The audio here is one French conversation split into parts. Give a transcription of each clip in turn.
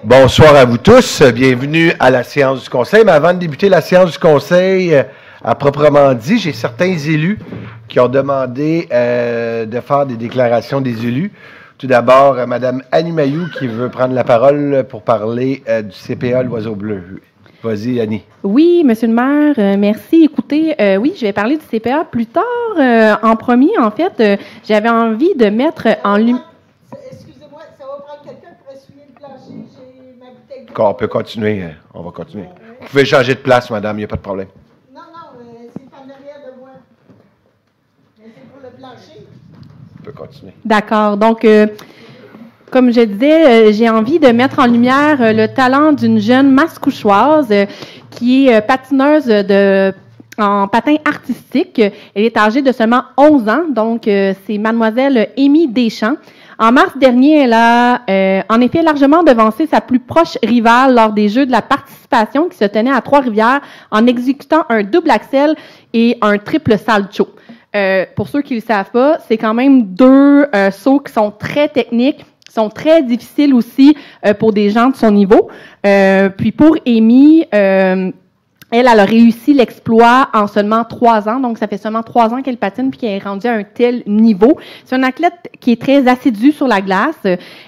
Bonsoir à vous tous. Bienvenue à la séance du Conseil. Mais avant de débuter la séance du Conseil, à proprement dit, j'ai certains élus qui ont demandé de faire des déclarations des élus. Tout d'abord, Mme Annie Mailloux qui veut prendre la parole pour parler du CPA L'Oiseau Bleu. Vas-y, Annie. Oui, Monsieur le maire, merci. Écoutez, oui, je vais parler du CPA plus tard. En premier, en fait, j'avais envie de mettre en lumière... Excusez-moi, ça va prendre quelqu'un pour essuyer le plancher. J'ai ma bouteille de... On peut continuer. On va continuer. Vous pouvez changer de place, madame, il n'y a pas de problème. Non, c'est en arrière de moi. Mais c'est pour le plancher. On peut continuer. D'accord. Donc, comme je disais, j'ai envie de mettre en lumière le talent d'une jeune mascouchoise qui est patineuse en patin artistique. Elle est âgée de seulement 11 ans, donc c'est mademoiselle Amy Deschamps. En mars dernier, elle a en effet largement devancé sa plus proche rivale lors des Jeux de la participation qui se tenaient à Trois-Rivières en exécutant un double axel et un triple salto. Pour ceux qui ne le savent pas, c'est quand même deux sauts qui sont très techniques, qui sont très difficiles aussi pour des gens de son niveau. Puis pour Amy, elle a réussi l'exploit en seulement 3 ans. Donc, ça fait seulement 3 ans qu'elle patine puis qu'elle est rendue à un tel niveau. C'est un athlète qui est très assidu sur la glace.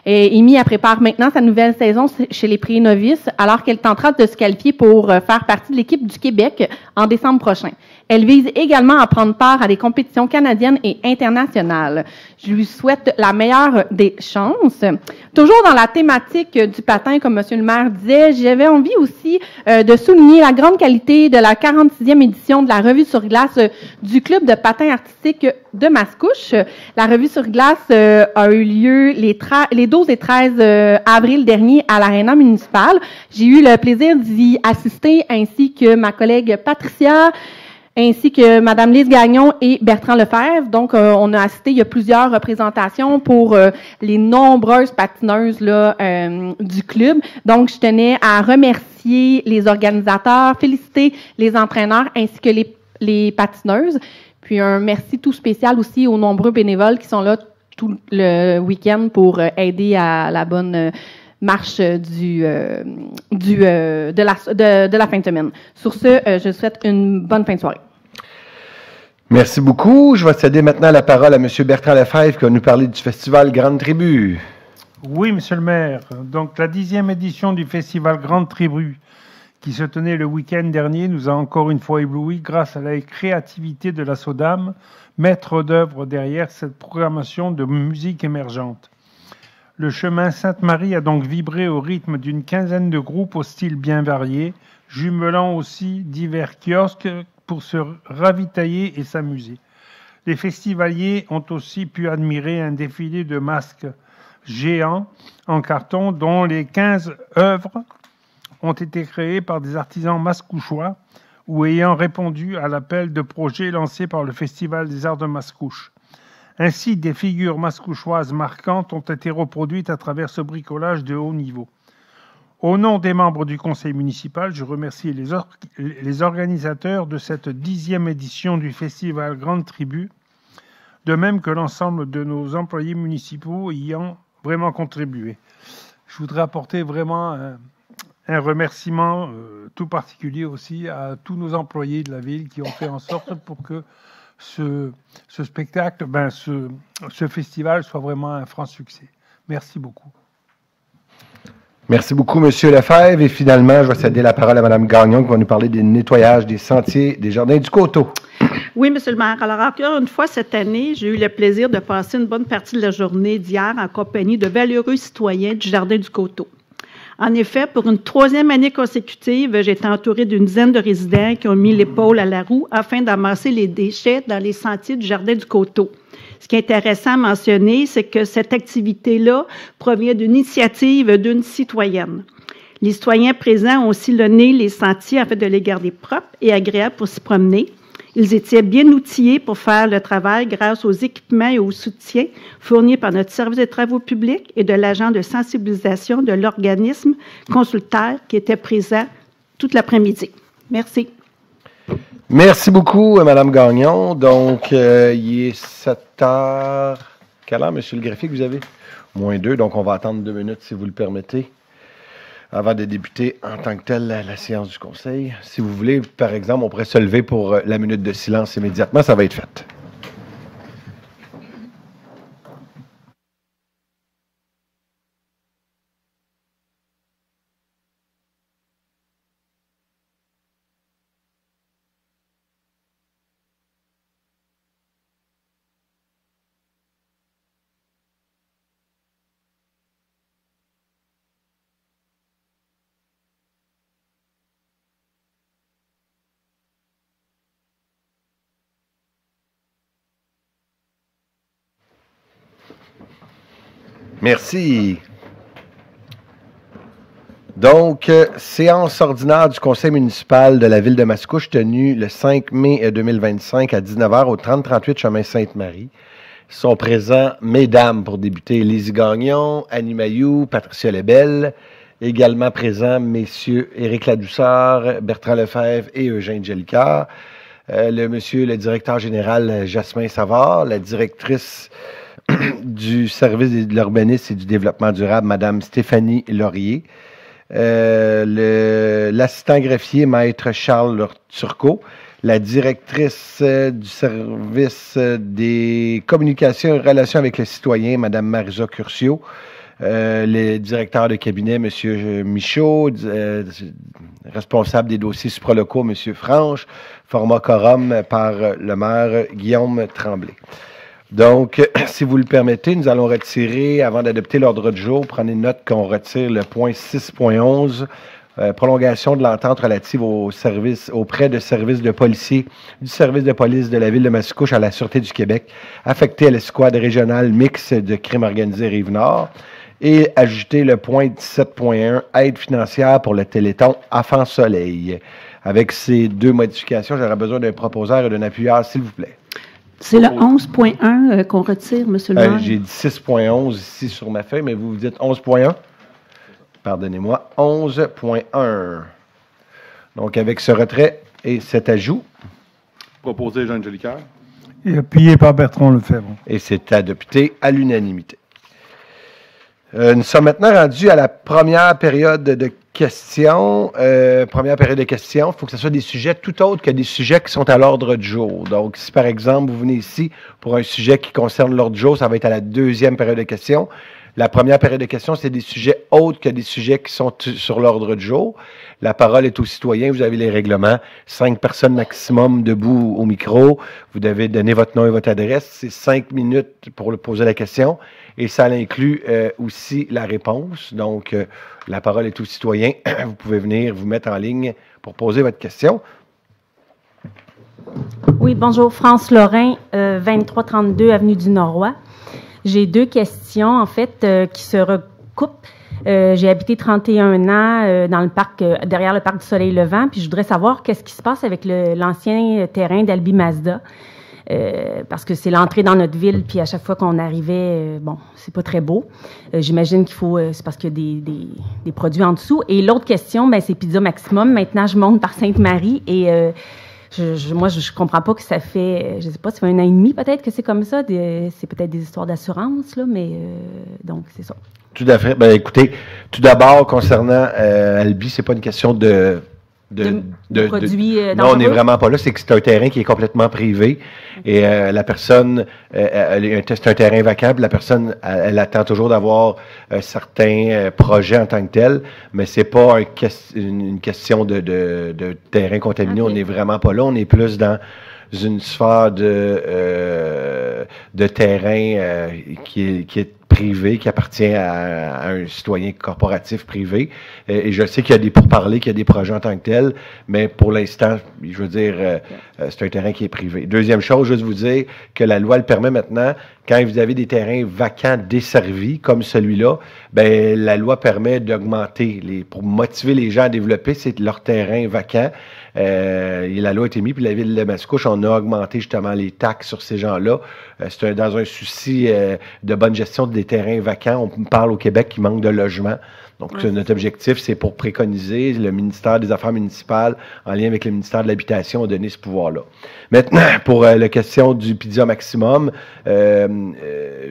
Amy, elle prépare maintenant sa nouvelle saison chez les pré-novices alors qu'elle tentera de se qualifier pour faire partie de l'équipe du Québec en décembre prochain. Elle vise également à prendre part à des compétitions canadiennes et internationales. Je lui souhaite la meilleure des chances. Toujours dans la thématique du patin, comme M. le maire disait, j'avais envie aussi de souligner la grande qualité de la 46e édition de la revue sur glace du Club de patin artistique de Mascouche. La revue sur glace a eu lieu les 12 et 13 avril dernier à l'Aréna municipale. J'ai eu le plaisir d'y assister ainsi que ma collègue Patricia, ainsi que Mme Lise Gagnon et Bertrand Lefebvre. Donc, on a assisté, il y a plusieurs représentations pour les nombreuses patineuses là, du club. Donc, je tenais à remercier les organisateurs, féliciter les entraîneurs ainsi que les patineuses. Puis, un merci tout spécial aussi aux nombreux bénévoles qui sont là tout le week-end pour aider à la bonne marche de la fin de semaine. Sur ce, je souhaite une bonne fin de soirée. Merci beaucoup. Je vais céder maintenant la parole à M. Bertrand Lefebvre qui va nous parler du Festival Grande Tribu. Oui, Monsieur le maire. Donc, la 10e édition du Festival Grande Tribu, qui se tenait le week-end dernier, nous a encore une fois éblouis grâce à la créativité de la SODAM, maître d'œuvre derrière cette programmation de musique émergente. Le chemin Sainte-Marie a donc vibré au rythme d'une quinzaine de groupes au style bien varié, jumelant aussi divers kiosques pour se ravitailler et s'amuser. Les festivaliers ont aussi pu admirer un défilé de masques géants en carton dont les 15 œuvres ont été créées par des artisans mascouchois ou ayant répondu à l'appel de projet lancé par le Festival des Arts de Mascouche. Ainsi, des figures mascouchoises marquantes ont été reproduites à travers ce bricolage de haut niveau. Au nom des membres du conseil municipal, je remercie les organisateurs de cette 10e édition du Festival Grande Tribu, de même que l'ensemble de nos employés municipaux y ont vraiment contribué. Je voudrais apporter vraiment un remerciement tout particulier aussi à tous nos employés de la ville qui ont fait en sorte pour que ce spectacle, ce festival soit vraiment un franc succès. Merci beaucoup. Merci beaucoup, M. Lefebvre. Et finalement, je vais céder la parole à Mme Gagnon qui va nous parler du nettoyage des sentiers des Jardins du Coteau. Oui, M. le maire. Alors, encore une fois, cette année, j'ai eu le plaisir de passer une bonne partie de la journée d'hier en compagnie de valeureux citoyens du Jardin du Coteau. En effet, pour une 3e année consécutive, j'ai été entourée d'une dizaine de résidents qui ont mis l'épaule à la roue afin d'amasser les déchets dans les sentiers du Jardin du Coteau. Ce qui est intéressant à mentionner, c'est que cette activité-là provient d'une initiative d'une citoyenne. Les citoyens présents ont sillonné les sentiers afin de les garder propres et agréables pour s'y promener. Ils étaient bien outillés pour faire le travail grâce aux équipements et au soutien fournis par notre service des travaux publics et de l'agent de sensibilisation de l'organisme consultaire qui était présent toute l'après-midi. Merci. Merci beaucoup, Mme Gagnon. Donc, il est 7 heures. Quelle heure, M. le graphique, vous avez? -2, donc on va attendre 2 minutes, si vous le permettez. avant de débuter en tant que tel la séance du conseil. Si vous voulez, par exemple, on pourrait se lever pour la minute de silence immédiatement, ça va être fait. Merci. Donc, séance ordinaire du conseil municipal de la ville de Mascouche tenue le 5 mai 2025 à 19h au 3038 chemin Sainte-Marie. Sont présents, mesdames, pour débuter, Lizzie Gagnon, Annie Mayou, Patricia Lebel. Également présents, messieurs Éric Ladouceur, Bertrand Lefebvre et Eugène Jellicard. Monsieur le directeur général Jasmin Savard, la directrice du service de l'urbanisme et du développement durable, Madame Stéphanie Laurier, l'assistant greffier, Maître Charles Turcot, la directrice du service des communications et relations avec les citoyens, Madame Marisa Curcio, le directeur de cabinet, Monsieur Michaud, responsable des dossiers supralocaux, Monsieur Franche, format quorum par le maire Guillaume Tremblay. Donc, si vous le permettez, nous allons retirer, avant d'adopter l'ordre du jour, prenez note qu'on retire le point 6.11, prolongation de l'entente relative aux prêts de services de policiers du service de police de la ville de Mascouche à la Sûreté du Québec, affecté à l'escouade régionale mixte de crime organisé Rive-Nord, et ajouter le point 17.1, aide financière pour le Téléthon Enfants Soleil. Avec ces deux modifications, j'aurais besoin d'un proposeur et d'un appuyeur, s'il vous plaît. C'est le 11.1 qu'on retire, M. le maire. J'ai dit 6.11 ici sur ma feuille, mais vous dites 11.1? Pardonnez-moi, 11.1. Donc, avec ce retrait et cet ajout. Proposé Jean Jellicard. Et appuyé par Bertrand Lefebvre. Et c'est adopté à l'unanimité. Nous sommes maintenant rendus à la première période de questions. Il faut que ce soit des sujets tout autres que des sujets qui sont à l'ordre du jour. Donc, si par exemple, vous venez ici pour un sujet qui concerne l'ordre du jour, ça va être à la deuxième période de questions. La première période de questions, c'est des sujets autres que des sujets qui sont sur l'ordre du jour. La parole est aux citoyens. Vous avez les règlements. 5 personnes maximum debout au micro. Vous devez donner votre nom et votre adresse. C'est 5 minutes pour poser la question. Et ça inclut aussi la réponse. Donc, la parole est aux citoyens. Vous pouvez venir vous mettre en ligne pour poser votre question. Oui, bonjour. France Lorrain, 2332 Avenue du Noroît. J'ai 2 questions, en fait, qui se recoupent. J'ai habité 31 ans dans le parc, derrière le parc du Soleil Levant, puis je voudrais savoir qu'est-ce qui se passe avec l'ancien terrain d'Albi Mazda. Parce que c'est l'entrée dans notre ville, puis à chaque fois qu'on arrivait, bon, c'est pas très beau. J'imagine qu'il faut, c'est parce qu'il y a des produits en dessous. Et l'autre question, ben, c'est Pizza Maximum. Maintenant, je monte par Sainte-Marie et moi, je comprends pas que ça fait, je sais pas, ça fait 1 an et demi peut-être que c'est comme ça. C'est peut-être des histoires d'assurance, là, mais donc, c'est ça. Tout à fait. Ben, écoutez, tout d'abord, concernant Albi, c'est pas une question de produits non, on n'est vraiment pas là. C'est que c'est un terrain qui est complètement privé. Et la personne, c'est un terrain vacant. La personne, elle attend toujours d'avoir certains projets en tant que tel. Mais c'est pas une question de terrain contaminé. Okay. On n'est vraiment pas là. On est plus dans une sphère de terrain qui est privé, qui appartient à un citoyen corporatif privé. Et je sais qu'il y a des pourparlers, qu'il y a des projets en tant que tels, mais pour l'instant, je veux dire, c'est un terrain qui est privé. Deuxième chose, juste vous dire que la loi le permet maintenant, quand vous avez des terrains vacants desservis, comme celui-là, ben la loi permet d'augmenter, pour motiver les gens à développer leur terrain vacant. Et la loi a été mise, puis la ville de Mascouche, on a augmenté justement les taxes sur ces gens-là. C'est dans un souci de bonne gestion de des terrains vacants. On parle au Québec qui manque de logements. Donc, notre objectif, c'est pour préconiser le ministère des Affaires municipales, en lien avec le ministère de l'Habitation, à donner ce pouvoir-là. Maintenant, pour la question du pizza maximum,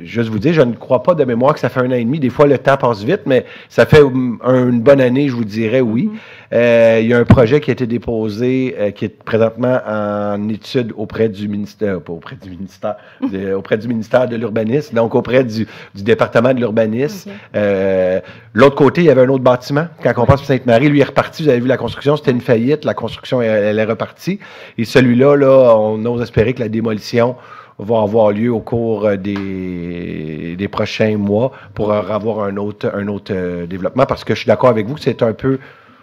juste vous dire, je ne crois pas de mémoire que ça fait 1 an et demi. Des fois, le temps passe vite, mais ça fait une bonne année, je vous dirais, oui. Il y a un projet qui a été déposé, qui est présentement en étude auprès du ministère, pas auprès du ministère, auprès du ministère de l'Urbanisme, donc auprès du département de l'Urbanisme. L'autre côté, il y avait un autre bâtiment. Quand on passe pour Sainte-Marie, lui est reparti. Vous avez vu la construction, c'était une faillite. La construction, elle est repartie. Et celui-là, là, on ose espérer que la démolition va avoir lieu au cours des prochains mois pour avoir un autre développement. Parce que je suis d'accord avec vous que c'est un peu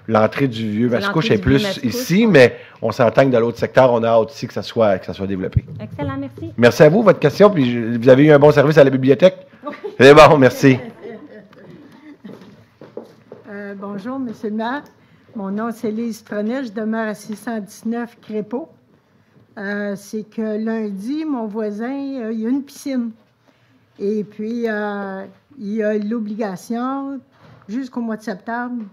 l'entrée du vieux Mascouche est plus ici, mais on s'entend que dans l'autre secteur, on a hâte aussi que ça soit développé. Excellent, merci. Merci à vous, votre question. Puis vous avez eu un bon service à la bibliothèque? C'est bon, merci. Bonjour, M. le maire. Mon nom, c'est Lise Trenet. Je demeure à 619 Crépeau. C'est que lundi, mon voisin, il y a une piscine. Et puis, il a l'obligation, jusqu'au mois de septembre,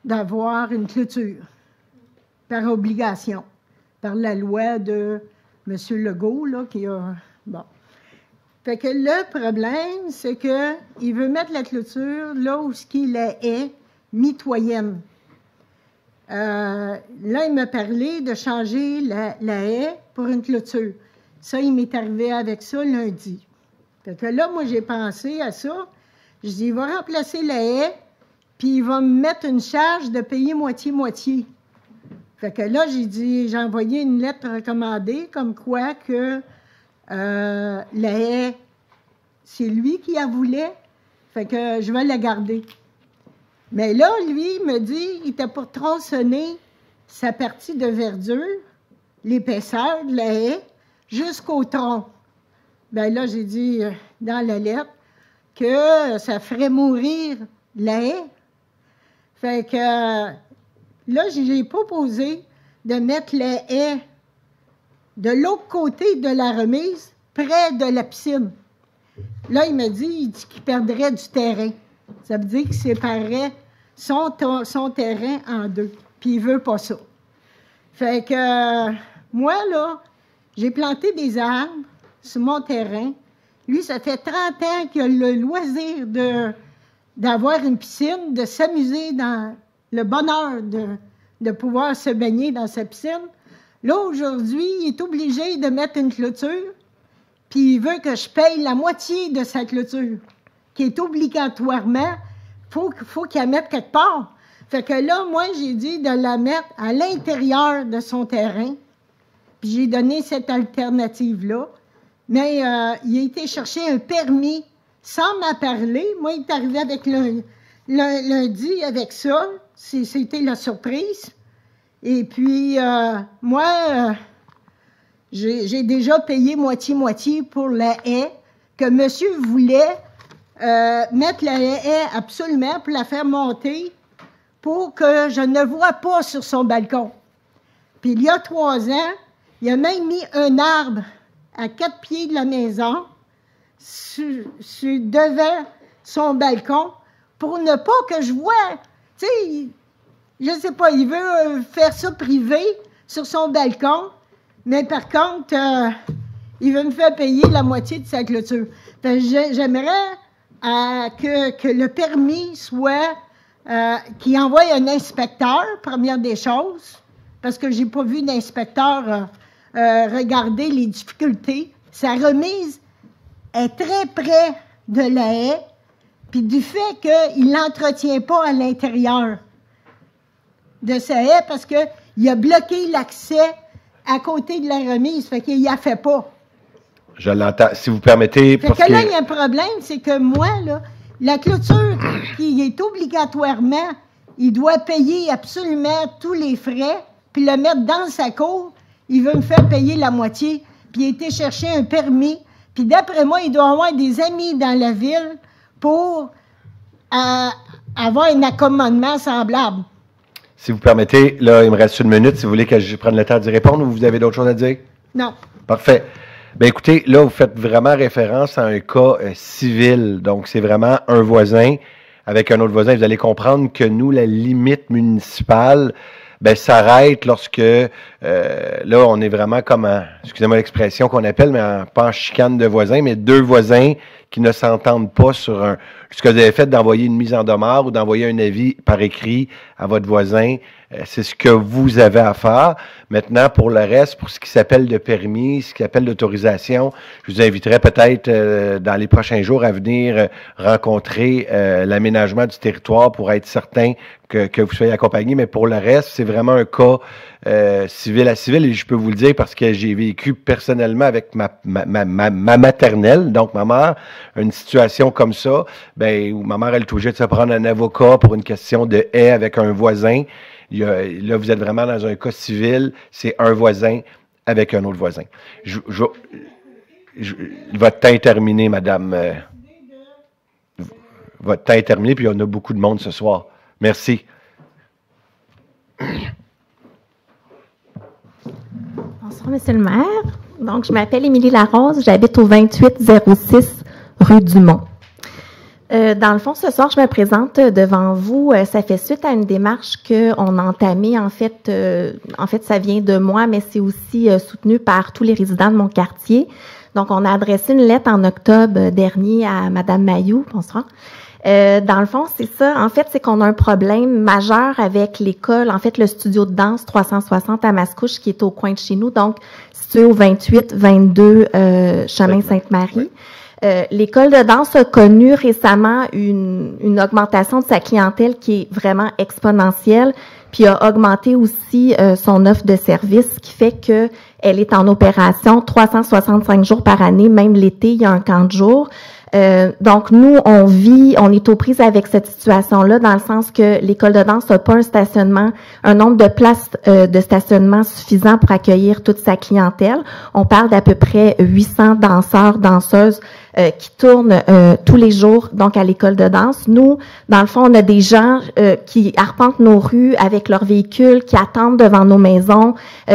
d'avoir une clôture. Par obligation. Par la loi de M. Legault, là, qui a... Bon. Fait que le problème, c'est qu'il veut mettre la clôture là où ce qu'il est mitoyenne. Là, il m'a parlé de changer la haie pour une clôture. Ça, il m'est arrivé avec ça lundi. Fait que là, moi, j'ai pensé à ça. Je dis, il va remplacer la haie, puis il va me mettre une charge de payer moitié-moitié. Fait que là, j'ai envoyé une lettre recommandée comme quoi que la haie, c'est lui qui la voulait, fait que je vais la garder. Mais là, lui, il me dit, il était pour tronçonner sa partie de verdure, l'épaisseur de la haie, jusqu'au tronc. Bien là, j'ai dit dans la lettre que ça ferait mourir la haie. Fait que là, j'ai proposé de mettre la haie de l'autre côté de la remise, près de la piscine. Là, il dit qu'il perdrait du terrain. Ça veut dire qu'il séparerait son terrain en deux. Puis il veut pas ça. Fait que moi, là, j'ai planté des arbres sur mon terrain. Lui, ça fait 30 ans qu'il a le loisir d'avoir une piscine, de s'amuser dans le bonheur de pouvoir se baigner dans sa piscine. Là, aujourd'hui, il est obligé de mettre une clôture, puis il veut que je paye la moitié de sa clôture, qui est obligatoirement, faut qu'il la mette quelque part. Fait que là, moi, j'ai dit de la mettre à l'intérieur de son terrain, puis j'ai donné cette alternative-là. Mais il a été chercher un permis sans m'en parler. Moi, il est arrivé avec lundi avec ça. C'était la surprise. Et puis, moi, j'ai déjà payé moitié-moitié pour la haie que monsieur voulait mettre la haie absolument pour la faire monter pour que je ne voie pas sur son balcon. Puis, il y a 3 ans, il a même mis un arbre à 4 pieds de la maison devant son balcon pour ne pas que je voie. Tu sais, je ne sais pas, il veut faire ça privé sur son balcon, mais par contre, il veut me faire payer la moitié de sa clôture. J'aimerais que le permis soit qu'il envoie un inspecteur, première des choses, parce que j'ai pas vu d'inspecteur regarder les difficultés. Sa remise est très près de la haie, puis du fait qu'il ne l'entretient pas à l'intérieur de sa haie parce qu'il a bloqué l'accès à côté de la remise, fait qu'il n'y a fait pas. Je l'entends. Si vous permettez... Fait que là, il y a un problème, c'est que moi, là, la clôture qui est obligatoirement, il doit payer absolument tous les frais, puis le mettre dans sa cour, il veut me faire payer la moitié, puis il a été chercher un permis, puis d'après moi, il doit avoir des amis dans la ville pour avoir un accommodement semblable. Si vous permettez, là, il me reste 1 minute. Si vous voulez que je prenne le temps d'y répondre ou vous avez d'autres choses à dire? Non. Parfait. Bien, écoutez, là, vous faites vraiment référence à un cas civil. Donc, c'est vraiment un voisin avec un autre voisin. Vous allez comprendre que nous, la limite municipale, ben, s'arrête lorsque, là, on est vraiment comme excusez-moi l'expression qu'on appelle, mais pas en chicane de voisins, mais deux voisins qui ne s'entendent pas sur ce que vous avez fait d'envoyer une mise en demeure ou d'envoyer un avis par écrit à votre voisin. C'est ce que vous avez à faire. Maintenant, pour le reste, pour ce qui s'appelle de permis, ce qui s'appelle d'autorisation, je vous inviterai peut-être dans les prochains jours à venir rencontrer l'aménagement du territoire pour être certain que vous soyez accompagné. Mais pour le reste, c'est vraiment un cas civil à civil, et je peux vous le dire parce que j'ai vécu personnellement avec ma maternelle, donc ma mère, une situation comme ça, ben, où ma mère, elle est obligée de se prendre un avocat pour une question de haie avec un voisin. Là, vous êtes vraiment dans un cas civil, c'est un voisin avec un autre voisin. Votre temps est terminé, madame. Votre temps est terminé, puis on a beaucoup de monde ce soir. Merci. Bonsoir, Monsieur le maire. Donc, je m'appelle Émilie Larose, j'habite au 2806 rue Dumont. Dans le fond, ce soir, je me présente devant vous. Ça fait suite à une démarche qu'on a entamée. En fait, ça vient de moi, mais c'est aussi soutenu par tous les résidents de mon quartier. Donc, on a adressé une lettre en octobre dernier à Madame Mailloux. Bonsoir. Dans le fond, c'est ça. En fait, c'est qu'on a un problème majeur avec l'école. En fait, le studio de danse 360 à Mascouche, qui est au coin de chez nous, donc situé au 28-22 chemin Sainte-Marie. L'école de danse a connu récemment une augmentation de sa clientèle qui est vraiment exponentielle, puis a augmenté aussi son offre de service, ce qui fait que elle est en opération 365 jours par année, même l'été, il y a un camp de jour. Donc, nous, on est aux prises avec cette situation-là, dans le sens que l'école de danse n'a pas un nombre de places de stationnement suffisant pour accueillir toute sa clientèle. On parle d'à peu près 800 danseurs, danseuses qui tournent tous les jours, donc à l'école de danse. Nous, dans le fond, on a des gens qui arpentent nos rues avec leurs véhicules, qui attendent devant nos maisons,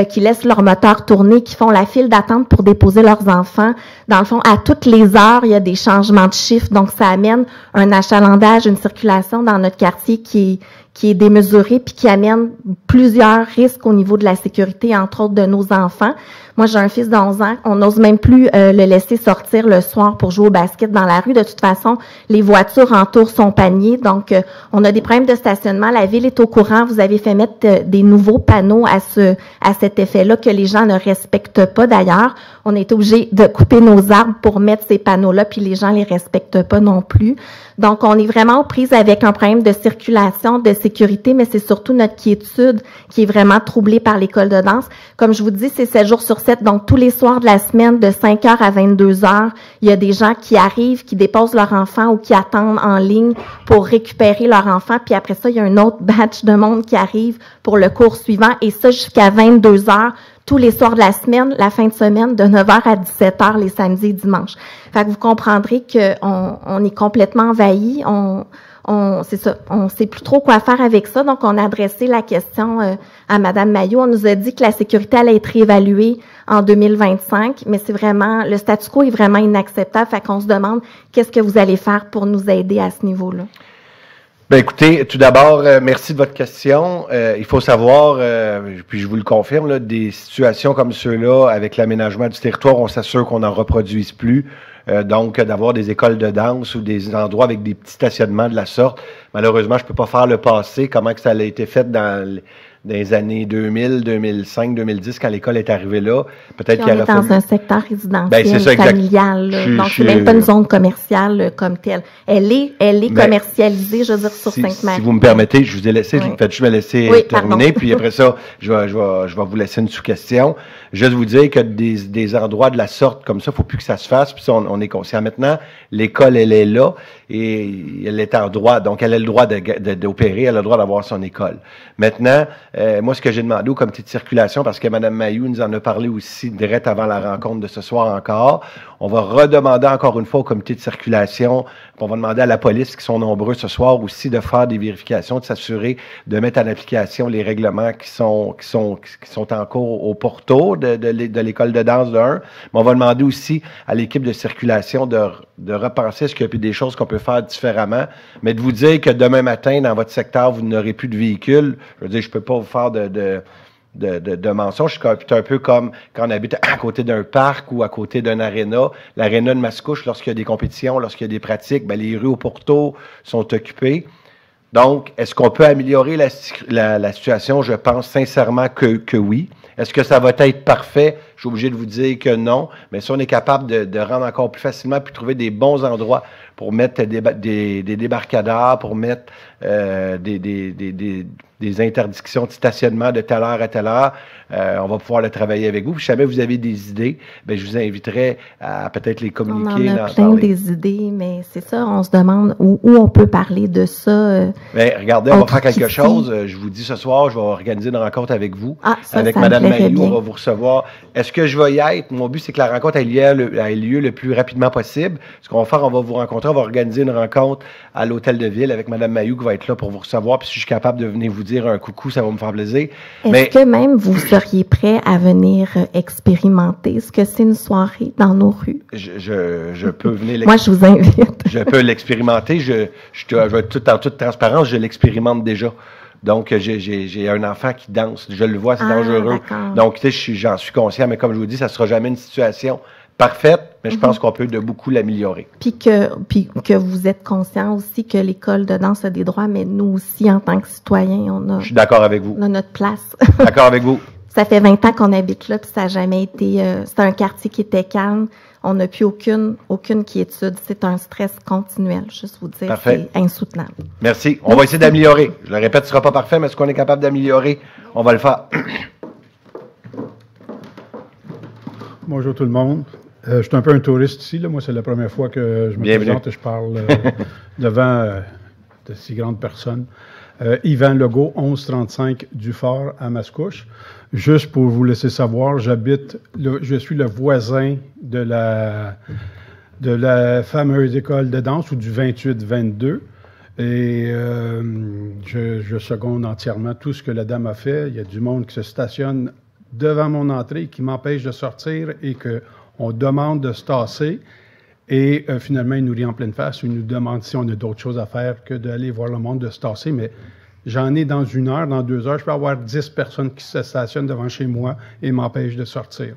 qui laissent leur moteur tourner, qui font la file d'attente pour déposer leurs enfants. Dans le fond, à toutes les heures, il y a des changements de chiffres, donc ça amène un achalandage, une circulation dans notre quartier qui est démesurée, puis qui amène plusieurs risques au niveau de la sécurité, entre autres de nos enfants. Moi, j'ai un fils d'11 ans. On n'ose même plus le laisser sortir le soir pour jouer au basket dans la rue. De toute façon, les voitures entourent son panier. Donc, on a des problèmes de stationnement. La ville est au courant. Vous avez fait mettre des nouveaux panneaux à cet effet-là que les gens ne respectent pas. D'ailleurs, on est obligé de couper nos arbres pour mettre ces panneaux-là, puis les gens les respectent pas non plus. Donc, on est vraiment aux prises avec un problème de circulation, de sécurité, mais c'est surtout notre quiétude qui est vraiment troublée par l'école de danse. Comme je vous dis, c'est 7 jours sur 7, donc tous les soirs de la semaine, de 5h à 22h, il y a des gens qui arrivent, qui déposent leur enfant ou qui attendent en ligne pour récupérer leur enfant, puis après ça, il y a un autre batch de monde qui arrive pour le cours suivant, et ça jusqu'à 22h, tous les soirs de la semaine, la fin de semaine, de 9h à 17h, les samedis et dimanches. Fait que vous comprendrez qu'on est complètement envahi, c'est ça, on sait plus trop quoi faire avec ça, donc on a adressé la question à Madame Mailloux. On nous a dit que la sécurité allait être réévaluée en 2025, mais c'est vraiment, le statu quo est vraiment inacceptable, fait qu'on se demande qu'est-ce que vous allez faire pour nous aider à ce niveau-là. Ben écoutez, tout d'abord, merci de votre question. Il faut savoir, puis je vous le confirme, là, des situations comme ceux-là, avec l'aménagement du territoire, on s'assure qu'on n'en reproduise plus. Donc, d'avoir des écoles de danse ou des endroits avec des petits stationnements de la sorte. Malheureusement, je peux pas faire le passé, comment que ça a été fait dans les années 2000, 2005, 2010, quand l'école est arrivée là. Peut-être qu'il y a dans un secteur résidentiel, ben, c'est ça, familial. Donc, c'est même pas une zone commerciale comme telle. Elle est commercialisée, je veux dire, sur Sainte-Marie. Si vous me permettez, je vous ai laissé, vous faites juste me laisser terminer, puis après ça, je vais vous laisser une sous-question. Juste vous dire que des endroits de la sorte comme ça, faut plus que ça se fasse, puis ça, on est conscient maintenant. L'école, elle est là, et elle est en droit, donc elle a le droit d'opérer, elle a le droit d'avoir son école. Maintenant, moi, ce que j'ai demandé au comité de circulation, parce que Mme Mailloux nous en a parlé aussi direct avant la rencontre de ce soir encore, on va redemander encore une fois au comité de circulation, puis on va demander à la police, qui sont nombreux ce soir aussi, de faire des vérifications, de s'assurer de mettre en application les règlements qui sont en cours au porto de l'école de danse de 1. Mais on va demander aussi à l'équipe de circulation de repenser est-ce qu'il y a des choses qu'on peut faire différemment, mais de vous dire que demain matin, dans votre secteur, vous n'aurez plus de véhicules. Je veux dire, je peux pas vous faire de mensonges. C'est un peu comme quand on habite à côté d'un parc ou à côté d'un aréna. L'aréna de Mascouche, lorsqu'il y a des compétitions, lorsqu'il y a des pratiques, ben, les rues au Porto sont occupées. Donc, est-ce qu'on peut améliorer la situation? Je pense sincèrement que oui. Est-ce que ça va être parfait? Je suis obligé de vous dire que non. Mais si on est capable de rendre encore plus facilement, puis trouver des bons endroits pour mettre des débarcadères, pour mettre des interdictions de stationnement de telle heure à telle heure, on va pouvoir le travailler avec vous. Puis, si jamais vous avez des idées, bien, je vous inviterai à peut-être les communiquer. On en a plein des idées, mais c'est ça, on se demande où on peut parler de ça. Bien, regardez, on va faire quelque chose. Je vous dis ce soir, je vais organiser une rencontre avec vous, avec ça Mme Mailloux. On va vous recevoir. Est-ce que je vais y être? Mon but, c'est que la rencontre ait lieu le plus rapidement possible. Ce qu'on va faire, on va vous rencontrer, on va organiser une rencontre à l'Hôtel de Ville avec Mme Mailloux qui va être là pour vous recevoir. Puis si je suis capable de venir vous dire un coucou, ça va me faire plaisir. Est-ce que même vous seriez prêt à venir expérimenter ce que c'est une soirée dans nos rues? Je peux venir Moi, je vous invite. Je peux l'expérimenter. Je vais en toute transparence, je l'expérimente déjà. Donc, j'ai un enfant qui danse. Je le vois, c'est dangereux. Donc, tu sais, j'en suis conscient, mais comme je vous dis, ça ne sera jamais une situation parfaite, mais je pense qu'on peut de beaucoup l'améliorer. Puis que vous êtes conscient aussi que l'école de danse a des droits, mais nous aussi, en tant que citoyens, Je suis d'accord avec vous. On a notre place. D'accord avec vous. Ça fait 20 ans qu'on habite là, puis ça n'a jamais été... c'est un quartier qui était calme. On n'a plus aucune quiétude. C'est un stress continuel. Juste vous dire, c'est insoutenable. Merci. On va essayer d'améliorer. Je le répète, ce ne sera pas parfait, mais ce qu'on est capable d'améliorer, on va le faire. Bonjour tout le monde. Je suis un peu un touriste ici. Là. Moi, c'est la première fois que je me présente et je parle devant de si grandes personnes. Yvan Legault, 1135 du Fort à Mascouche. Juste pour vous laisser savoir, je suis le voisin de la fameuse école de danse ou du 28-22. Et je seconde entièrement tout ce que la dame a fait. Il y a du monde qui se stationne devant mon entrée, qui m'empêche de sortir et qu'on demande de se tasser. Et finalement, il nous rit en pleine face. Il nous demande si on a d'autres choses à faire que d'aller voir le monde, de se tasser. Mais j'en ai dans 1 heure, dans 2 heures, je peux avoir 10 personnes qui se stationnent devant chez moi et m'empêchent de sortir.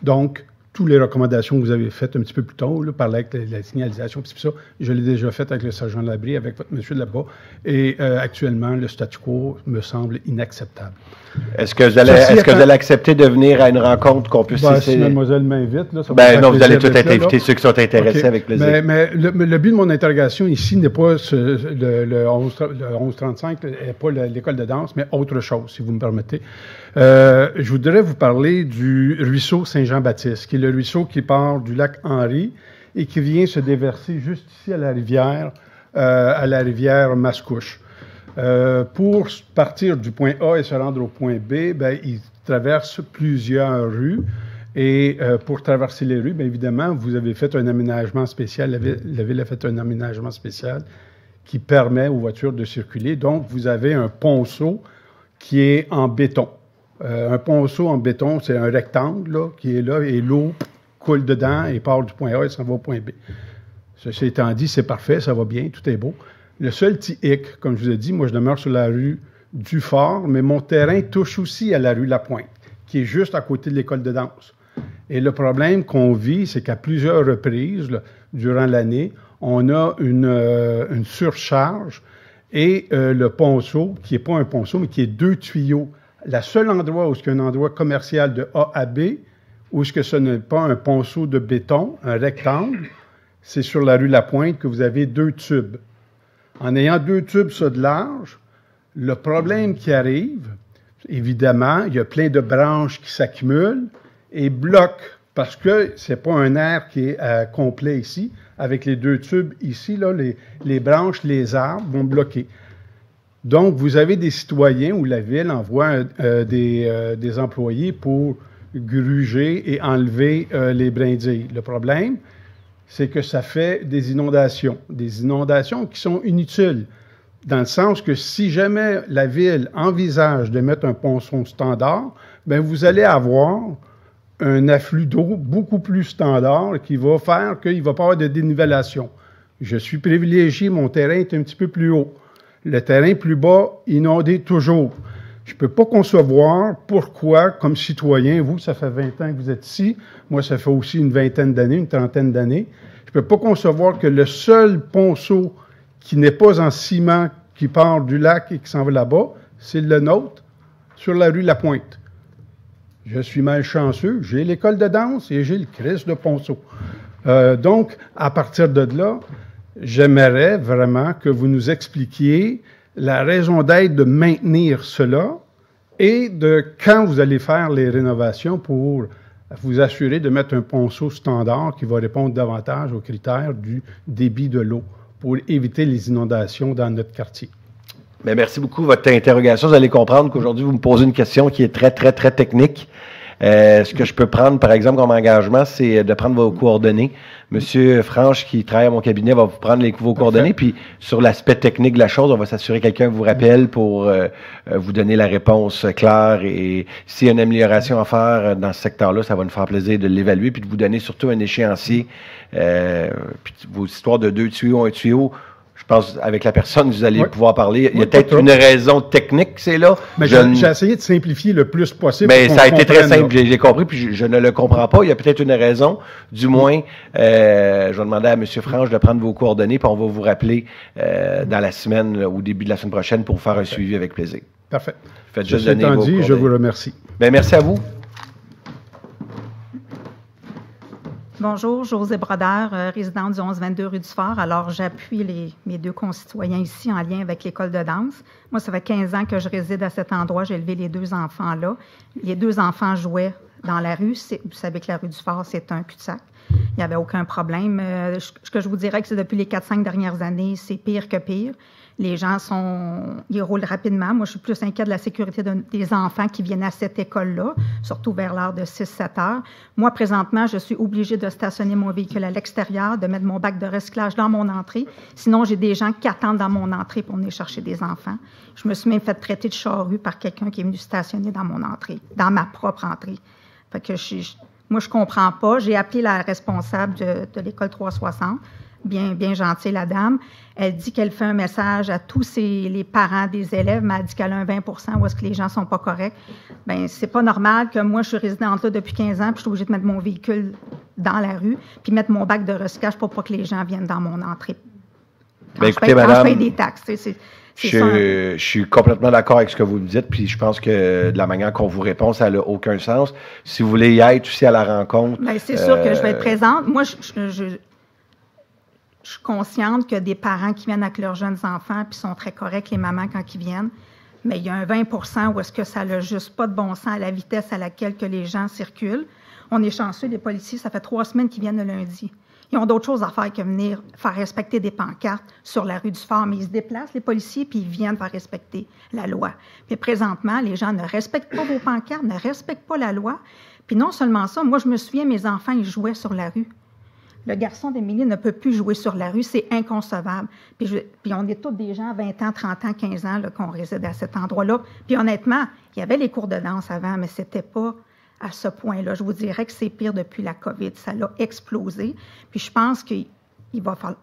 Donc, toutes les recommandations que vous avez faites un petit peu plus tôt, là, par la signalisation, puis ça, je l'ai déjà fait avec le sergent Labrie, avec votre monsieur là-bas. Et actuellement, le statu quo me semble inacceptable. Est-ce que vous allez accepter de venir à une rencontre qu'on puisse... Si mademoiselle m'invite... non, vous allez tout être invités, ceux qui sont intéressés, avec plaisir. Mais le but de mon interrogation ici n'est pas le 1135, n'est pas l'école de danse, mais autre chose, si vous me permettez. Je voudrais vous parler du ruisseau Saint-Jean-Baptiste, qui est le ruisseau qui part du lac Henri et qui vient se déverser juste ici à la rivière Mascouche. Pour partir du point A et se rendre au point B, il traverse plusieurs rues. Et pour traverser les rues, bien évidemment, vous avez fait un aménagement spécial, la ville a fait un aménagement spécial qui permet aux voitures de circuler. Donc, vous avez un ponceau qui est en béton. Un ponceau en béton, c'est un rectangle là, qui est là et l'eau coule dedans et part du point A et s'en va au point B. Ceci étant dit, c'est parfait, ça va bien, tout est beau. Le seul petit hic, comme je vous ai dit, moi je demeure sur la rue du Fort, mais mon terrain touche aussi à la rue Lapointe, qui est juste à côté de l'école de danse. Et le problème qu'on vit, c'est qu'à plusieurs reprises, là, durant l'année, on a une surcharge et le ponceau, qui n'est pas un ponceau, mais qui est 2 tuyaux. Le seul endroit où il y a un endroit commercial de A à B, où ce n'est pas un ponceau de béton, un rectangle, c'est sur la rue Lapointe que vous avez 2 tubes. En ayant 2 tubes ça de large, le problème qui arrive, évidemment, il y a plein de branches qui s'accumulent et bloquent, parce que c'est pas un air qui est complet ici. Avec les 2 tubes ici, là, les branches, les arbres vont bloquer. Donc, vous avez des citoyens où la ville envoie des employés pour gruger et enlever les brindilles. Le problème, c'est que ça fait des inondations qui sont inutiles, dans le sens que si jamais la ville envisage de mettre un ponçon standard, bien, vous allez avoir un afflux d'eau beaucoup plus standard qui va faire qu'il ne va pas avoir de dénivellation. Je suis privilégié, mon terrain est un petit peu plus haut. Le terrain plus bas, inondé toujours. Je ne peux pas concevoir pourquoi, comme citoyen, vous, ça fait 20 ans que vous êtes ici, moi, ça fait aussi une vingtaine d'années, une trentaine d'années, je ne peux pas concevoir que le seul ponceau qui n'est pas en ciment, qui part du lac et qui s'en va là-bas, c'est le nôtre, sur la rue La Pointe. Je suis malchanceux, j'ai l'école de danse et j'ai le Christ de ponceau. Donc, à partir de là, j'aimerais vraiment que vous nous expliquiez la raison d'être de maintenir cela et de quand vous allez faire les rénovations pour vous assurer de mettre un ponceau standard qui va répondre davantage aux critères du débit de l'eau pour éviter les inondations dans notre quartier. Bien, merci beaucoup de votre interrogation. Vous allez comprendre qu'aujourd'hui, vous me posez une question qui est très, très, très technique. Ce que je peux prendre, par exemple, comme engagement, c'est de prendre vos coordonnées. Monsieur Franche, qui travaille à mon cabinet, va vous prendre vos coordonnées. Puis, sur l'aspect technique de la chose, on va s'assurer que quelqu'un vous rappelle pour vous donner la réponse claire. Et s'il y a une amélioration à faire dans ce secteur-là, ça va nous faire plaisir de l'évaluer puis de vous donner surtout un échéancier. Puis vos histoires de 2 tuyaux, 1 tuyau, je pense, avec la personne, vous allez pouvoir parler. Il y a peut-être une raison technique, c'est là. Mais j'ai essayé de simplifier le plus possible. Mais ça a été très simple, j'ai compris, puis je ne le comprends pas. Il y a peut-être une raison. Du moins, je vais demander à M. Franche de prendre vos coordonnées, puis on va vous rappeler dans la semaine, au début de la semaine prochaine, pour vous faire un suivi avec plaisir. Parfait. Faites juste donner vos coordonnées. Je vous remercie. Bien, merci à vous. Bonjour, Josée Brodeur, résidente du 1122 rue du Fort. Alors, j'appuie mes 2 concitoyens ici en lien avec l'école de danse. Moi, ça fait 15 ans que je réside à cet endroit. J'ai élevé les 2 enfants là. Les 2 enfants jouaient dans la rue. Vous savez que la rue du Fort, c'est un cul-de-sac. Il n'y avait aucun problème. Ce que je vous dirais que c'est depuis les 4-5 dernières années, c'est pire que pire. Les gens ils roulent rapidement. Moi, je suis plus inquiète de la sécurité des enfants qui viennent à cette école-là, surtout vers l'heure de 6-7 heures. Moi, présentement, je suis obligée de stationner mon véhicule à l'extérieur, de mettre mon bac de recyclage dans mon entrée. Sinon, j'ai des gens qui attendent dans mon entrée pour venir chercher des enfants. Je me suis même fait traiter de charrue par quelqu'un qui est venu stationner dans mon entrée, dans ma propre entrée. Fait que moi, je comprends pas. J'ai appelé la responsable de l'école 360. Bien gentille, la dame. Elle dit qu'elle fait un message à tous les parents des élèves, mais elle dit qu'elle a un 20 où est-ce que les gens sont pas corrects. Bien, c'est pas normal que moi, je suis résidente là depuis 15 ans, puis je suis obligée de mettre mon véhicule dans la rue, puis mettre mon bac de recyclage pour pas que les gens viennent dans mon entrée. Bien, écoutez, madame, je paye des taxes. Je suis complètement d'accord avec ce que vous me dites, puis je pense que de la manière qu'on vous répond, ça n'a aucun sens. Si vous voulez y être aussi à la rencontre... Bien, c'est sûr que je vais être présente. Moi, je suis consciente qu'il y a des parents qui viennent avec leurs jeunes enfants puis sont très corrects, les mamans, quand ils viennent. Mais il y a un 20 où est-ce que ça n'a juste pas de bon sens à la vitesse à laquelle que les gens circulent. On est chanceux, les policiers, ça fait 3 semaines qu'ils viennent le lundi. Ils ont d'autres choses à faire que venir faire respecter des pancartes sur la rue du Fort. Mais ils se déplacent, les policiers, puis ils viennent faire respecter la loi. Puis présentement, les gens ne respectent pas vos pancartes, ne respectent pas la loi. Puis non seulement ça, moi, je me souviens, mes enfants, ils jouaient sur la rue. Le garçon d'Émilie ne peut plus jouer sur la rue, c'est inconcevable. Puis on est tous des gens, 20 ans, 30 ans, 15 ans, là, qu'on réside à cet endroit-là. Puis honnêtement, il y avait les cours de danse avant, mais c'était pas à ce point-là. Je vous dirais que c'est pire depuis la COVID. Ça l'a explosé. Puis je pense qu'il va falloir...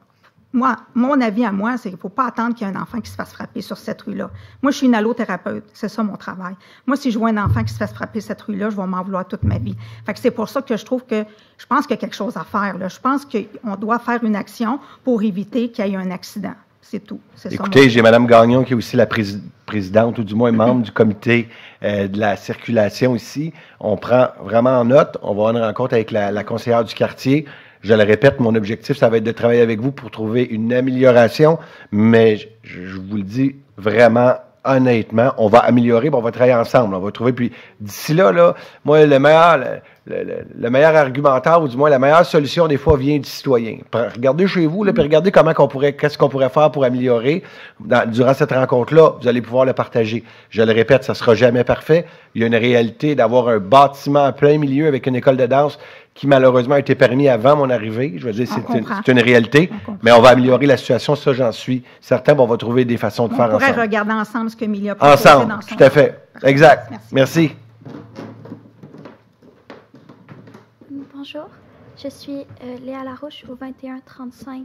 Moi, mon avis à moi, c'est qu'il ne faut pas attendre qu'il y ait un enfant qui se fasse frapper sur cette rue-là. Moi, je suis une allothérapeute. C'est ça mon travail. Moi, si je vois un enfant qui se fasse frapper cette rue-là, je vais m'en vouloir toute ma vie. Fait que c'est pour ça que je trouve que je pense qu'il y a quelque chose à faire, là. Je pense qu'on doit faire une action pour éviter qu'il y ait un accident. C'est tout. Écoutez, j'ai Mme Gagnon qui est aussi la présidente, ou du moins membre du comité de la circulation ici. On prend vraiment en note. On va avoir une rencontre avec la conseillère du quartier. Je le répète, mon objectif, ça va être de travailler avec vous pour trouver une amélioration, mais je vous le dis vraiment honnêtement, on va améliorer, on va travailler ensemble, on va trouver. Puis d'ici là, moi, le meilleur, le meilleur argumentaire, ou du moins la meilleure solution, des fois, vient du citoyen. Regardez chez vous, là, puis regardez qu'est-ce qu'on pourrait faire pour améliorer. Durant cette rencontre-là, vous allez pouvoir le partager. Je le répète, ça ne sera jamais parfait. Il y a une réalité d'avoir un bâtiment en plein milieu avec une école de danse qui, malheureusement, a été permis avant mon arrivée. Je veux dire, c'est une réalité, mais on va améliorer la situation, ça, j'en suis certain. On va trouver des façons de faire ensemble. On pourrait regarder ensemble ce que Émilie a proposé ensemble, dans son tout à fait. Exact. Merci. Bonjour, je suis Léa Larouche au 2135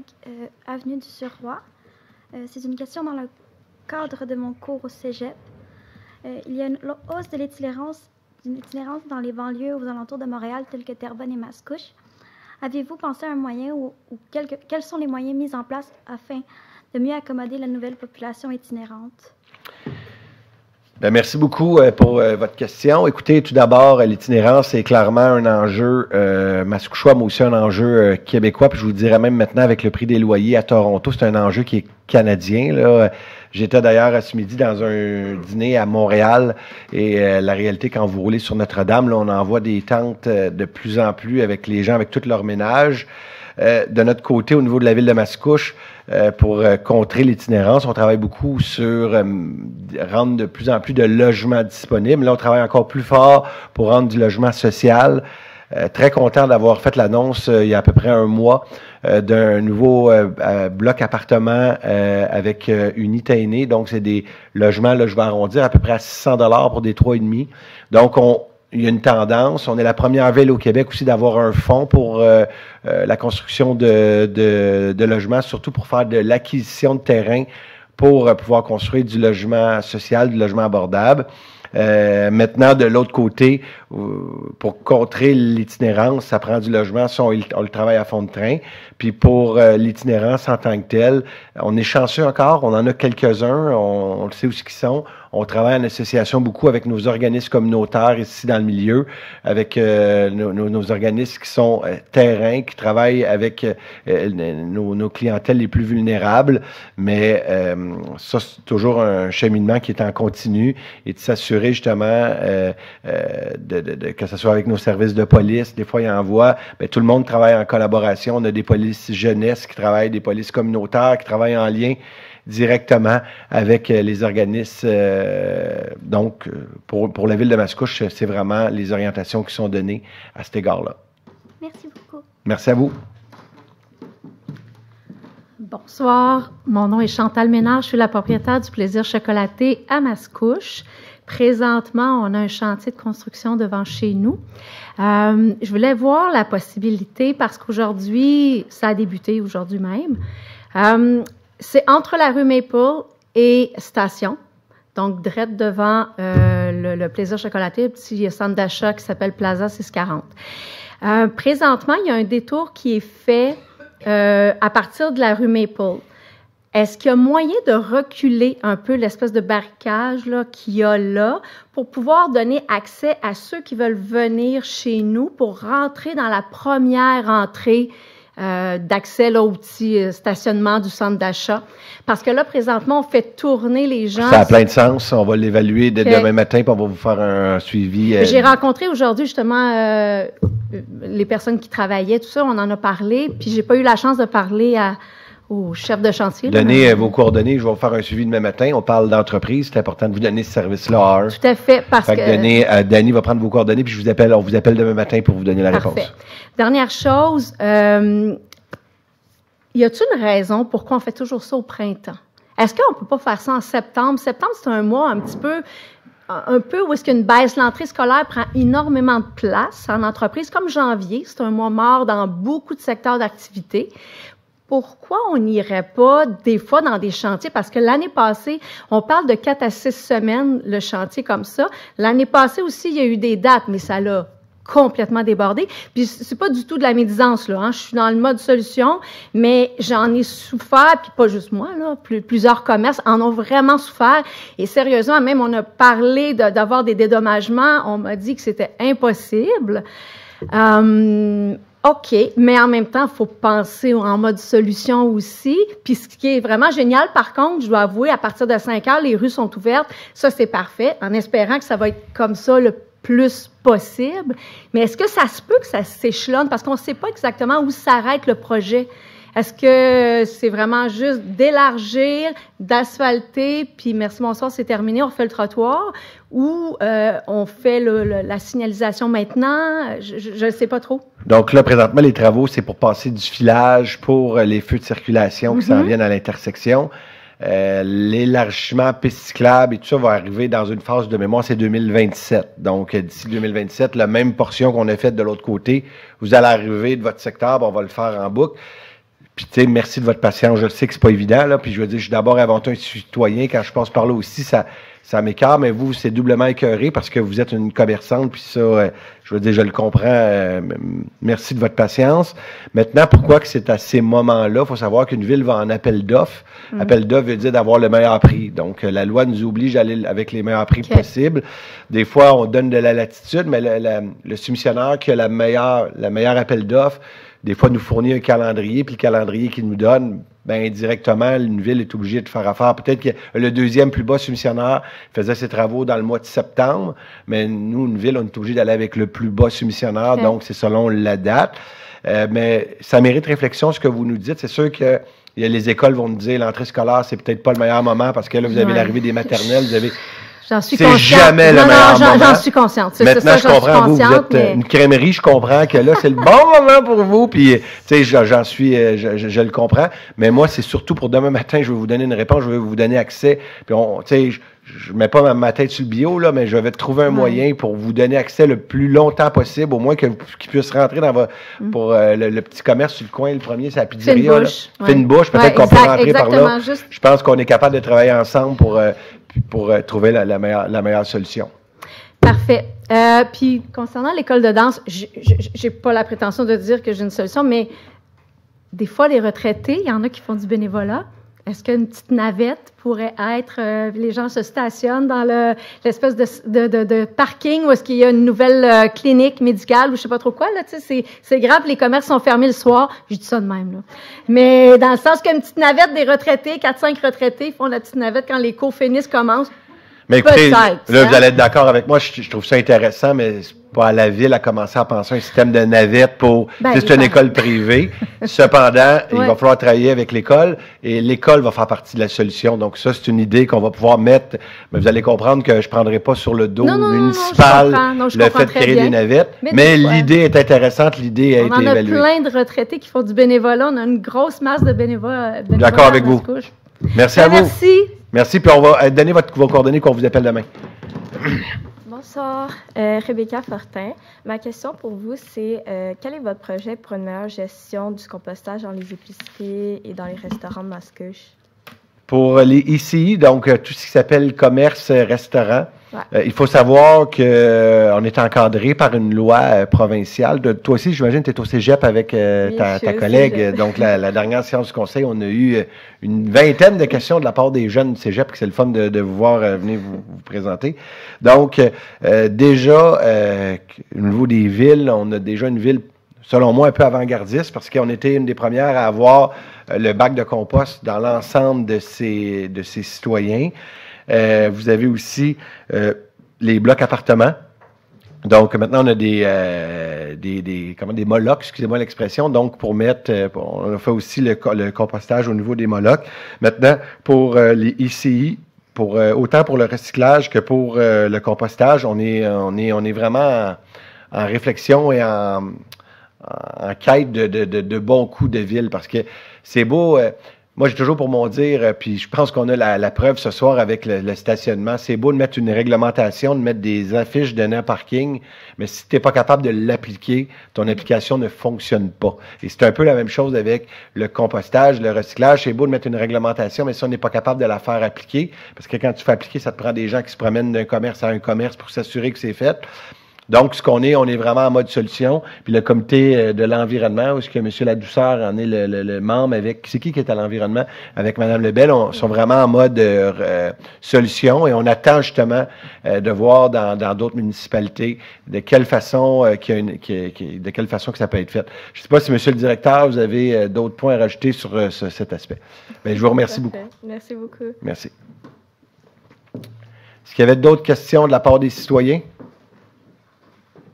Avenue du Surroi. C'est une question dans le cadre de mon cours au Cégep. Il y a une hausse de l'itinérance dans les banlieues aux alentours de Montréal, telles que Terrebonne et Mascouche. Avez-vous pensé à un moyen ou quels sont les moyens mis en place afin de mieux accommoder la nouvelle population itinérante? Bien, merci beaucoup pour votre question. Écoutez, tout d'abord, l'itinérance est clairement un enjeu mascouchois, mais aussi un enjeu québécois. Puis je vous dirais même maintenant, avec le prix des loyers à Toronto, c'est un enjeu qui est canadien, là. J'étais d'ailleurs à ce midi dans un dîner à Montréal et la réalité, quand vous roulez sur Notre-Dame, là, on envoie des tentes de plus en plus avec les gens, avec tout leur ménage. De notre côté, au niveau de la ville de Mascouche, pour contrer l'itinérance, on travaille beaucoup sur rendre de plus en plus de logements disponibles. Là, on travaille encore plus fort pour rendre du logement social. Très content d'avoir fait l'annonce il y a à peu près un mois d'un nouveau bloc appartement avec unité aînée. Donc, c'est des logements, là, je vais arrondir, à peu près à 600 $ pour des 3,5. Donc, il y a une tendance. On est la première ville au Québec aussi d'avoir un fonds pour la construction de logements, surtout pour faire de l'acquisition de terrain pour pouvoir construire du logement social, du logement abordable. Maintenant, de l'autre côté, pour contrer l'itinérance, ça prend du logement, ça, on le travaille à fond de train. Puis pour l'itinérance en tant que telle, on est chanceux encore, on en a quelques-uns, on le sait où ce qu'ils sont. On travaille en association beaucoup avec nos organismes communautaires ici dans le milieu, avec nos organismes qui sont terrain, qui travaillent avec nos clientèles les plus vulnérables. Mais ça, c'est toujours un cheminement qui est en continu et de s'assurer justement que ce soit avec nos services de police. Des fois, ils envoient, bien, tout le monde travaille en collaboration. On a des polices jeunesse qui travaillent, des polices communautaires qui travaillent en lien directement avec les organismes. Donc, pour la ville de Mascouche, c'est vraiment les orientations qui sont données à cet égard-là. Merci beaucoup. Merci à vous. Bonsoir, mon nom est Chantal Ménard, je suis la propriétaire du Plaisir Chocolaté à Mascouche. Présentement, on a un chantier de construction devant chez nous. Je voulais voir la possibilité, parce qu'aujourd'hui, ça a débuté aujourd'hui même, c'est entre la rue Maple et Station, donc direct devant le Plaisir Chocolaté, le petit centre d'achat qui s'appelle Plaza 640. Présentement, il y a un détour qui est fait à partir de la rue Maple. Est-ce qu'il y a moyen de reculer un peu l'espèce de barricage là, qu'il y a là pour pouvoir donner accès à ceux qui veulent venir chez nous pour rentrer dans la première entrée d'accès là, au petit stationnement du centre d'achat? Parce que là, présentement, on fait tourner les gens. Ça a plein de sens. On va l'évaluer dès demain matin, puis on va vous faire un suivi. J'ai rencontré aujourd'hui, justement, les personnes qui travaillaient, tout ça, on en a parlé, puis j'ai pas eu la chance de parler au chef de chantier. Donnez vos coordonnées, je vais vous faire un suivi demain matin. On parle d'entreprise, c'est important de vous donner ce service-là à heure. Tout à fait, parce que... Danny va prendre vos coordonnées, puis on vous appelle demain matin pour vous donner la réponse. Dernière chose, y a-t-il une raison pourquoi on fait toujours ça au printemps? Est-ce qu'on ne peut pas faire ça en septembre? Septembre, c'est un mois un peu où est-ce qu'une baisse, l'entrée scolaire prend énormément de place en entreprise, comme janvier, c'est un mois mort dans beaucoup de secteurs d'activité. Pourquoi on n'irait pas des fois dans des chantiers? Parce que l'année passée, on parle de 4 à 6 semaines, le chantier comme ça. L'année passée aussi, il y a eu des dates, mais ça l'a complètement débordé. Puis c'est pas du tout de la médisance, là. Hein. Je suis dans le mode solution, mais j'en ai souffert, puis pas juste moi, là. Plusieurs commerces en ont vraiment souffert. Et sérieusement, même on a parlé d'avoir des dédommagements. On m'a dit que c'était impossible. OK, mais en même temps, il faut penser en mode solution aussi. Puis ce qui est vraiment génial, par contre, je dois avouer, à partir de 5 heures, les rues sont ouvertes. Ça, c'est parfait, en espérant que ça va être comme ça le plus possible. Mais est-ce que ça se peut que ça s'échelonne? Parce qu'on ne sait pas exactement où s'arrête le projet. Est-ce que c'est vraiment juste d'élargir, d'asphalter, puis merci, bonsoir, c'est terminé, on refait le trottoir, ou on fait la signalisation maintenant? Je ne sais pas trop. Donc là, présentement, les travaux, c'est pour passer du filage pour les feux de circulation qui s'en viennent à l'intersection. L'élargissement piste cyclable et tout ça va arriver dans une phase de mémoire, c'est 2027. Donc, d'ici 2027, la même portion qu'on a faite de l'autre côté, vous allez arriver de votre secteur, on va le faire en boucle. Puis, tu sais, merci de votre patience. Je le sais que c'est pas évident, là. Puis, je veux dire, je suis d'abord avant tout un citoyen. Quand je passe par là aussi, ça m'écarte, mais vous, c'est doublement écœuré parce que vous êtes une commerçante. Puis ça, je veux dire, je le comprends. Merci de votre patience. Maintenant, pourquoi que c'est à ces moments-là? Il faut savoir qu'une ville va en appel d'offres. Appel d'offres veut dire d'avoir le meilleur prix. Donc, la loi nous oblige à aller avec les meilleurs prix possibles. Des fois, on donne de la latitude, mais le soumissionnaire qui a la meilleure appel d'offres, des fois, nous fournit un calendrier, puis le calendrier qu'il nous donne, ben indirectement, une ville est obligée de faire affaire. Peut-être que le deuxième plus bas soumissionnaire faisait ses travaux dans le mois de septembre, mais nous, une ville, on est obligé d'aller avec le plus bas soumissionnaire, donc c'est selon la date. Mais ça mérite réflexion, ce que vous nous dites. C'est sûr que les écoles vont nous dire l'entrée scolaire, c'est peut-être pas le meilleur moment parce que là, vous avez l'arrivée des maternelles, vous avez... J'en suis consciente. C'est jamais le meilleur moment. J'en suis consciente. Maintenant, je comprends, vous êtes une crèmerie, je comprends que là, c'est le bon moment pour vous, puis, tu sais, je le comprends, mais moi, c'est surtout pour demain matin, je vais vous donner une réponse, je vais vous donner accès, puis tu sais, je mets pas ma tête sur le bio, là, mais je vais trouver un moyen pour vous donner accès le plus longtemps possible, au moins qu'il puisse rentrer dans pour le petit commerce sur le coin, le premier, c'est la pizzeria. Fine bouche, peut-être qu'on peut rentrer par là. Je pense qu'on est capable de travailler ensemble pour trouver la meilleure solution. Parfait. Puis, concernant l'école de danse, j'ai pas la prétention de dire que j'ai une solution, mais des fois, les retraités, il y en a qui font du bénévolat. Est-ce qu'une petite navette pourrait être, les gens se stationnent dans l'espèce de parking où est-ce qu'il y a une nouvelle clinique médicale ou je sais pas trop quoi, là, tu sais, c'est grave, les commerces sont fermés le soir. Je dis ça de même, là. Mais dans le sens qu'une petite navette des retraités, 4-5 retraités font la petite navette quand les cours finissent commencent. Mais écoutez, là, vous allez être d'accord avec moi, je trouve ça intéressant, mais c'est pas à la ville à commencer à penser à un système de navette pour... c'est une école privée. Cependant, il va falloir travailler avec l'école et l'école va faire partie de la solution. Donc ça, c'est une idée qu'on va pouvoir mettre. Mais vous allez comprendre que je prendrai pas sur le dos municipal le fait de créer des navettes. Mais l'idée est intéressante, l'idée a été évaluée. On a plein de retraités qui font du bénévolat. On a une grosse masse de bénévoles. D'accord avec vous. Merci à vous. Merci. Merci, puis on va donner vos coordonnées qu'on vous appelle demain. Bonsoir, Rebecca Fortin. Ma question pour vous, c'est quel est votre projet pour une meilleure gestion du compostage dans les épiceries et dans les restaurants de Mascouche? Pour les ICI, donc tout ce qui s'appelle commerce, restaurant, il faut savoir qu'on est encadré par une loi provinciale. Toi aussi, j'imagine, tu es au cégep avec ta collègue. Donc, la dernière séance du conseil, on a eu une vingtaine de questions de la part des jeunes du cégep, que c'est le fun de vous voir venir vous présenter. Donc, déjà, au niveau des villes, on a déjà une ville, selon moi, un peu avant-gardiste, parce qu'on était une des premières à avoir le bac de compost dans l'ensemble de ces citoyens. Vous avez aussi les blocs appartements. Donc, maintenant, on a des molocs, excusez-moi l'expression. Donc, pour mettre, on a fait aussi le compostage au niveau des molocs. Maintenant, pour les ICI, autant pour le recyclage que pour le compostage, on est vraiment en réflexion et en quête de bons coups de ville, parce que c'est beau. Moi, j'ai toujours pour mon dire, puis je pense qu'on a la preuve ce soir avec le stationnement, c'est beau de mettre une réglementation, de mettre des affiches de no parking, mais si tu n'es pas capable de l'appliquer, ton application ne fonctionne pas. Et c'est un peu la même chose avec le compostage, le recyclage. C'est beau de mettre une réglementation, mais si on n'est pas capable de la faire appliquer, parce que quand tu fais appliquer, ça te prend des gens qui se promènent d'un commerce à un commerce pour s'assurer que c'est fait. Donc, on est vraiment en mode solution. Puis le comité de l'environnement, où est-ce que M. Ladouceur en est le membre avec... C'est qui est à l'environnement? Avec Mme Lebel, sont vraiment en mode solution. Et on attend justement de voir dans d'autres municipalités de quelle façon de quelle façon que ça peut être fait. Je ne sais pas si, M. le directeur, vous avez d'autres points à rajouter sur cet aspect. Bien, je vous remercie beaucoup. Merci beaucoup. Merci. Est-ce qu'il y avait d'autres questions de la part des citoyens?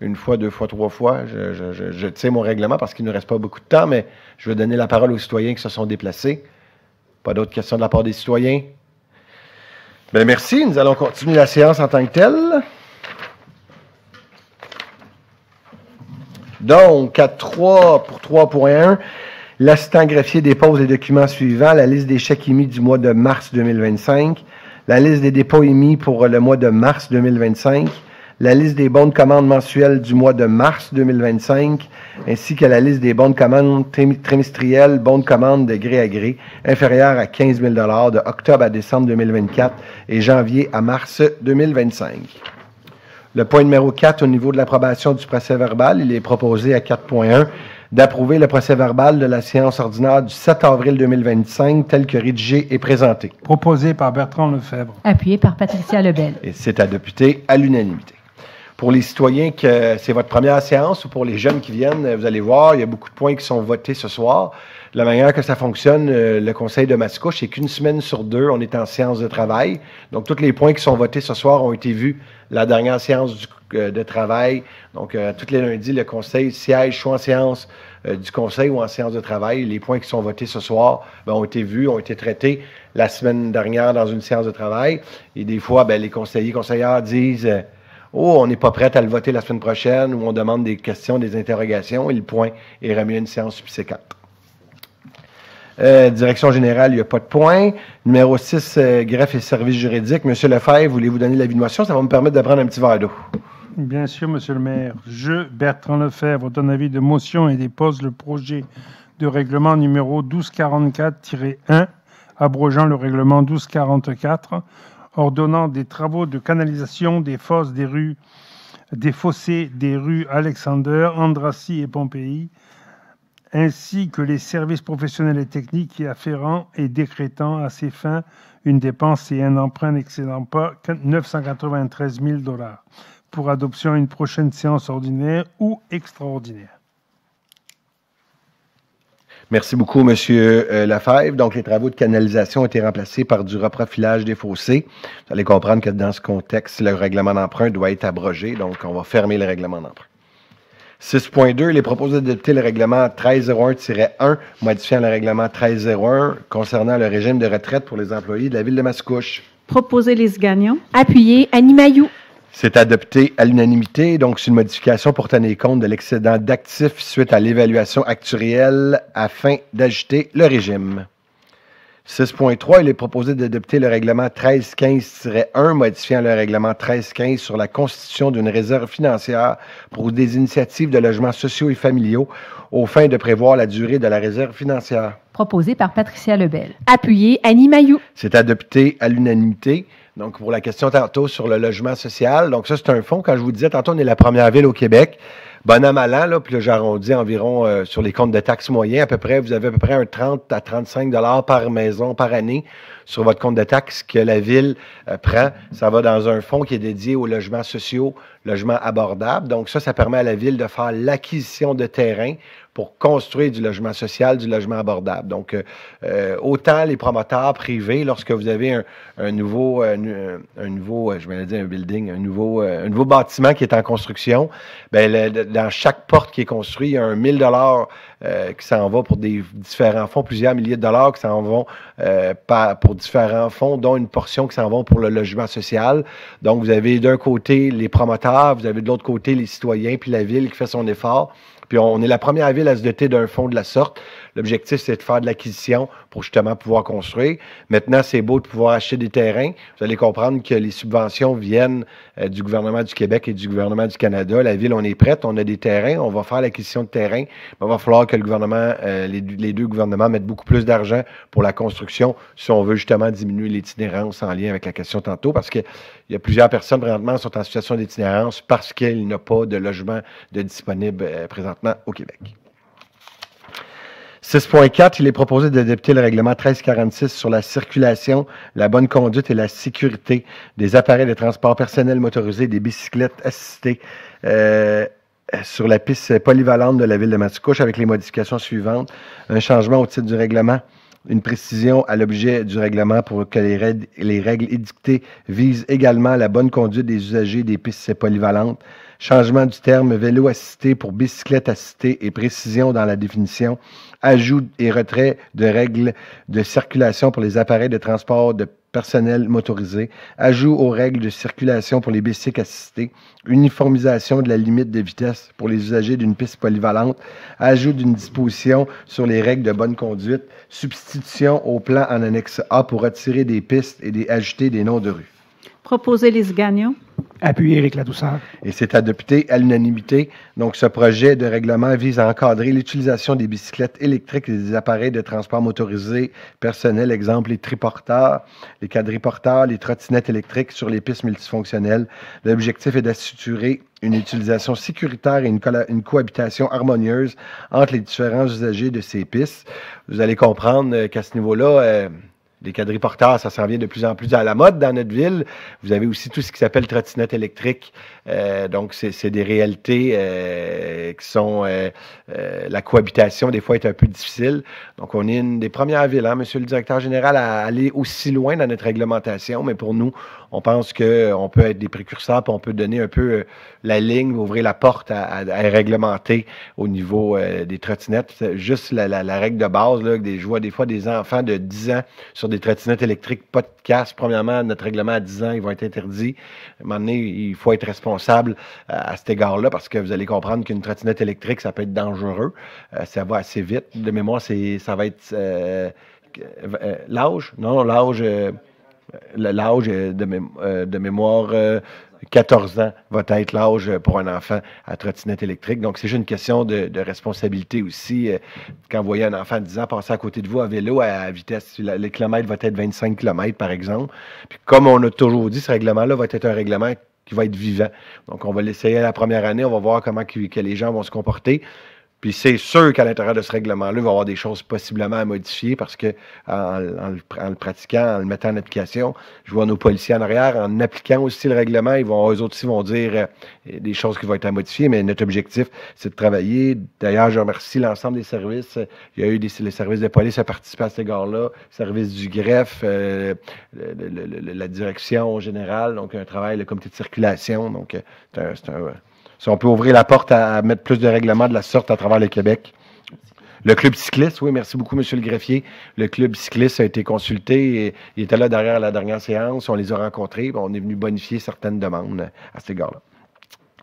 une fois, deux fois, trois fois. Je tiens mon règlement parce qu'il ne nous reste pas beaucoup de temps, mais je vais donner la parole aux citoyens qui se sont déplacés. Pas d'autres questions de la part des citoyens? Bien, merci. Nous allons continuer la séance en tant que telle. Donc, à 3 pour 3.1, l'assistant greffier dépose les documents suivants: la liste des chèques émis du mois de mars 2025, la liste des dépôts émis pour le mois de mars 2025, la liste des bons de commande mensuels du mois de mars 2025, ainsi que la liste des bons de commande trimestriels, bons de commande de gré à gré, inférieurs à 15 000 de octobre à décembre 2024 et janvier à mars 2025. Le point numéro 4, au niveau de l'approbation du procès-verbal, il est proposé à 4.1 d'approuver le procès-verbal de la séance ordinaire du 7 avril 2025 tel que rédigé et présenté. Proposé par Bertrand Lefebvre. Appuyé par Patricia Lebel. Et c'est adopté à l'unanimité. Pour les citoyens que c'est votre première séance ou pour les jeunes qui viennent, vous allez voir, il y a beaucoup de points qui sont votés ce soir. La manière que ça fonctionne, le conseil de Mascouche, c'est qu'une semaine sur deux, on est en séance de travail. Donc, tous les points qui sont votés ce soir ont été vus la dernière séance de travail. Donc, tous les lundis, le conseil siège soit en séance du conseil ou en séance de travail. Les points qui sont votés ce soir ont été vus, ont été traités la semaine dernière dans une séance de travail. Et des fois, les conseillères disent oh, on n'est pas prêt à le voter la semaine prochaine, ou on demande des questions, des interrogations, et le point est remis à une séance subséquente. Direction générale, il n'y a pas de point. Numéro 6, greffe et services juridiques. Monsieur Lefebvre, voulez-vous donner l'avis de motion? Ça va me permettre de prendre un petit verre d'eau. Bien sûr, Monsieur le maire. Je, Bertrand Lefebvre, donne avis de motion et dépose le projet de règlement numéro 1244-1, abrogeant le règlement 1244, ordonnant des travaux de canalisation des fosses des fossés des rues Alexander, Andrassy et Pompéi, ainsi que les services professionnels et techniques y afférents et décrétant à ces fins une dépense et un emprunt n'excédant pas 993 000 $, pour adoption à une prochaine séance ordinaire ou extraordinaire. Merci beaucoup, M. Lefebvre. Donc, les travaux de canalisation ont été remplacés par du reprofilage des fossés. Vous allez comprendre que dans ce contexte, le règlement d'emprunt doit être abrogé, donc on va fermer le règlement d'emprunt. 6.2, il est proposé d'adopter le règlement 1301-1, modifiant le règlement 1301 concernant le régime de retraite pour les employés de la ville de Mascouche. Proposé Lise Gagnon. Appuyé Annie Mailloux. C'est adopté à l'unanimité, donc c'est une modification pour tenir compte de l'excédent d'actifs suite à l'évaluation actuarielle afin d'ajuster le régime. 6.3, il est proposé d'adopter le règlement 1315-1, modifiant le règlement 1315 sur la constitution d'une réserve financière pour des initiatives de logements sociaux et familiaux aux fins de prévoir la durée de la réserve financière. Proposé par Patricia Lebel. Appuyé Annie Mailloux. C'est adopté à l'unanimité. Donc, pour la question tantôt sur le logement social, donc ça, c'est un fonds. Quand je vous disais, tantôt, on est la première ville au Québec. Bon an, mal an, là, puis là, j'arrondis environ sur les comptes de taxes moyens, à peu près, vous avez à peu près un 30 à 35 $ par maison par année sur votre compte de taxes que la ville prend. Ça va dans un fonds qui est dédié aux logements sociaux, logements abordables. Donc ça permet à la ville de faire l'acquisition de terrain pour construire du logement social, du logement abordable. Donc, autant les promoteurs privés, lorsque vous avez un nouveau, je vais dire un building, un nouveau bâtiment qui est en construction, dans chaque porte qui est construite, il y a un 1 000 $ qui s'en va pour des différents fonds, plusieurs milliers de dollars qui s'en vont pour différents fonds, dont une portion qui s'en va pour le logement social. Donc, vous avez d'un côté les promoteurs, vous avez de l'autre côté les citoyens, puis la ville qui fait son effort. Puis on est la première ville à se doter d'un fonds de la sorte. L'objectif, c'est de faire de l'acquisition pour justement pouvoir construire. Maintenant, c'est beau de pouvoir acheter des terrains. Vous allez comprendre que les subventions viennent du gouvernement du Québec et du gouvernement du Canada. La ville, on est prête, on a des terrains, on va faire l'acquisition de terrains. Il va falloir que le gouvernement, les deux gouvernements mettent beaucoup plus d'argent pour la construction si on veut justement diminuer l'itinérance en lien avec la question tantôt, parce qu'il y a plusieurs personnes présentement qui sont en situation d'itinérance parce qu'il n'y a pas de logement disponible présentement au Québec. 6.4, il est proposé d'adopter le règlement 1346 sur la circulation, la bonne conduite et la sécurité des appareils de transport personnel motorisés et des bicyclettes assistées sur la piste polyvalente de la ville de Mascouche avec les modifications suivantes. Un changement au titre du règlement Une précision à l'objet du règlement pour que les règles édictées visent également la bonne conduite des usagers des pistes polyvalentes. Changement du terme vélo assisté pour bicyclette assistée et précision dans la définition. Ajout et retrait de règles de circulation pour les appareils de transport de personnel motorisé. Ajout aux règles de circulation pour les bicycles assistés. Uniformisation de la limite de vitesse pour les usagers d'une piste polyvalente. Ajout d'une disposition sur les règles de bonne conduite. Substitution au plan en annexe A pour retirer des pistes et ajouter des noms de rues. Proposer Lise Gagnon. Appuyé Éric Ladouceur. Et c'est adopté à l'unanimité. Donc, ce projet de règlement vise à encadrer l'utilisation des bicyclettes électriques et des appareils de transport motorisé personnel, exemple les triporteurs, les quadriporteurs, les trottinettes électriques sur les pistes multifonctionnelles. L'objectif est d'assurer une utilisation sécuritaire et une cohabitation harmonieuse entre les différents usagers de ces pistes. Vous allez comprendre qu'à ce niveau-là, les quadriporteurs, ça s'en vient de plus en plus à la mode dans notre ville. Vous avez aussi tout ce qui s'appelle trottinette électrique. Donc, c'est des réalités qui sont... la cohabitation, des fois, est un peu difficile. Donc, on est une des premières villes, hein, Monsieur le directeur général, à aller aussi loin dans notre réglementation. Mais pour nous, on pense qu'on peut être des précurseurs, puis on peut donner un peu la ligne, ouvrir la porte à réglementer au niveau des trottinettes. Juste la règle de base, là, je vois des fois des enfants de 10 ans sur des trottinettes électriques, pas de casque. Premièrement, notre règlement à 10 ans, ils vont être interdits. À un moment donné, il faut être responsable à cet égard-là parce que vous allez comprendre qu'une trottinette électrique, ça peut être dangereux. Ça va assez vite. De mémoire, ça va être l'âge? Non, l'âge de mémoire... 14 ans va être l'âge pour un enfant à trottinette électrique. Donc, c'est juste une question de responsabilité aussi. Quand vous voyez un enfant de 10 ans passer à côté de vous à vélo à vitesse, le kilomètre va être 25 km, par exemple. Puis, comme on a toujours dit, ce règlement-là va être un règlement qui va être vivant. Donc, on va l'essayer la première année. On va voir comment que les gens vont se comporter. Puis c'est sûr qu'à l'intérieur de ce règlement-là, il va y avoir des choses possiblement à modifier parce que en le pratiquant, en le mettant en application, je vois nos policiers en arrière, en appliquant aussi le règlement, eux autres aussi vont dire des choses qui vont être à modifier, mais notre objectif, c'est de travailler. D'ailleurs, je remercie l'ensemble des services. Il y a eu les services de police à participer à cet égard-là, le service du greffe, la direction générale, donc un travail, le comité de circulation. Donc, si on peut ouvrir la porte à mettre plus de règlements de la sorte à travers le Québec. Le club cycliste, oui, merci beaucoup, Monsieur le greffier. Le club cycliste a été consulté. Et il était là derrière la dernière séance. On les a rencontrés. On est venu bonifier certaines demandes à cet égard-là.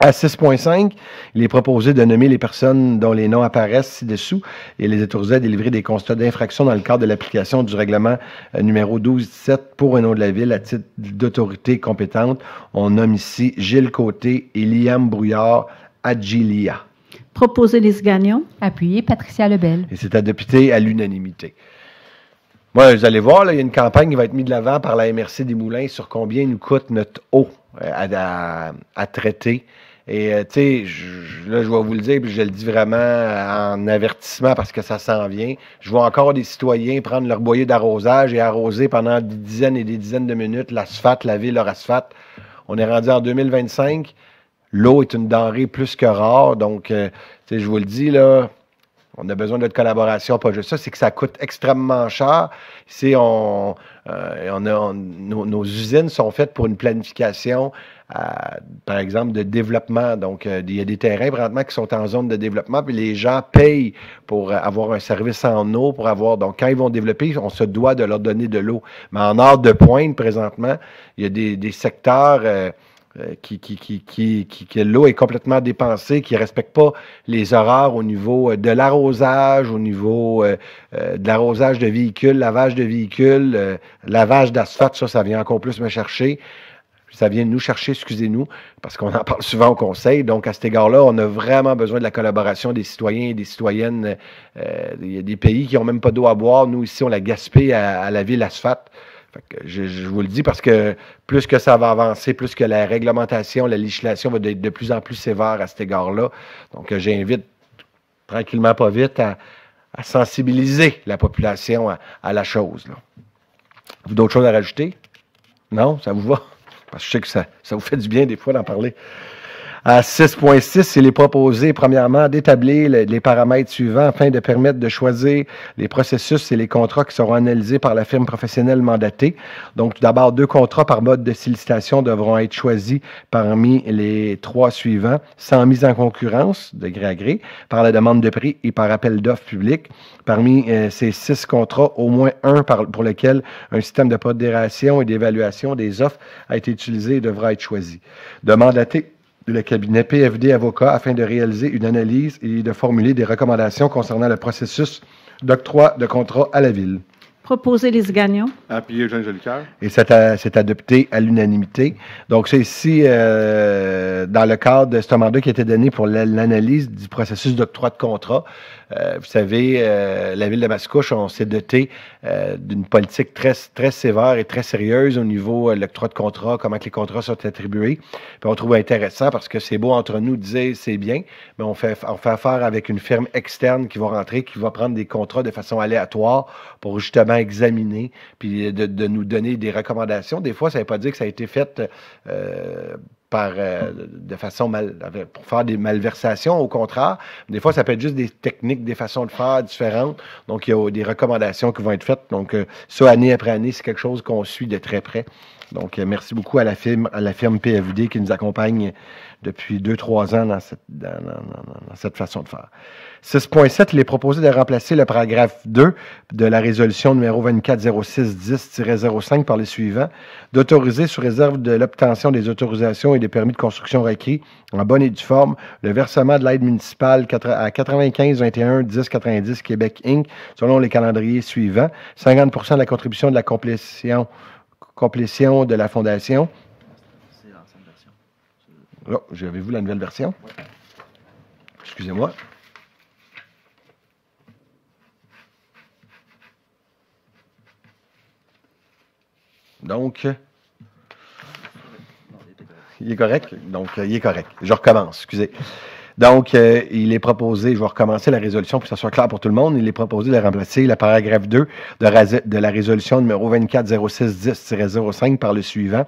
À 6.5, il est proposé de nommer les personnes dont les noms apparaissent ci-dessous et les autoriser à délivrer des constats d'infraction dans le cadre de l'application du règlement numéro 12-17 pour un nom de la ville à titre d'autorité compétente. On nomme ici Gilles Côté et Liam Brouillard Adjilia. Proposer Lise Gagnon. Appuyé Patricia Lebel. Et c'est adopté à l'unanimité. Moi, vous allez voir, là, il y a une campagne qui va être mise de l'avant par la MRC des Moulins sur combien nous coûte notre eau à traiter. Et, tu sais, là, je vais vous le dire, puis je le dis vraiment en avertissement parce que ça s'en vient. Je vois encore des citoyens prendre leur boyer d'arrosage et arroser pendant des dizaines et des dizaines de minutes l'asphalte, laver leur asphalte. On est rendu en 2025. L'eau est une denrée plus que rare. Donc, tu sais, je vous le dis, là, on a besoin de notre collaboration, pas juste ça, c'est que ça coûte extrêmement cher. Ici, nos usines sont faites pour une planification, par exemple, de développement. Donc, il y a des terrains, présentement, qui sont en zone de développement, puis les gens payent pour avoir un service en eau, pour avoir... Donc, quand ils vont développer, on se doit de leur donner de l'eau. Mais en heure de pointe, présentement, il y a des secteurs... que l'eau est complètement dépensée, qui ne respectent pas les horaires au niveau de l'arrosage, au niveau de l'arrosage de véhicules, lavage de véhicules, lavage d'asphalte, ça vient encore plus me chercher. Ça vient nous chercher, excusez-nous, parce qu'on en parle souvent au conseil. Donc, à cet égard-là, on a vraiment besoin de la collaboration des citoyens et des citoyennes. Il y a des pays qui n'ont même pas d'eau à boire. Nous, ici, on la gaspille à laver l'asphalte. Fait que je vous le dis parce que plus que ça va avancer, plus que la réglementation, la législation va être de plus en plus sévère à cet égard-là. Donc, j'invite tranquillement, pas vite, à sensibiliser la population à la chose. Là. Vous d'autres choses à rajouter? Non? Ça vous va? Parce que je sais que ça vous fait du bien des fois d'en parler. À 6.6, il est proposé, premièrement, d'établir les paramètres suivants afin de permettre de choisir les processus et les contrats qui seront analysés par la firme professionnelle mandatée. Donc, tout d'abord, 2 contrats par mode de sollicitation devront être choisis parmi les 3 suivants, sans mise en concurrence, de gré à gré, par la demande de prix et par appel d'offres public. Parmi ces 6 contrats, au moins un pour lequel un système de pondération et d'évaluation des offres a été utilisé et devra être choisi. De mandater le cabinet PFD Avocats afin de réaliser une analyse et de formuler des recommandations concernant le processus d'octroi de contrat à la Ville. Proposer Lise Gagnon. Appuyé Jean Jolicoeur. Et c'est adopté à l'unanimité. Donc, c'est ici, dans le cadre de ce mandat qui a été donné pour l'analyse du processus d'octroi de contrat. Vous savez, la Ville de Mascouche, on s'est doté d'une politique très, très sévère et très sérieuse au niveau de l'octroi de contrat, comment que les contrats sont attribués. Puis on trouve intéressant parce que c'est beau entre nous de dire c'est bien, mais on fait affaire avec une firme externe qui va rentrer, qui va prendre des contrats de façon aléatoire pour justement examiner puis de nous donner des recommandations. Des fois, ça ne veut pas dire que ça a été fait de façon pour faire des malversations, au contraire. Des fois, ça peut être juste des techniques, des façons de faire différentes. Donc, il y a des recommandations qui vont être faites. Donc, ça, année après année, c'est quelque chose qu'on suit de très près. Donc, merci beaucoup à la firme PFD qui nous accompagne depuis 2-3 ans dans cette façon de faire. 6.7, il est proposé de remplacer le paragraphe 2 de la résolution numéro 240610-05 par les suivants, d'autoriser sous réserve de l'obtention des autorisations et des permis de construction requis en bonne et due forme le versement de l'aide municipale à 95-21-10-90 Québec Inc. selon les calendriers suivants, 50% de la contribution de la complétion de la fondation. C'est l'ancienne version. Oh, avez-vous la nouvelle version? Oui. Excusez-moi. Donc, il est correct? Donc, il est correct. Je recommence, excusez. Donc, il est proposé, je vais recommencer la résolution pour que ça soit clair pour tout le monde, il est proposé de remplacer le paragraphe 2 de la résolution numéro 240610-05 par le suivant.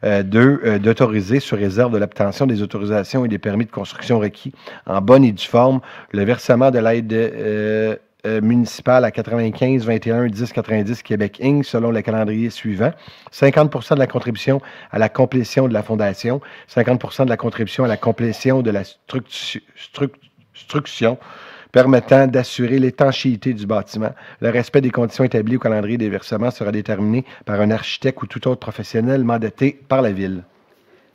D'autoriser, sous réserve de l'obtention des autorisations et des permis de construction requis en bonne et due forme, le versement de l'aide municipale à 95-21-10-90 Québec Inc. selon le calendrier suivant, 50% de la contribution à la complétion de la fondation, 50% de la contribution à la complétion de la structure permettant d'assurer l'étanchéité du bâtiment. Le respect des conditions établies au calendrier des versements sera déterminé par un architecte ou tout autre professionnel mandaté par la Ville.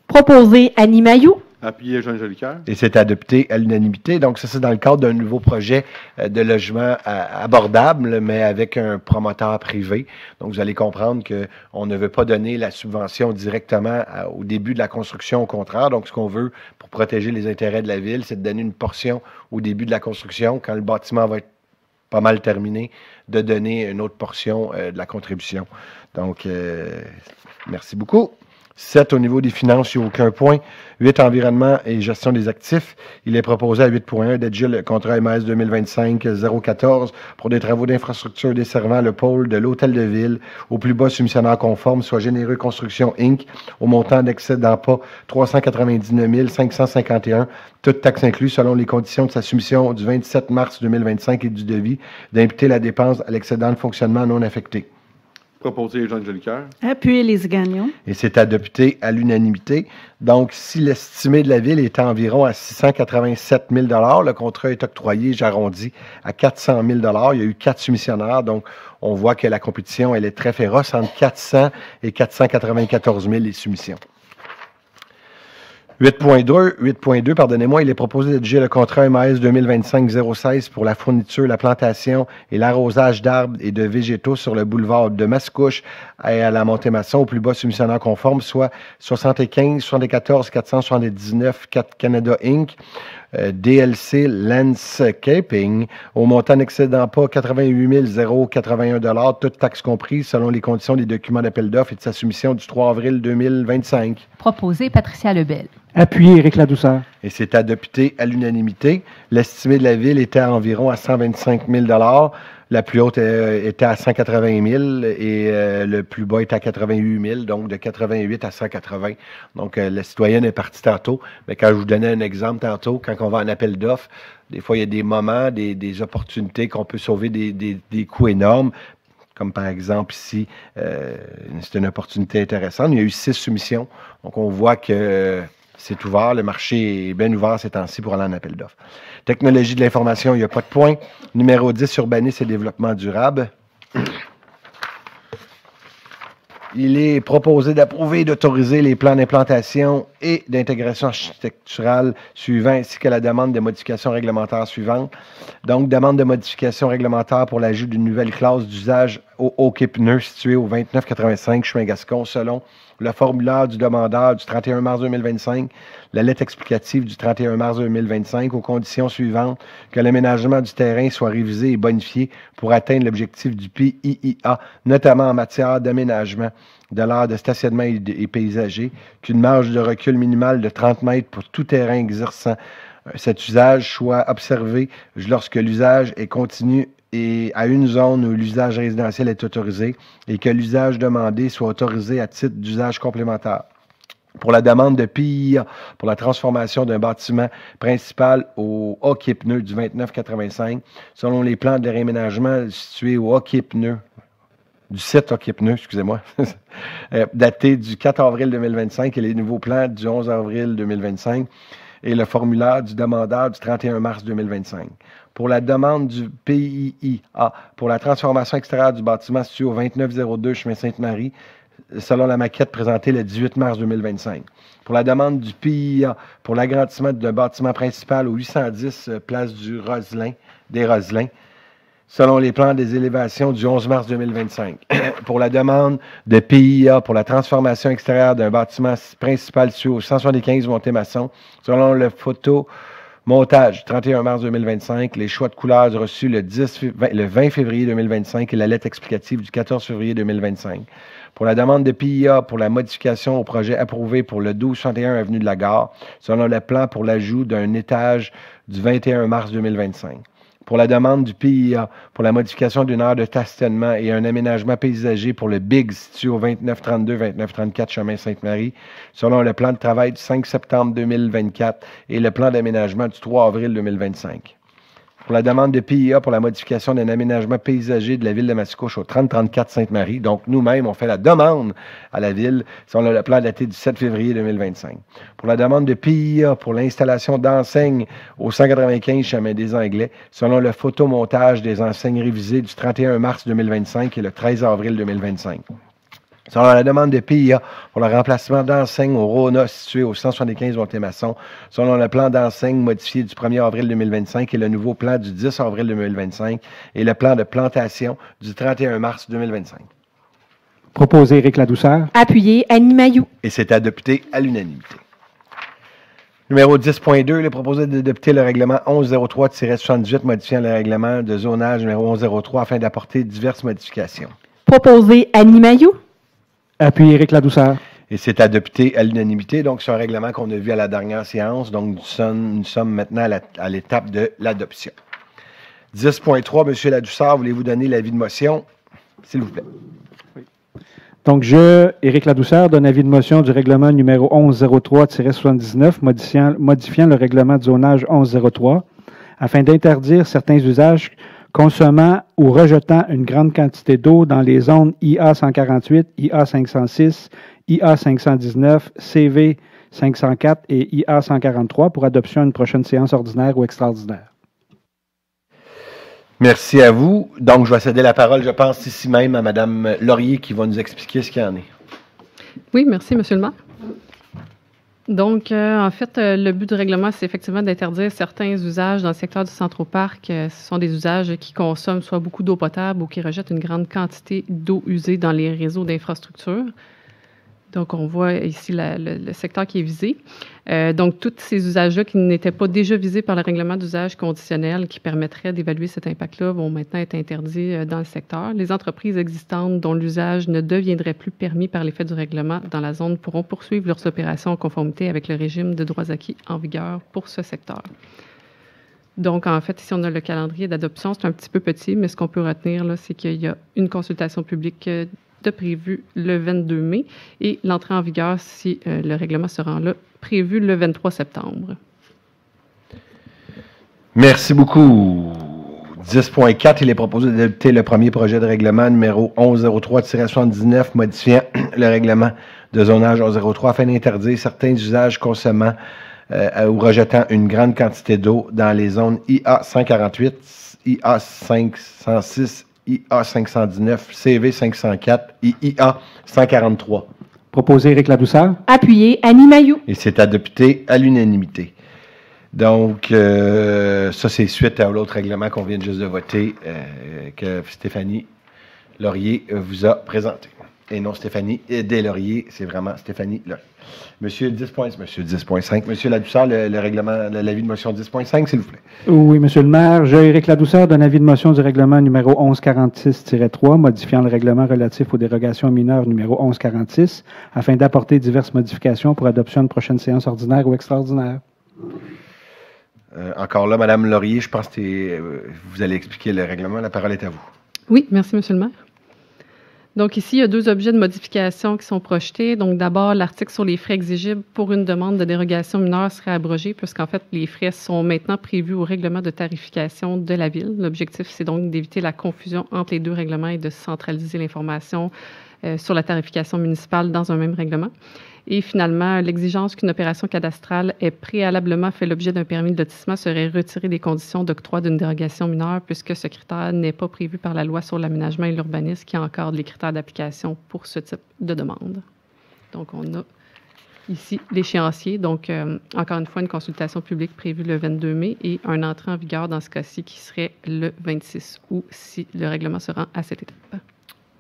Proposer Annie Mailloux. Appuyé Jean Jolicoeur. Et c'est adopté à l'unanimité. Donc, ça, c'est dans le cadre d'un nouveau projet de logement abordable, mais avec un promoteur privé. Donc, vous allez comprendre qu'on ne veut pas donner la subvention directement au début de la construction, au contraire. Donc, ce qu'on veut pour protéger les intérêts de la Ville, c'est de donner une portion au début de la construction, quand le bâtiment va être pas mal terminé, de donner une autre portion de la contribution. Donc, merci beaucoup. 7, au niveau des finances, il n'y a aucun point. 8, environnement et gestion des actifs. Il est proposé à 8.1 d'adjuger le contrat MS 2025-014 pour des travaux d'infrastructure desservant le pôle de l'Hôtel de Ville au plus bas soumissionnaire conforme, soit Généreux Construction Inc., au montant d'excédent pas 399 551, toutes taxes incluses selon les conditions de sa soumission du 27 mars 2025 et du devis, d'imputer la dépense à l'excédent de fonctionnement non affecté. Proposé Jean Jolicoeur. Appuyé Lise Gagnon. Et c'est adopté à l'unanimité. Donc, si l'estimé de la Ville est environ à 687 000 le contrat est octroyé, j'arrondis, à 400 000 Il y a eu 4 soumissionnaires. Donc, on voit que la compétition, elle est très féroce, entre 400 et 494 000 les soumissions. 8.2, pardonnez-moi, il est proposé d'adjuger le contrat MAS 2025-016 pour la fourniture, la plantation et l'arrosage d'arbres et de végétaux sur le boulevard de Mascouche et à la Montée-Masson au plus bas soumissionnaire conforme, soit 75 74 479 4 Canada Inc., DLC Landscaping, au montant n'excédant pas 88 081 toutes taxes comprises selon les conditions des documents d'appel d'offres et de sa soumission du 3 avril 2025. Proposé Patricia Lebel. Appuyé Éric Ladouceur. Et c'est adopté à l'unanimité. L'estimé de la Ville était environ à 125 000 . La plus haute était à 180 000 et le plus bas était à 88 000, donc de 88 à 180. Donc, la citoyenne est partie tantôt. Mais quand je vous donnais un exemple tantôt, quand on va en appel d'offres, des fois, il y a des moments, des opportunités qu'on peut sauver des coûts énormes. Comme par exemple ici, c'est une opportunité intéressante. Il y a eu 6 soumissions. Donc, on voit que c'est ouvert. Le marché est bien ouvert ces temps-ci pour aller en appel d'offres. Technologie de l'information, il n'y a pas de point. Numéro 10, urbanisme et développement durable. Il est proposé d'approuver et d'autoriser les plans d'implantation et d'intégration architecturale suivants, ainsi que la demande de modification réglementaire suivante. Donc, demande de modification réglementaire pour l'ajout d'une nouvelle classe d'usage au hockey pneu situé au 2985 chemin Gascon, selon le formulaire du demandeur du 31 mars 2025, la lettre explicative du 31 mars 2025, aux conditions suivantes que l'aménagement du terrain soit révisé et bonifié pour atteindre l'objectif du PIIA, notamment en matière d'aménagement de l'aire de stationnement et paysager, qu'une marge de recul minimale de 30 mètres pour tout terrain exerçant cet usage soit observé lorsque l'usage est continu et à une zone où l'usage résidentiel est autorisé et que l'usage demandé soit autorisé à titre d'usage complémentaire. Pour la demande de PIA pour la transformation d'un bâtiment principal au hockey pneu du 2985, selon les plans de réaménagement situés au hockey pneu, du site hockey pneu, excusez-moi, daté du 4 avril 2025 et les nouveaux plans du 11 avril 2025 et le formulaire du demandeur du 31 mars 2025. Pour la demande du PIIA pour la transformation extérieure du bâtiment situé au 2902 chemin Sainte-Marie, selon la maquette présentée le 18 mars 2025. Pour la demande du PIA pour l'agrandissement d'un bâtiment principal au 810 place des Roselins, selon les plans des élévations du 11 mars 2025. Pour la demande de PIA pour la transformation extérieure d'un bâtiment principal situé au 175 Monté-Masson, selon le photomontage du 31 mars 2025, les choix de couleurs reçus le 20 février 2025 et la lettre explicative du 14 février 2025. Pour la demande de PIA pour la modification au projet approuvé pour le 1261 avenue de la Gare, selon le plan pour l'ajout d'un étage du 21 mars 2025. Pour la demande du PIA pour la modification d'une aire de stationnement et un aménagement paysager pour le BIG situé au 2932-2934 chemin Sainte-Marie, selon le plan de travail du 5 septembre 2024 et le plan d'aménagement du 3 avril 2025. Pour la demande de PIA pour la modification d'un aménagement paysager de la ville de Mascouche au 3034 Sainte-Marie. Donc, nous-mêmes, on fait la demande à la ville selon le plan daté du 7 février 2025. Pour la demande de PIA pour l'installation d'enseignes au 195 chemin des Anglais, selon le photomontage des enseignes révisées du 31 mars 2025 et le 13 avril 2025. Selon la demande de PIA pour le remplacement d'enseignes au Rona situé au 175 Monté-Masson, selon le plan d'enseigne modifié du 1er avril 2025 et le nouveau plan du 10 avril 2025 et le plan de plantation du 31 mars 2025. Proposé Éric Ladouceur. Appuyé Annie Mailloux. Et c'est adopté à l'unanimité. Numéro 10.2, il est proposé d'adopter le règlement 1103-78 modifiant le règlement de zonage numéro 1103 afin d'apporter diverses modifications. Proposé Annie Mailloux. Appuyé Éric Ladouceur. Et c'est adopté à l'unanimité. Donc, c'est un règlement qu'on a vu à la dernière séance. Donc, nous sommes maintenant à l'étape de l'adoption. 10.3, M. Ladouceur, voulez-vous donner l'avis de motion, s'il vous plaît? Oui. Donc, Éric Ladouceur, donne avis de motion du règlement numéro 1103-79, modifiant le règlement de zonage 1103, afin d'interdire certains usages consommant ou rejetant une grande quantité d'eau dans les zones IA 148, IA 506, IA 519, CV 504 et IA 143 pour adoption à une prochaine séance ordinaire ou extraordinaire. Merci à vous. Donc, je vais céder la parole, je pense, ici même à Mme Laurier qui va nous expliquer ce qu'il y en est. Oui, merci, M. le maire. Donc, en fait, le but du règlement, c'est effectivement d'interdire certains usages dans le secteur du Centro-Parc. Ce sont des usages qui consomment soit beaucoup d'eau potable ou qui rejettent une grande quantité d'eau usée dans les réseaux d'infrastructures. Donc, on voit ici le secteur qui est visé. Donc, tous ces usages-là qui n'étaient pas déjà visés par le règlement d'usage conditionnel qui permettrait d'évaluer cet impact-là vont maintenant être interdits dans le secteur. Les entreprises existantes dont l'usage ne deviendrait plus permis par l'effet du règlement dans la zone pourront poursuivre leurs opérations en conformité avec le régime de droits acquis en vigueur pour ce secteur. Donc, en fait, ici, on a le calendrier d'adoption. C'est un petit peu petit, mais ce qu'on peut retenir, là, c'est qu'il y a une consultation publique de prévue le 22 mai et l'entrée en vigueur, si le règlement se rend là, prévu le 23 septembre. Merci beaucoup. 10.4, il est proposé d'adopter le premier projet de règlement numéro 1103-79, modifiant le règlement de zonage 1103 afin d'interdire certains usages consommant ou rejetant une grande quantité d'eau dans les zones IA 148, IA 506, IA 519, CV 504 et IA 143. Proposé Éric Ladouceur. Appuyé Annie Mailloux. Et c'est adopté à l'unanimité. Donc, ça, c'est suite à l'autre règlement qu'on vient juste de voter, que Stéphanie Laurier vous a présenté. Et non Stéphanie Deslauriers, c'est vraiment Stéphanie Laurier. Monsieur 10.5, Monsieur Ladouceur, le règlement, l'avis de motion 10.5, s'il vous plaît. Oui, Monsieur le maire, je, Éric Ladouceur, donne avis de motion du règlement numéro 1146-3, modifiant le règlement relatif aux dérogations mineures numéro 1146, afin d'apporter diverses modifications pour adoption à une prochaine séance ordinaire ou extraordinaire. Encore là, Madame Laurier, je pense que vous allez expliquer le règlement. La parole est à vous. Oui, merci, Monsieur le maire. Donc ici, il y a deux objets de modification qui sont projetés. Donc d'abord, l'article sur les frais exigibles pour une demande de dérogation mineure serait abrogé puisqu'en fait, les frais sont maintenant prévus au règlement de tarification de la Ville. L'objectif, c'est donc d'éviter la confusion entre les deux règlements et de centraliser l'information sur la tarification municipale dans un même règlement. Et finalement, l'exigence qu'une opération cadastrale ait préalablement fait l'objet d'un permis de lotissement serait retirée des conditions d'octroi d'une dérogation mineure puisque ce critère n'est pas prévu par la loi sur l'aménagement et l'urbanisme qui encadre les critères d'application pour ce type de demande. Donc, on a ici l'échéancier. Donc, encore une fois, une consultation publique prévue le 22 mai et un entrée en vigueur dans ce cas-ci qui serait le 26 août si le règlement se rend à cette étape.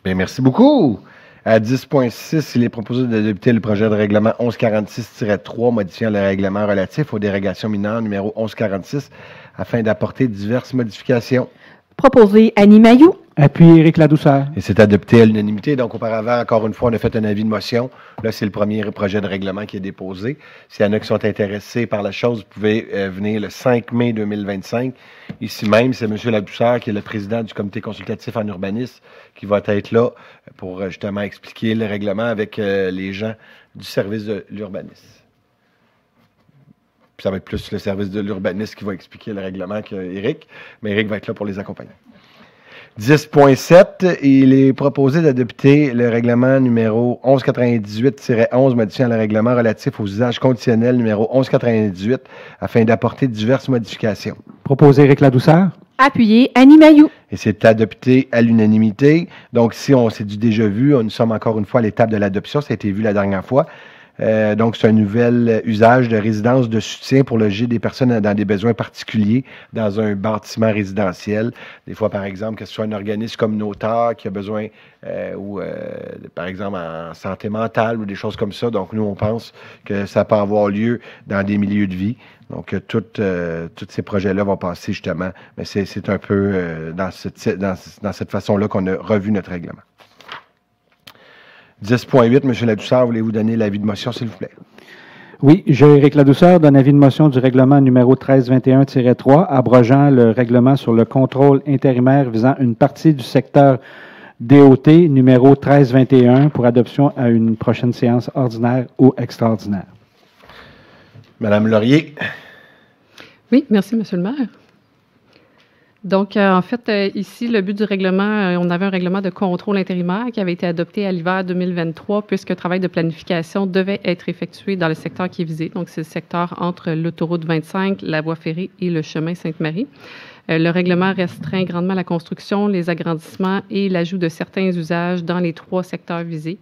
Bien, merci beaucoup. À 10.6, il est proposé d'adopter le projet de règlement 1146-3, modifiant le règlement relatif aux dérogations mineures numéro 1146, afin d'apporter diverses modifications. Proposé Annie Mailloux. Appuyé Éric Ladouceur. Et c'est adopté à l'unanimité. Donc, auparavant, encore une fois, on a fait un avis de motion. Là, c'est le premier projet de règlement qui est déposé. S'il y en a qui sont intéressés par la chose, vous pouvez venir le 5 mai 2025. Ici même, c'est M. Ladouceur, qui est le président du comité consultatif en urbanisme, qui va être là pour justement expliquer le règlement avec les gens du service de l'urbanisme. Puis ça va être plus le service de l'urbanisme qui va expliquer le règlement qu'Éric, mais Éric va être là pour les accompagner. 10.7, il est proposé d'adopter le règlement numéro 1198-11, modifiant le règlement relatif aux usages conditionnels numéro 1198, afin d'apporter diverses modifications. Proposé Éric Ladouceur. Appuyé Annie Mailloux. Et c'est adopté à l'unanimité. Donc, si on s'est du déjà vu, nous sommes encore une fois à l'étape de l'adoption. Ça a été vu la dernière fois. Donc, c'est un nouvel usage de résidence de soutien pour loger des personnes dans des besoins particuliers dans un bâtiment résidentiel. Des fois, par exemple, que ce soit un organisme communautaire qui a besoin, par exemple, en santé mentale ou des choses comme ça. Donc, nous, on pense que ça peut avoir lieu dans des milieux de vie. Donc, tous ces projets-là vont passer justement. Mais c'est un peu dans cette façon-là qu'on a revu notre règlement. 10.8, M. Ladouceur, voulez-vous donner l'avis de motion, s'il vous plaît? Oui, je, Éric Ladouceur, donne avis de motion du règlement numéro 1321-3, abrogeant le règlement sur le contrôle intérimaire visant une partie du secteur DOT numéro 1321 pour adoption à une prochaine séance ordinaire ou extraordinaire. Madame Laurier. Oui, merci, M. le maire. Donc, en fait, ici, le but du règlement, on avait un règlement de contrôle intérimaire qui avait été adopté à l'hiver 2023 puisque le travail de planification devait être effectué dans le secteur qui est visé. Donc, c'est le secteur entre l'autoroute 25, la voie ferrée et le chemin Sainte-Marie. Le règlement restreint grandement la construction, les agrandissements et l'ajout de certains usages dans les trois secteurs visés.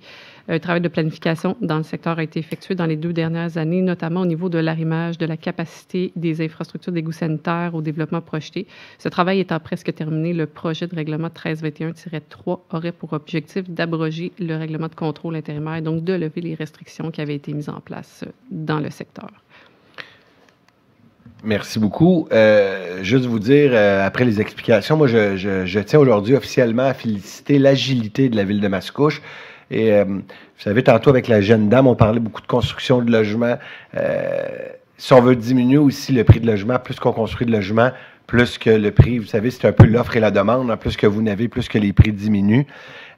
Un travail de planification dans le secteur a été effectué dans les 2 dernières années, notamment au niveau de l'arrimage de la capacité des infrastructures d'égouts sanitaires au développement projeté. Ce travail étant presque terminé, le projet de règlement 1321-3 aurait pour objectif d'abroger le règlement de contrôle intérimaire et donc de lever les restrictions qui avaient été mises en place dans le secteur. Merci beaucoup. Juste vous dire, après les explications, moi, je tiens aujourd'hui officiellement à féliciter l'agilité de la ville de Mascouche. Et vous savez, tantôt avec la jeune dame, on parlait beaucoup de construction de logements. si on veut diminuer aussi le prix de logement, plus qu'on construit de logements, plus que le prix, vous savez, c'est un peu l'offre et la demande, hein, plus que vous n'avez, plus que les prix diminuent.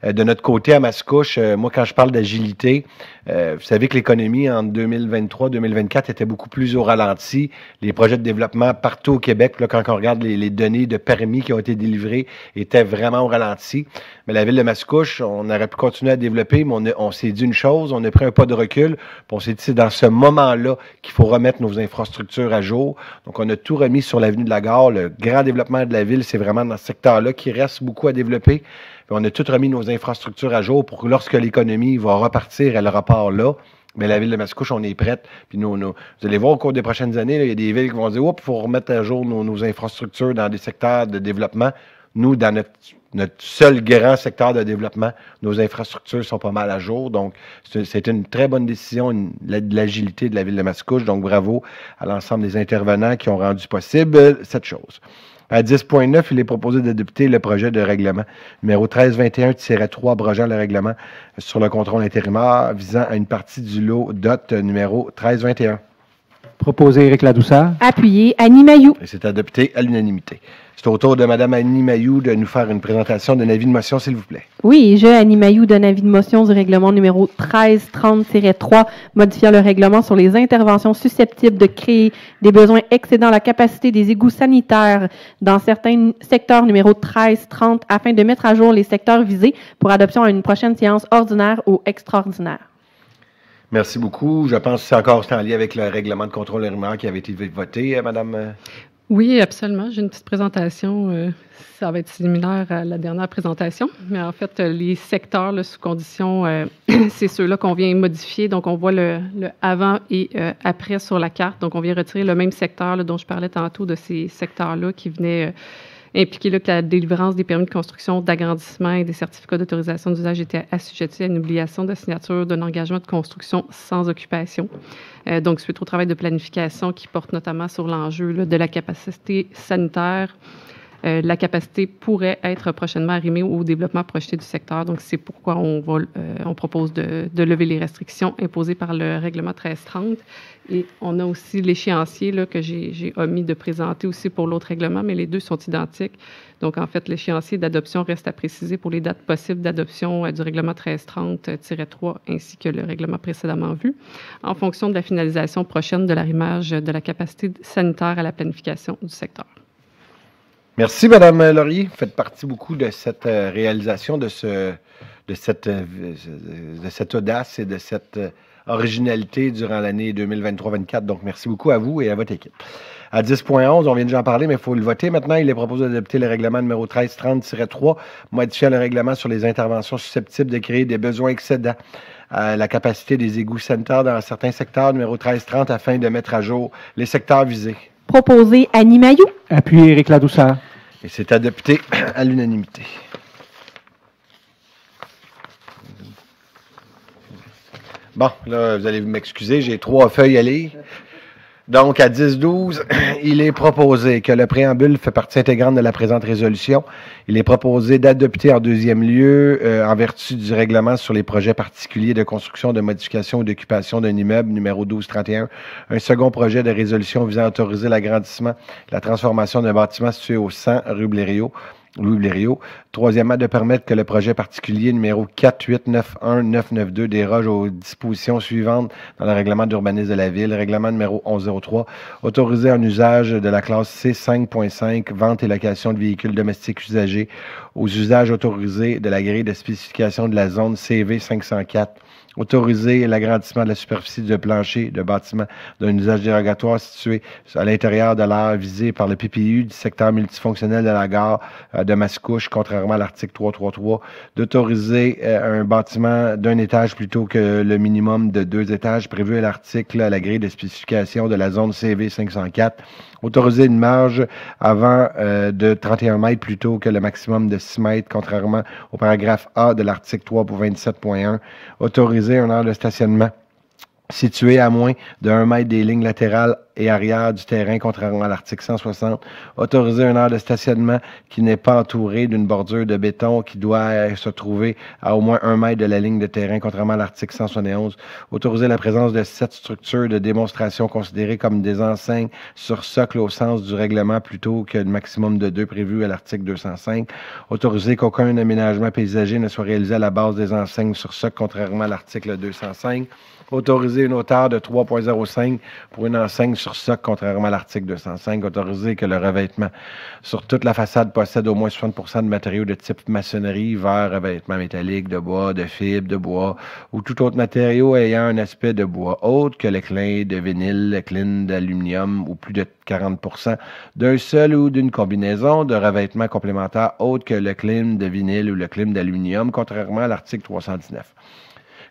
De notre côté, à Mascouche, moi, quand je parle d'agilité, vous savez que l'économie en 2023-2024 était beaucoup plus au ralenti. Les projets de développement partout au Québec, là, quand on regarde les données de permis qui ont été délivrés, étaient vraiment au ralenti. Mais la ville de Mascouche, on aurait pu continuer à développer, mais on s'est dit une chose, on a pris un pas de recul, puis on s'est dit c'est dans ce moment-là qu'il faut remettre nos infrastructures à jour. Donc, on a tout remis sur l'avenue de la Gare. Le grand développement de la ville, c'est vraiment dans ce secteur-là qu'il reste beaucoup à développer. Puis on a tout remis nos infrastructures à jour pour que lorsque l'économie va repartir, elle repart là. Mais la ville de Mascouche, on est prête. Puis vous allez voir au cours des prochaines années, là, il y a des villes qui vont dire « Oups, il faut remettre à jour nos infrastructures dans des secteurs de développement. » Nous, dans notre seul grand secteur de développement, nos infrastructures sont pas mal à jour. Donc, c'est une très bonne décision de l'agilité de la ville de Mascouche. Donc, bravo à l'ensemble des intervenants qui ont rendu possible cette chose. À 10.9, il est proposé d'adopter le projet de règlement numéro 1321-3 abrogeant le règlement sur le contrôle intérimaire visant à une partie du lot DOT numéro 1321. Proposé Éric Ladouceur. Appuyé Annie Mailloux. Et c'est adopté à l'unanimité. C'est au tour de Mme Annie Mailloux de nous faire une présentation d'un avis de motion, s'il vous plaît. Oui, je, Annie Mailloux, donne avis de motion du règlement numéro 1330-3, modifiant le règlement sur les interventions susceptibles de créer des besoins excédant la capacité des égouts sanitaires dans certains secteurs numéro 1330 afin de mettre à jour les secteurs visés pour adoption à une prochaine séance ordinaire ou extraordinaire. Merci beaucoup. Je pense que c'est encore en lien avec le règlement de contrôle intérimaire qui avait été voté, Madame. Oui, absolument. J'ai une petite présentation. Ça va être similaire à la dernière présentation. Mais en fait, les secteurs là, sous condition, c'est ceux-là qu'on vient modifier. Donc, on voit le avant et après sur la carte. Donc, on vient retirer le même secteur là, dont je parlais tantôt de ces secteurs-là qui venaient impliquer là, que la délivrance des permis de construction, d'agrandissement et des certificats d'autorisation d'usage était assujettie à une obligation de signature d'un engagement de construction sans occupation. Donc, suite au travail de planification qui porte notamment sur l'enjeu là, de la capacité sanitaire, la capacité pourrait être prochainement arrimée au développement projeté du secteur. Donc, c'est pourquoi on propose de lever les restrictions imposées par le règlement 1330. Et on a aussi l'échéancier là, que j'ai omis de présenter aussi pour l'autre règlement, mais les deux sont identiques. Donc, en fait, l'échéancier d'adoption reste à préciser pour les dates possibles d'adoption du règlement 1330-3 ainsi que le règlement précédemment vu, en fonction de la finalisation prochaine de l'arrimage de la capacité sanitaire à la planification du secteur. Merci, Mme Laurier. Vous faites partie beaucoup de cette réalisation, de cette audace et de cette originalité durant l'année 2023-24. Donc, merci beaucoup à vous et à votre équipe. À 10.11, on vient déjà en parler, mais il faut le voter. Maintenant, il est proposé d'adopter le règlement numéro 1330-3, modifiant le règlement sur les interventions susceptibles de créer des besoins excédants à la capacité des égouts sanitaires dans certains secteurs, numéro 1330, afin de mettre à jour les secteurs visés. Proposé Annie Mailloux. Appuyé Éric Ladouceur. Et c'est adopté à l'unanimité. Bon, là, vous allez m'excuser, j'ai 3 feuilles à lire. Donc, à 10-12, il est proposé que le préambule fait partie intégrante de la présente résolution. Il est proposé d'adopter en deuxième lieu, en vertu du règlement sur les projets particuliers de construction, de modification ou d'occupation d'un immeuble, numéro 1231, un second projet de résolution visant à autoriser l'agrandissement, la transformation d'un bâtiment situé au 100 rue Blériot, Louis Blériot. Troisièmement, de permettre que le projet particulier numéro 4891992 déroge aux dispositions suivantes dans le règlement d'urbanisme de la ville, règlement numéro 1103, autoriser un usage de la classe C5.5, vente et location de véhicules domestiques usagés aux usages autorisés de la grille de spécification de la zone CV 504, autoriser l'agrandissement de la superficie de plancher de bâtiment d'un usage dérogatoire situé à l'intérieur de l'aire visée par le PPU du secteur multifonctionnel de la gare de Mascouche, contrairement à l'article 333, d'autoriser un bâtiment d'un étage plutôt que le minimum de 2 étages prévu à l'article à la grille de spécification de la zone CV 504, autoriser une marge avant de 31 mètres plutôt que le maximum de 6 mètres, contrairement au paragraphe A de l'article 3 pour 27.1, autoriser un heure de stationnement situé à moins de 1 mètre des lignes latérales et arrière du terrain, contrairement à l'article 160. Autoriser une aire de stationnement qui n'est pas entourée d'une bordure de béton qui doit se trouver à au moins 1 mètre de la ligne de terrain, contrairement à l'article 171. Autoriser la présence de 7 structures de démonstration considérées comme des enseignes sur socle au sens du règlement plutôt que le maximum de 2 prévu à l'article 205. Autoriser qu'aucun aménagement paysager ne soit réalisé à la base des enseignes sur socle, contrairement à l'article 205. Autoriser une hauteur de 3,05 pour une enseigne sur socle, contrairement à l'article 205. Autoriser que le revêtement sur toute la façade possède au moins 60% de matériaux de type maçonnerie, verre, revêtement métallique, de bois, de fibre, de bois ou tout autre matériau ayant un aspect de bois autre que le clin de vinyle, le clin d'aluminium ou plus de 40% d'un seul ou d'une combinaison de revêtements complémentaires autres que le clin de vinyle ou le clin d'aluminium, contrairement à l'article 319.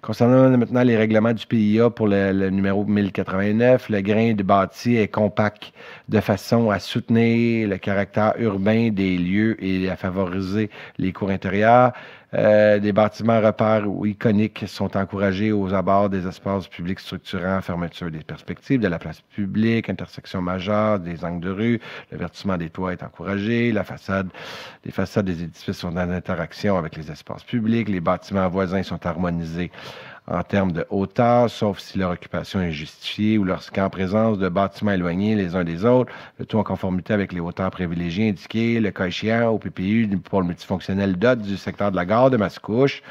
Concernant maintenant les règlements du PIA pour le numéro 1089, le grain de bâti est compact de façon à soutenir le caractère urbain des lieux et à favoriser les cours intérieurs. Des bâtiments repères ou iconiques sont encouragés aux abords des espaces publics structurants, fermeture des perspectives de la place publique, intersection majeure, des angles de rue, le vertissement des toits est encouragé, les façades des édifices sont en interaction avec les espaces publics, les bâtiments voisins sont harmonisés en termes de hauteur, sauf si leur occupation est justifiée ou lorsqu'en présence de bâtiments éloignés les uns des autres, le tout en conformité avec les hauteurs privilégiées indiquées, le cas échéant au PPU du pôle multifonctionnel DOT du secteur de la gare de Mascouche.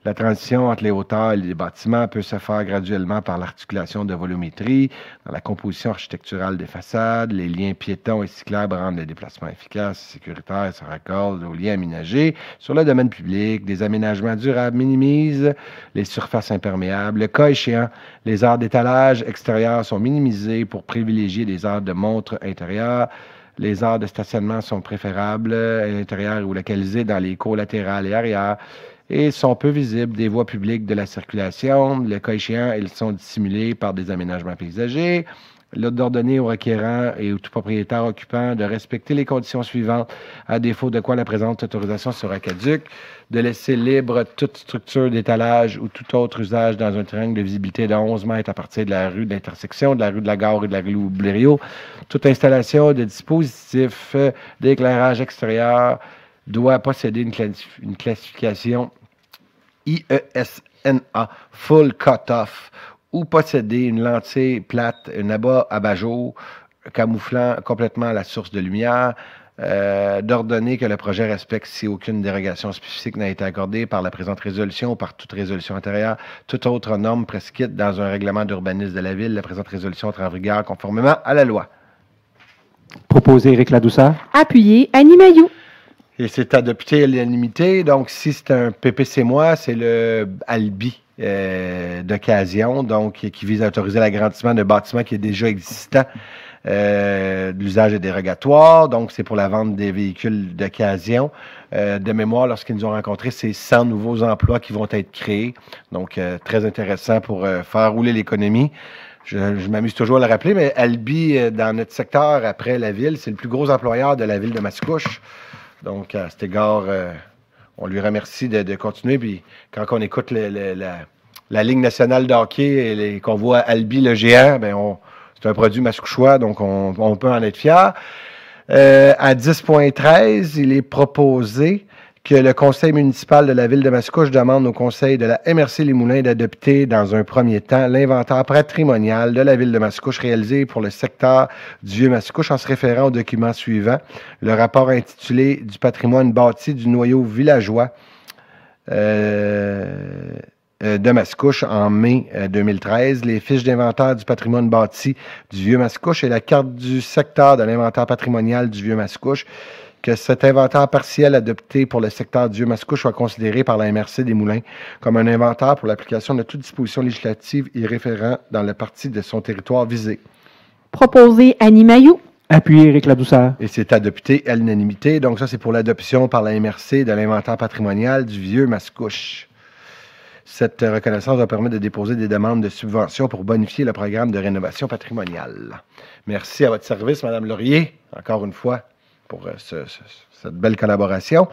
La transition entre les hauteurs et les bâtiments peut se faire graduellement par l'articulation de volumétrie, dans la composition architecturale des façades, les liens piétons et cyclables rendent les déplacements efficaces et sécuritaires et se raccordent aux liens aménagés. Sur le domaine public, des aménagements durables minimisent les surfaces imperméables. Le cas échéant, les aires d'étalage extérieures sont minimisées pour privilégier les aires de montre intérieures. Les aires de stationnement sont préférables à l'intérieur ou localisées dans les cours latérales et arrière et sont peu visibles des voies publiques de la circulation. Le cas échéant, elles sont dissimulées par des aménagements paysagers. L'ordre d'ordonner aux requérants et aux tout propriétaires occupants de respecter les conditions suivantes, à défaut de quoi la présente autorisation sera caduque, de laisser libre toute structure d'étalage ou tout autre usage dans un triangle de visibilité de 11 mètres à partir de la rue d'intersection, de la rue de la Gare et de la rue Blériot. Toute installation de dispositifs d'éclairage extérieur doit posséder une classification IESNA Full Cut-Off ou posséder une lentille plate, un abat-jour camouflant complètement la source de lumière, d'ordonner que le projet respecte, si aucune dérogation spécifique n'a été accordée par la présente résolution ou par toute résolution antérieure, toute autre norme prescrite dans un règlement d'urbanisme de la Ville, la présente résolution entre en vigueur conformément à la loi. Proposé Éric Ladouceur. Appuyé Annie Mailloux. Et c'est adopté à l'unanimité. Donc, si c'est un PPC-moi, c'est le ALBI d'occasion, donc qui vise à autoriser l'agrandissement d'un bâtiment qui est déjà existant. L'usage est dérogatoire, donc c'est pour la vente des véhicules d'occasion. De mémoire, lorsqu'ils nous ont rencontrés, c'est 100 nouveaux emplois qui vont être créés. Donc, très intéressant pour faire rouler l'économie. Je m'amuse toujours à le rappeler, mais Albi, dans notre secteur, après la ville, c'est le plus gros employeur de la ville de Mascouche. Donc, à cet égard, on lui remercie de continuer. Puis, quand on écoute la Ligue nationale de hockey et qu'on voit Albi le géant, ben c'est un produit mascouchois, donc on peut en être fier. À 10.13, il est proposé que le conseil municipal de la ville de Mascouche demande au conseil de la MRC Les Moulins d'adopter dans un premier temps l'inventaire patrimonial de la ville de Mascouche réalisé pour le secteur du Vieux-Mascouche en se référant au document suivant, le rapport intitulé « Du patrimoine bâti du noyau villageois » de Mascouche en mai 2013, les fiches d'inventaire du patrimoine bâti du Vieux-Mascouche et la carte du secteur de l'inventaire patrimonial du Vieux-Mascouche, que cet inventaire partiel adopté pour le secteur du Vieux-Mascouche soit considéré par la MRC des Moulins comme un inventaire pour l'application de toute disposition législative y référant dans la partie de son territoire visé. Proposé Annie Mailloux. Appuyé Éric Ladouceur. Et c'est adopté à l'unanimité. Donc ça, c'est pour l'adoption par la MRC de l'inventaire patrimonial du Vieux-Mascouche. Cette reconnaissance va permettre de déposer des demandes de subvention pour bonifier le programme de rénovation patrimoniale. Merci à votre service, Mme Laurier, encore une fois. pour cette belle collaboration.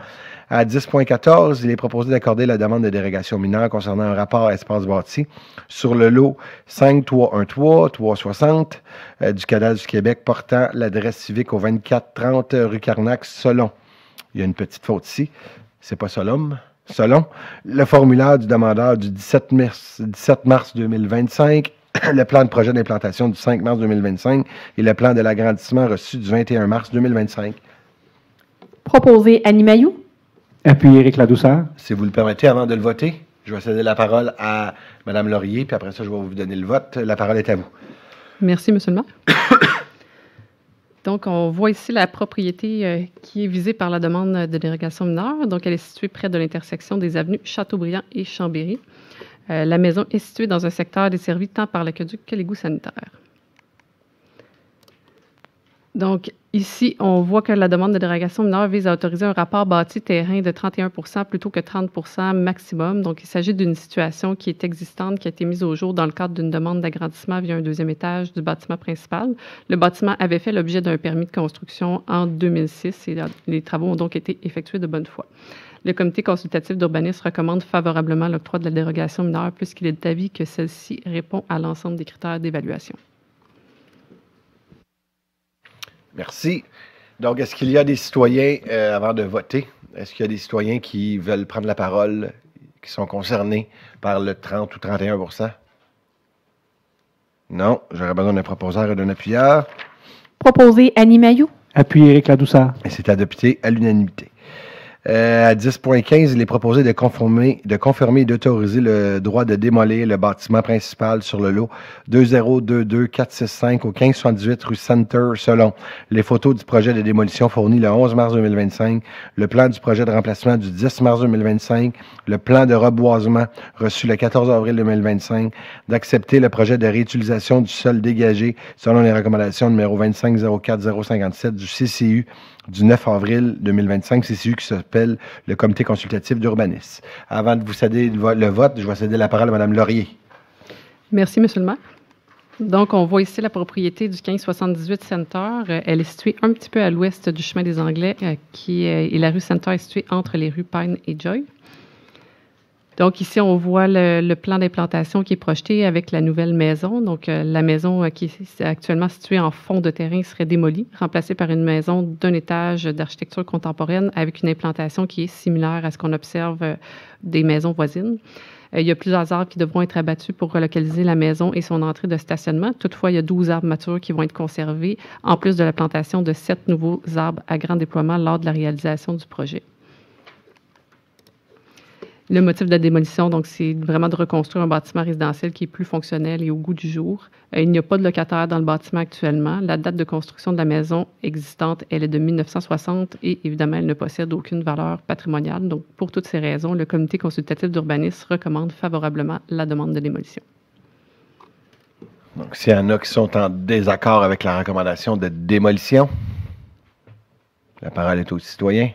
À 10.14, il est proposé d'accorder la demande de dérogation mineure concernant un rapport espace bâti sur le lot 5313-360 du Cadastre du Québec portant l'adresse civique au 2430 rue Carnac, Selon. Il y a une petite faute ici. C'est pas Selon. Le formulaire du demandeur du 17 mars 2025, le plan de projet d'implantation du 5 mars 2025 et le plan de l'agrandissement reçu du 21 mars 2025. Proposé Annie Mailloux. Appuyé Éric Ladouceur. Si vous le permettez, avant de le voter, je vais céder la parole à Mme Laurier, puis après ça, je vais vous donner le vote. La parole est à vous. Merci, M. le maire. Donc, on voit ici la propriété qui est visée par la demande de dérogation mineure. Donc, elle est située près de l'intersection des avenues Chateaubriand et Chambéry. La maison est située dans un secteur desservi tant par l'aqueduc que l'égout sanitaire. Donc, ici, on voit que la demande de dérogation mineure vise à autoriser un rapport bâti terrain de 31 plutôt que 30 maximum. Donc, il s'agit d'une situation qui est existante, qui a été mise au jour dans le cadre d'une demande d'agrandissement via un deuxième étage du bâtiment principal. Le bâtiment avait fait l'objet d'un permis de construction en 2006 et les travaux ont donc été effectués de bonne foi. Le comité consultatif d'urbanisme recommande favorablement l'octroi de la dérogation mineure puisqu'il est d'avis que celle-ci répond à l'ensemble des critères d'évaluation. Merci. Donc, est-ce qu'il y a des citoyens, avant de voter, est-ce qu'il y a des citoyens qui veulent prendre la parole, qui sont concernés par le 30 ou 31 %? Non. J'aurais besoin d'un proposeur et d'un appuyeur. Proposé Annie Mailloux. Appuyé Éric Ladouceur. Et c'est adopté à l'unanimité. À 10.15, il est proposé de confirmer et d'autoriser le droit de démolir le bâtiment principal sur le lot 2022465 au 1578 rue Center, Selon. Les photos du projet de démolition fournies le 11 mars 2025, le plan du projet de remplacement du 10 mars 2025, le plan de reboisement reçu le 14 avril 2025, d'accepter le projet de réutilisation du sol dégagé selon les recommandations numéro 2504057 du CCU du 9 avril 2025, CCU qui s'appelle le Comité consultatif d'urbanisme. Avant de vous céder le vote, je vais céder la parole à Mme Laurier. Merci, M. le maire. Donc, on voit ici la propriété du 1578 Center. Elle est située un petit peu à l'ouest du chemin des Anglais, et la rue Center est située entre les rues Pine et Joy. Donc, ici, on voit le plan d'implantation qui est projeté avec la nouvelle maison. Donc, la maison qui est actuellement située en fond de terrain serait démolie, remplacée par une maison d'un étage d'architecture contemporaine avec une implantation qui est similaire à ce qu'on observe des maisons voisines. Il y a plusieurs arbres qui devront être abattus pour relocaliser la maison et son entrée de stationnement. Toutefois, il y a 12 arbres matures qui vont être conservés, en plus de la plantation de 7 nouveaux arbres à grand déploiement lors de la réalisation du projet. Le motif de la démolition, donc, c'est vraiment de reconstruire un bâtiment résidentiel qui est plus fonctionnel et au goût du jour. Il n'y a pas de locataire dans le bâtiment actuellement. La date de construction de la maison existante, elle est de 1960 et évidemment, elle ne possède aucune valeur patrimoniale. Donc, pour toutes ces raisons, le comité consultatif d'urbanisme recommande favorablement la demande de démolition. Donc, s'il y en a qui sont en désaccord avec la recommandation de démolition, la parole est aux citoyens.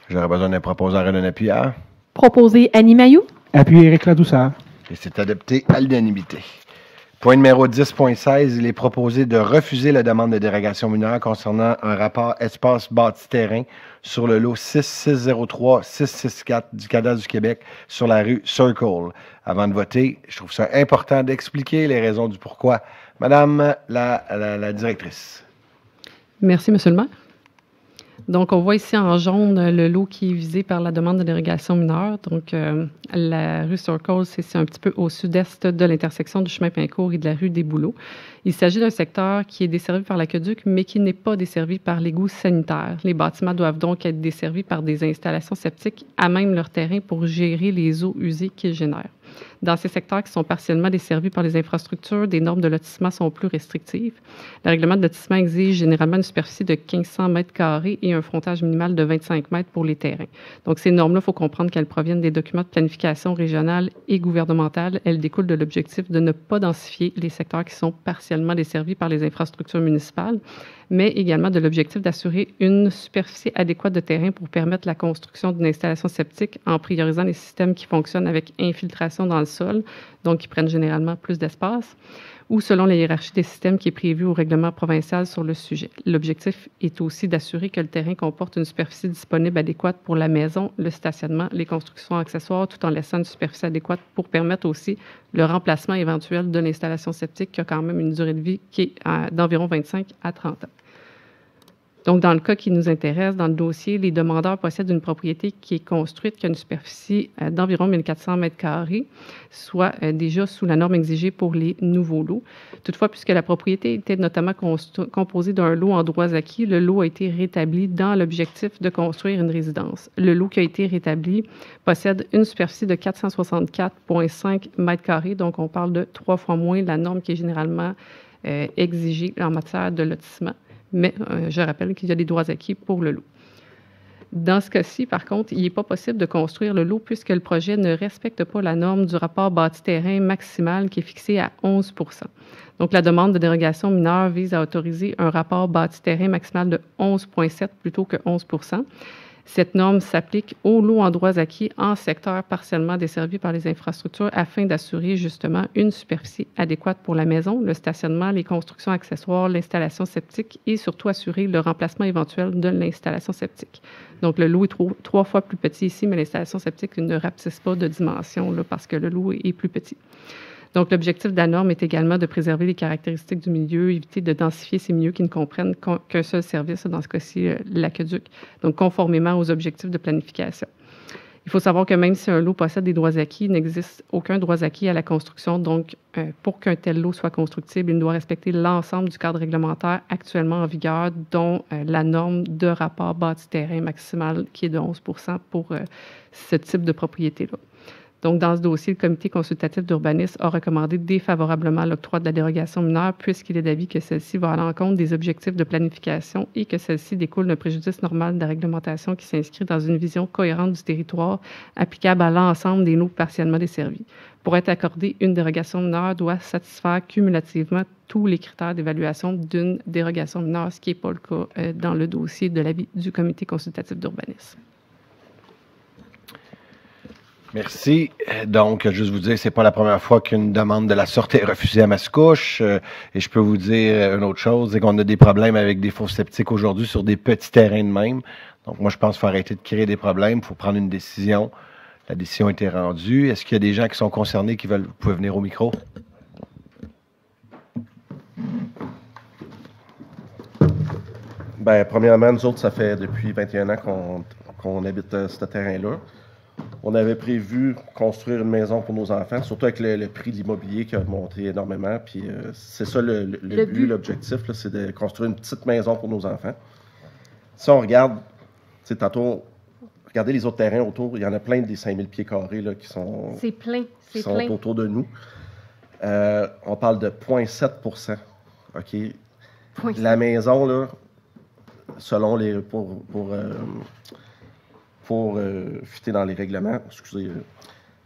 J'aurais besoin d'un proposeur et d'un appuyeur. Proposé Annie Mailloux. Appuyé Éric Ladouceur. Et c'est adopté à l'unanimité. Point numéro 10.16, il est proposé de refuser la demande de dérogation mineure concernant un rapport espace bâti terrain sur le lot 6603-664 du Cadastre du Québec sur la rue Circle. Avant de voter, je trouve ça important d'expliquer les raisons du pourquoi. Madame la directrice. Merci, M. le maire. Donc, on voit ici en jaune le lot qui est visé par la demande de dérogation mineure. Donc, la rue Circle, c'est un petit peu au sud-est de l'intersection du chemin Pincourt et de la rue des Bouleaux. Il s'agit d'un secteur qui est desservi par l'aqueduc, mais qui n'est pas desservi par l'égout sanitaire. Les bâtiments doivent donc être desservis par des installations septiques à même leur terrain pour gérer les eaux usées qu'ils génèrent. Dans ces secteurs qui sont partiellement desservis par les infrastructures, des normes de lotissement sont plus restrictives. Le règlement de lotissement exige généralement une superficie de 1500 mètres carrés et un frontage minimal de 25 mètres pour les terrains. Donc, ces normes-là, il faut comprendre qu'elles proviennent des documents de planification régionale et gouvernementale. Elles découlent de l'objectif de ne pas densifier les secteurs qui sont partiellement desservis par les infrastructures municipales, mais également de l'objectif d'assurer une superficie adéquate de terrain pour permettre la construction d'une installation septique en priorisant les systèmes qui fonctionnent avec infiltration pénétration dans le sol, donc qui prennent généralement plus d'espace, ou selon la hiérarchie des systèmes qui est prévue au règlement provincial sur le sujet. L'objectif est aussi d'assurer que le terrain comporte une superficie disponible adéquate pour la maison, le stationnement, les constructions accessoires, tout en laissant une superficie adéquate pour permettre aussi le remplacement éventuel de l'installation septique qui a quand même une durée de vie qui est d'environ 25 à 30 ans. Donc, dans le cas qui nous intéresse, dans le dossier, les demandeurs possèdent une propriété qui est construite, qui a une superficie d'environ 1400 mètres carrés, soit déjà sous la norme exigée pour les nouveaux lots. Toutefois, puisque la propriété était notamment composée d'un lot en droits acquis, le lot a été rétabli dans l'objectif de construire une résidence. Le lot qui a été rétabli possède une superficie de 464,5 mètres carrés, donc on parle de 3 fois moins la norme qui est généralement exigée en matière de lotissement. Mais je rappelle qu'il y a des droits acquis pour le lot. Dans ce cas-ci, par contre, il n'est pas possible de construire le lot puisque le projet ne respecte pas la norme du rapport bâti-terrain maximal qui est fixé à 11 %. Donc, la demande de dérogation mineure vise à autoriser un rapport bâti-terrain maximal de 11,7 plutôt que 11 %. Cette norme s'applique aux lots en droits acquis en secteur partiellement desservi par les infrastructures afin d'assurer justement une superficie adéquate pour la maison, le stationnement, les constructions accessoires, l'installation septique et surtout assurer le remplacement éventuel de l'installation septique. Donc, le lot est 3 fois plus petit ici, mais l'installation septique ne rapetisse pas de dimension là, parce que le lot est plus petit. Donc, l'objectif de la norme est également de préserver les caractéristiques du milieu, éviter de densifier ces milieux qui ne comprennent qu'un seul service, dans ce cas-ci, l'aqueduc, donc conformément aux objectifs de planification. Il faut savoir que même si un lot possède des droits acquis, il n'existe aucun droit acquis à la construction. Donc, pour qu'un tel lot soit constructible, il doit respecter l'ensemble du cadre réglementaire actuellement en vigueur, dont la norme de rapport bâti-terrain maximal qui est de 11 % pour ce type de propriété-là. Donc, dans ce dossier, le comité consultatif d'urbanisme a recommandé défavorablement l'octroi de la dérogation mineure puisqu'il est d'avis que celle-ci va à l'encontre des objectifs de planification et que celle-ci découle d'un préjudice normal de la réglementation qui s'inscrit dans une vision cohérente du territoire applicable à l'ensemble des lots partiellement desservis. Pour être accordée, une dérogation mineure doit satisfaire cumulativement tous les critères d'évaluation d'une dérogation mineure, ce qui n'est pas le cas dans le dossier de l'avis du comité consultatif d'urbanisme. Merci. Donc, juste vous dire, c'est pas la première fois qu'une demande de la sorte est refusée à Mascouche. Et je peux vous dire une autre chose, c'est qu'on a des problèmes avec des fosses septiques aujourd'hui sur des petits terrains de même. Donc, moi, je pense qu'il faut arrêter de créer des problèmes. Il faut prendre une décision. La décision a été rendue. Est-ce qu'il y a des gens qui sont concernés qui veulent... Vous pouvez venir au micro. Bien, premièrement, nous autres, ça fait depuis 21 ans qu'on habite ce terrain-là. On avait prévu construire une maison pour nos enfants, surtout avec le prix de l'immobilier qui a monté énormément. Puis c'est ça le but, l'objectif, là, c'est de construire une petite maison pour nos enfants. Si on regarde, tantôt, regardez les autres terrains autour, il y en a plein des 5000 pieds carrés là, qui sont, autour de nous. On parle de 0,7 %. OK? La maison, là, selon les... Pour fitter dans les règlements, excusez.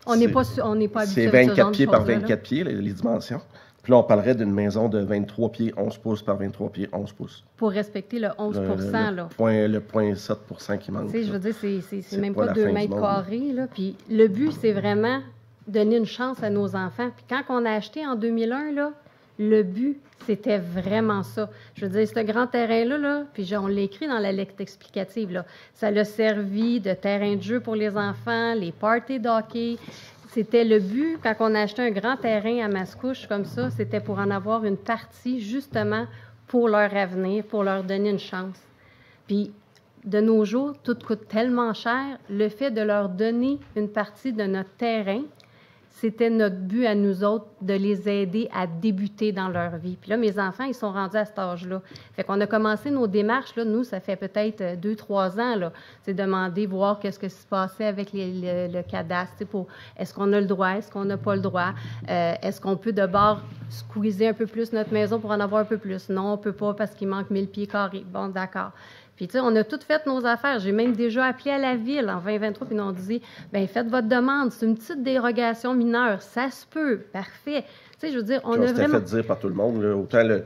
On n'est pas habitué. C'est 24 pieds par 24 pieds, les dimensions. Puis là, on parlerait d'une maison de 23 pieds, 11 pouces par 23 pieds, 11 pouces. Pour respecter le 11 là. Le 0,7 % qui manque. Tu sais, je veux dire, c'est même pas 2 mètres carrés, là. Puis le but, c'est vraiment donner une chance à nos enfants. Puis quand on a acheté en 2001, là, le but, c'était vraiment ça. Je veux dire, ce grand terrain-là, là, puis on l'a écrit dans la lettre explicative, là, ça l'a servi de terrain de jeu pour les enfants, les parties d'hockey. C'était le but, quand on a acheté un grand terrain à Mascouche comme ça, c'était pour en avoir une partie, justement, pour leur avenir, pour leur donner une chance. Puis, de nos jours, tout coûte tellement cher, le fait de leur donner une partie de notre terrain, c'était notre but à nous autres de les aider à débuter dans leur vie. Puis là, mes enfants, ils sont rendus à cet âge-là. Fait qu'on a commencé nos démarches, là, nous, ça fait peut-être 2-3 ans, là. C'est demander, voir qu'est-ce que se passait avec le cadastre, pour est-ce qu'on a le droit, est-ce qu'on n'a pas le droit, est-ce qu'on peut d'abord squeezer un peu plus notre maison pour en avoir un peu plus? Non, on ne peut pas parce qu'il manque 1000 pieds carrés. Bon, d'accord. Puis, tu sais, on a toutes fait nos affaires. J'ai même déjà appelé à la ville en 2023, puis ils nous ont dit, bien, faites votre demande. C'est une petite dérogation mineure. Ça se peut. Parfait. Tu sais, je veux dire, on a vraiment... fait dire par tout le monde, là, autant le...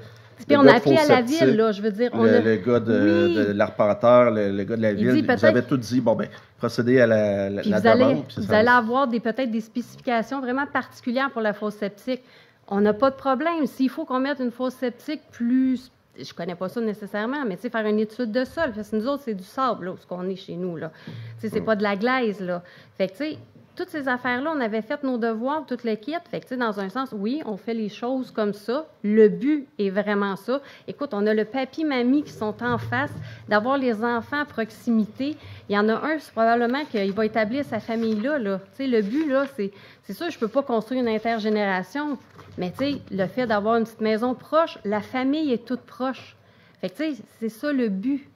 Puis on a appelé à la ville, là, je veux dire. Le gars de l'arpenteur, le gars de la ville, vous avez tout dit, bon, ben procédez à la demande. Vous allez avoir peut-être des spécifications vraiment particulières pour la fosse septique. On n'a pas de problème. S'il faut qu'on mette une fosse septique plus... Je connais pas ça nécessairement, mais tu sais, faire une étude de sol, parce que nous autres, c'est du sable, là, où on est chez nous, là. Tu sais, c'est pas de la glaise, là. Fait que, tu sais, toutes ces affaires-là, on avait fait nos devoirs, toute l'équipe. Fait que, tu sais, dans un sens, oui, on fait les choses comme ça. Le but est vraiment ça. Écoute, on a le papy-mamie qui sont en face, d'avoir les enfants à proximité. Il y en a un, c'est probablement qu'il va établir sa famille-là, là. Tu sais, le but, là, c'est sûr, je peux pas construire une intergénération, mais, tu sais, le fait d'avoir une petite maison proche, la famille est toute proche. Fait que, tu sais, c'est ça le but.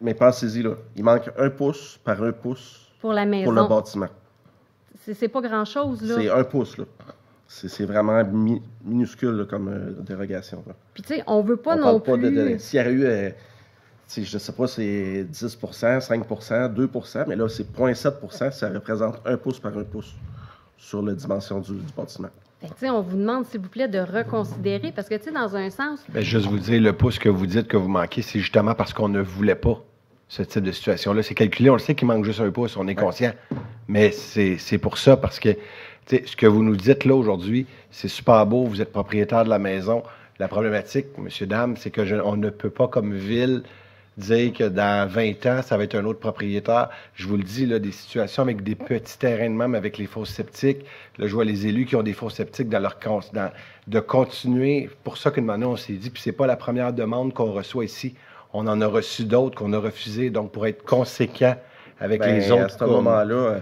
Mais pensez-y, là, il manque 1 pouce par 1 pouce pour la maison. Pour le bâtiment. C'est pas grand-chose, là. C'est 1 pouce, là. C'est vraiment minuscule là, comme dérogation. Là. Puis, tu sais, on veut pas non plus... S'il y aurait eu, je ne sais pas, c'est 10 5 2 mais là, c'est 0,7 ça représente 1 pouce par 1 pouce sur la dimension du bâtiment. Fait que, tu sais, on vous demande, s'il vous plaît, de reconsidérer, parce que, tu sais, dans un sens... Bien, juste vous dire, le pouce que vous dites que vous manquez, c'est justement parce qu'on ne voulait pas ce type de situation-là. C'est calculé, on le sait qu'il manque juste 1 pouce, on est conscient. Mais c'est pour ça, parce que ce que vous nous dites là aujourd'hui, c'est super beau, vous êtes propriétaire de la maison. La problématique, monsieur, dame, c'est qu'on ne peut pas, comme ville, dire que dans 20 ans, ça va être un autre propriétaire. Je vous le dis, là, des situations avec des petits terrains de même, avec les fosses septiques. Là, je vois les élus qui ont des fosses septiques dans leur de continuer. Pour ça qu'une année, on s'est dit, puis c'est pas la première demande qu'on reçoit ici. On en a reçu d'autres qu'on a refusées. Donc, pour être conséquent avec les autres... À ce moment-là...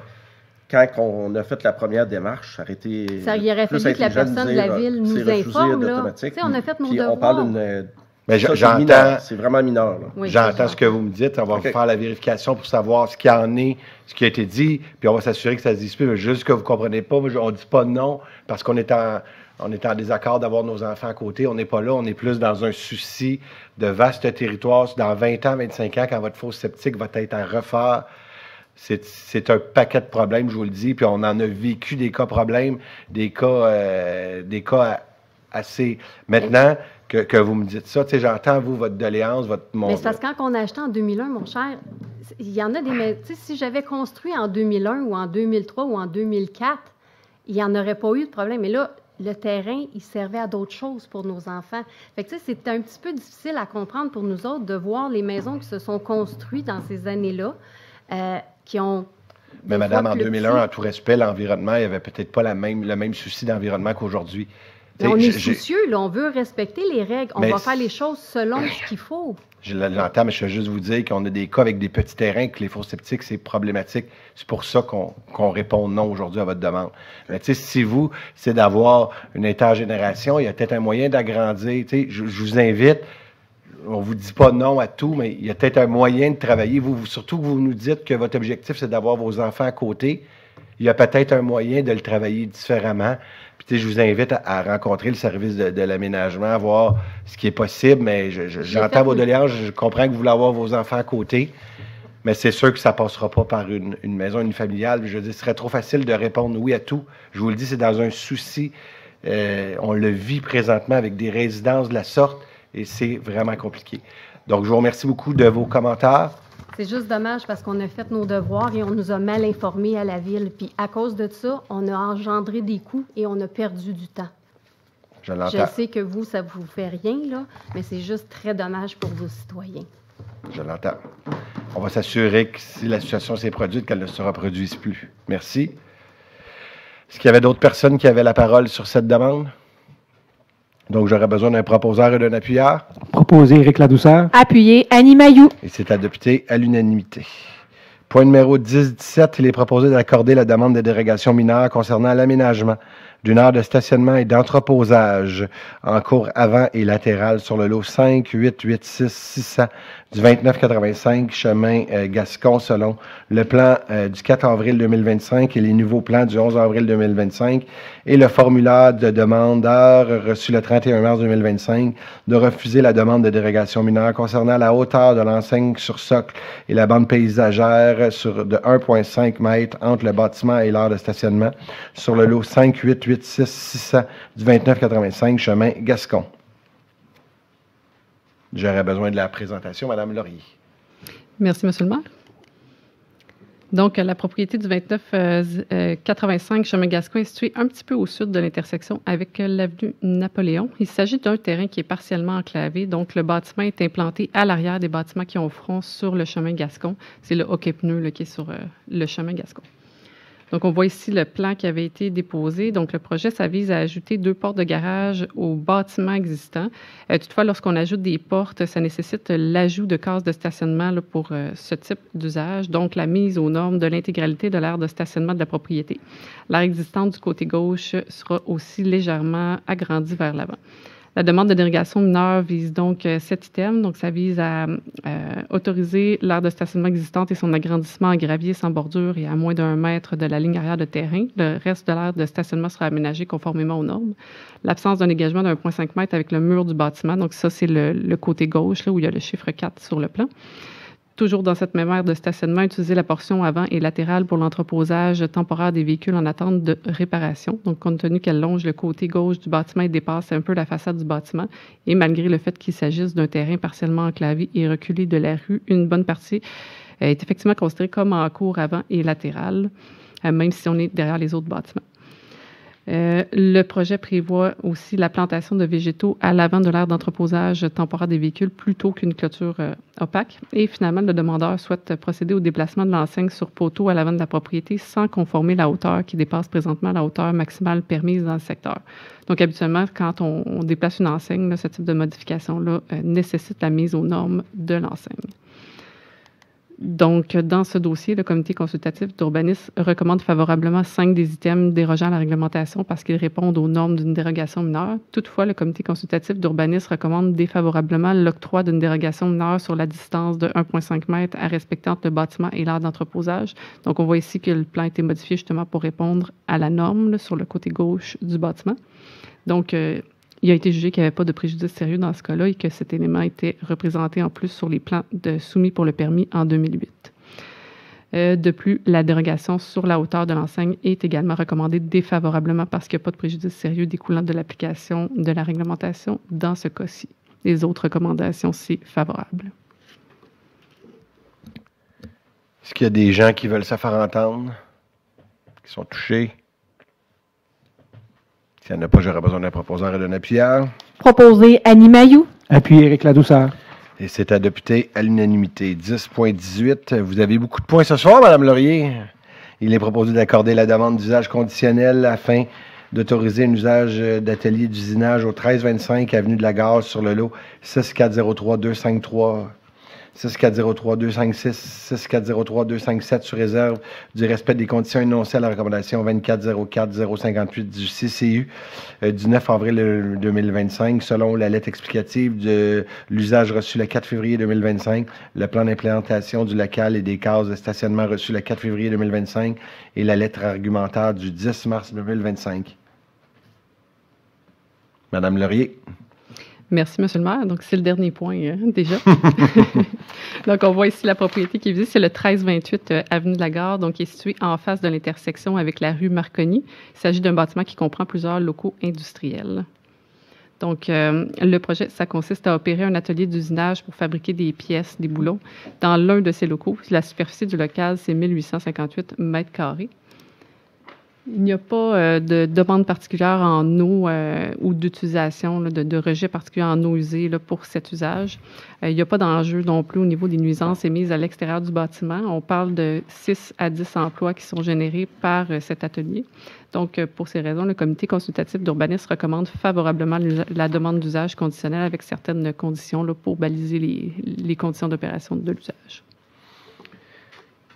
Quand on a fait la première démarche, ça aurait été... Ça y aurait fallu que la personne de la ville nous informe, là. Tu sais, on a fait nos devoirs. On parle d'une... Mais j'entends... C'est vraiment mineur, là. Oui, j'entends ce que vous me dites. On va faire la vérification pour savoir ce qu'il y en est, ce qui a été dit, puis on va s'assurer que ça se dispute. Juste que vous ne comprenez pas, on ne dit pas non, parce qu'on est en désaccord d'avoir nos enfants à côté. On n'est pas là, on est plus dans un souci de vaste territoire. Dans 20 ans, 25 ans, quand votre fosse septique va être à refaire... C'est un paquet de problèmes, je vous le dis, puis on en a vécu des cas problèmes, des cas assez... Maintenant que vous me dites ça, tu sais, j'entends, vous, votre doléance, Mais c'est parce que quand on a acheté en 2001, mon cher, il y en a des... Tu sais, si j'avais construit en 2001 ou en 2003 ou en 2004, il n'y en aurait pas eu de problème. Mais là, le terrain, il servait à d'autres choses pour nos enfants. Fait que, tu sais, c'est un petit peu difficile à comprendre pour nous autres de voir les maisons qui se sont construites dans ces années-là, qui ont... Mais madame, en 2001, en tout respect, l'environnement, il n'y avait peut-être pas le même souci d'environnement qu'aujourd'hui. On est soucieux, là, on veut respecter les règles. On va faire les choses selon ce qu'il faut. Je l'entends, mais je veux juste vous dire qu'on a des cas avec des petits terrains, que les fosses septiques, c'est problématique. C'est pour ça qu'on répond non aujourd'hui à votre demande. Mais tu sais, si vous, c'est d'avoir une intergénération, il y a peut-être un moyen d'agrandir. Tu sais, je vous invite... On ne vous dit pas non à tout, mais il y a peut-être un moyen de travailler. Surtout que vous nous dites que votre objectif, c'est d'avoir vos enfants à côté. Il y a peut-être un moyen de le travailler différemment. Puis, je vous invite à rencontrer le service de l'aménagement, à voir ce qui est possible. Mais j'entends vos doléances, je comprends que vous voulez avoir vos enfants à côté. Mais c'est sûr que ça ne passera pas par une maison unifamiliale. Je veux dire, ce serait trop facile de répondre oui à tout. Je vous le dis, c'est dans un souci. On le vit présentement avec des résidences de la sorte. Et c'est vraiment compliqué. Donc, je vous remercie beaucoup de vos commentaires. C'est juste dommage parce qu'on a fait nos devoirs et on nous a mal informés à la ville. Puis, à cause de ça, on a engendré des coûts et on a perdu du temps. Je l'entends. Je sais que vous, ça ne vous fait rien, là, mais c'est juste très dommage pour vos citoyens. Je l'entends. On va s'assurer que si la situation s'est produite, qu'elle ne se reproduise plus. Merci. Est-ce qu'il y avait d'autres personnes qui avaient la parole sur cette demande? Donc, j'aurais besoin d'un proposeur et d'un appuyeur. Proposé, Éric Ladouceur. Appuyé, Annie Mailloux. Et c'est adopté à l'unanimité. Point numéro 10-17, il est proposé d'accorder la demande de dérogation mineure concernant l'aménagement d'une aire de stationnement et d'entreposage en cours avant et latéral sur le lot 5886600 du 2985 chemin Gascon selon le plan du 4 avril 2025 et les nouveaux plans du 11 avril 2025 et le formulaire de demandeur reçu le 31 mars 2025 de refuser la demande de dérogation mineure concernant la hauteur de l'enseigne sur socle et la bande paysagère de 1,5 m entre le bâtiment et l'aire de stationnement sur le lot 5886600 du 2985 chemin Gascon. J'aurais besoin de la présentation, Mme Laurier. Merci, M. le maire. Donc, la propriété du 2985 chemin Gascon est située un petit peu au sud de l'intersection avec l'avenue Napoléon. Il s'agit d'un terrain qui est partiellement enclavé. Donc, le bâtiment est implanté à l'arrière des bâtiments qui ont front sur le chemin Gascon. C'est le hockey-pneu qui est sur le chemin Gascon. Donc, on voit ici le plan qui avait été déposé. Donc, le projet, ça vise à ajouter 2 portes de garage au bâtiment existant. Toutefois, lorsqu'on ajoute des portes, ça nécessite l'ajout de cases de stationnement pour ce type d'usage. Donc, la mise aux normes de l'intégralité de l'aire de stationnement de la propriété. L'aire existante du côté gauche sera aussi légèrement agrandie vers l'avant. La demande de dérogation mineure vise donc cet item. Donc, ça vise à autoriser l'aire de stationnement existante et son agrandissement en gravier sans bordure et à moins d'1 mètre de la ligne arrière de terrain. Le reste de l'aire de stationnement sera aménagé conformément aux normes. L'absence d'un dégagement de 1,5 m avec le mur du bâtiment. Donc, ça, c'est le côté gauche, là, où il y a le chiffre 4 sur le plan. Toujours dans cette même aire de stationnement, utiliser la portion avant et latérale pour l'entreposage temporaire des véhicules en attente de réparation. Donc, compte tenu qu'elle longe le côté gauche du bâtiment et dépasse un peu la façade du bâtiment, et malgré le fait qu'il s'agisse d'un terrain partiellement enclavé et reculé de la rue, une bonne partie est effectivement considérée comme en cours avant et latéral, même si on est derrière les autres bâtiments. Le projet prévoit aussi la plantation de végétaux à l'avant de l'aire d'entreposage temporaire des véhicules plutôt qu'une clôture opaque. Et finalement, le demandeur souhaite procéder au déplacement de l'enseigne sur poteau à l'avant de la propriété sans conformer la hauteur qui dépasse présentement la hauteur maximale permise dans le secteur. Donc, habituellement, quand on déplace une enseigne, ce type de modification-là nécessite la mise aux normes de l'enseigne. Donc, dans ce dossier, le comité consultatif d'urbanisme recommande favorablement 5 des items dérogeant à la réglementation parce qu'ils répondent aux normes d'une dérogation mineure. Toutefois, le comité consultatif d'urbanisme recommande défavorablement l'octroi d'une dérogation mineure sur la distance de 1,5 m à respecter entre le bâtiment et l'aire d'entreposage. Donc, on voit ici que le plan a été modifié justement pour répondre à la norme là, sur le côté gauche du bâtiment. Donc, il a été jugé qu'il n'y avait pas de préjudice sérieux dans ce cas-là et que cet élément était représenté en plus sur les plans soumis pour le permis en 2008. De plus, la dérogation sur la hauteur de l'enseigne est également recommandée défavorablement parce qu'il n'y a pas de préjudice sérieux découlant de l'application de la réglementation dans ce cas-ci. Les autres recommandations, c'est favorable. Est-ce qu'il y a des gens qui veulent se faire entendre, qui sont touchés? S'il n'y en a pas, j'aurais besoin d'un proposeur et d'un appuyeur. Proposé Annie Mailloux. Appuyé Éric Ladouceur. Et c'est adopté à l'unanimité. 10.18. Vous avez beaucoup de points ce soir, Mme Laurier. Il est proposé d'accorder la demande d'usage conditionnel afin d'autoriser un usage d'atelier d'usinage au 1325 Avenue de la Gare sur le lot 6403253. 6403256, 6403257 sous réserve du respect des conditions énoncées à la recommandation 2404058 du CCU du 9 avril 2025 selon la lettre explicative de l'usage reçu le 4 février 2025, le plan d'implantation du local et des cases de stationnement reçu le 4 février 2025 et la lettre argumentaire du 10 mars 2025. Madame Laurier. Merci, M. le maire. Donc, c'est le dernier point, déjà. Donc, on voit ici la propriété qui est visée. C'est le 1328 Avenue de la Gare, donc qui est situé en face de l'intersection avec la rue Marconi. Il s'agit d'un bâtiment qui comprend plusieurs locaux industriels. Donc, le projet, ça consiste à opérer un atelier d'usinage pour fabriquer des pièces, des boulons, dans l'un de ces locaux. La superficie du local, c'est 1858 mètres carrés. Il n'y a pas de demande particulière en eau ou d'utilisation, de rejet particulier en eau usée là, pour cet usage. Il n'y a pas d'enjeu non plus au niveau des nuisances émises à l'extérieur du bâtiment. On parle de 6 à 10 emplois qui sont générés par cet atelier. Donc, pour ces raisons, le comité consultatif d'urbanisme recommande favorablement la demande d'usage conditionnel avec certaines conditions là, pour baliser les conditions d'opération de l'usage.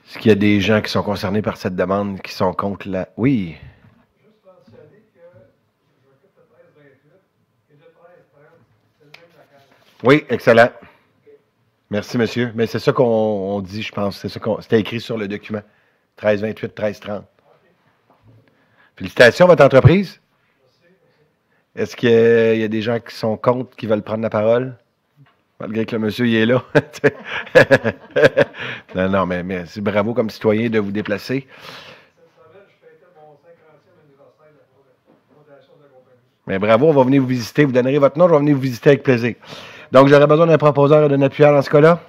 Est-ce qu'il y a des gens qui sont concernés par cette demande, qui sont contre la... Oui. Juste mentionner que Oui, excellent. Merci, monsieur. Mais c'est ça qu'on dit, je pense. C'était écrit sur le document. 1328, 1330. Félicitations, votre entreprise. Est-ce qu'il y a des gens qui sont contre, qui veulent prendre la parole? Malgré que le monsieur y est là. non, mais merci. Bravo comme citoyen de vous déplacer. Mais bravo, on va venir vous visiter. Vous donnerez votre nom, je vais venir vous visiter avec plaisir. Donc, j'aurais besoin d'un proposeur et d'un appuyeur dans ce cas-là.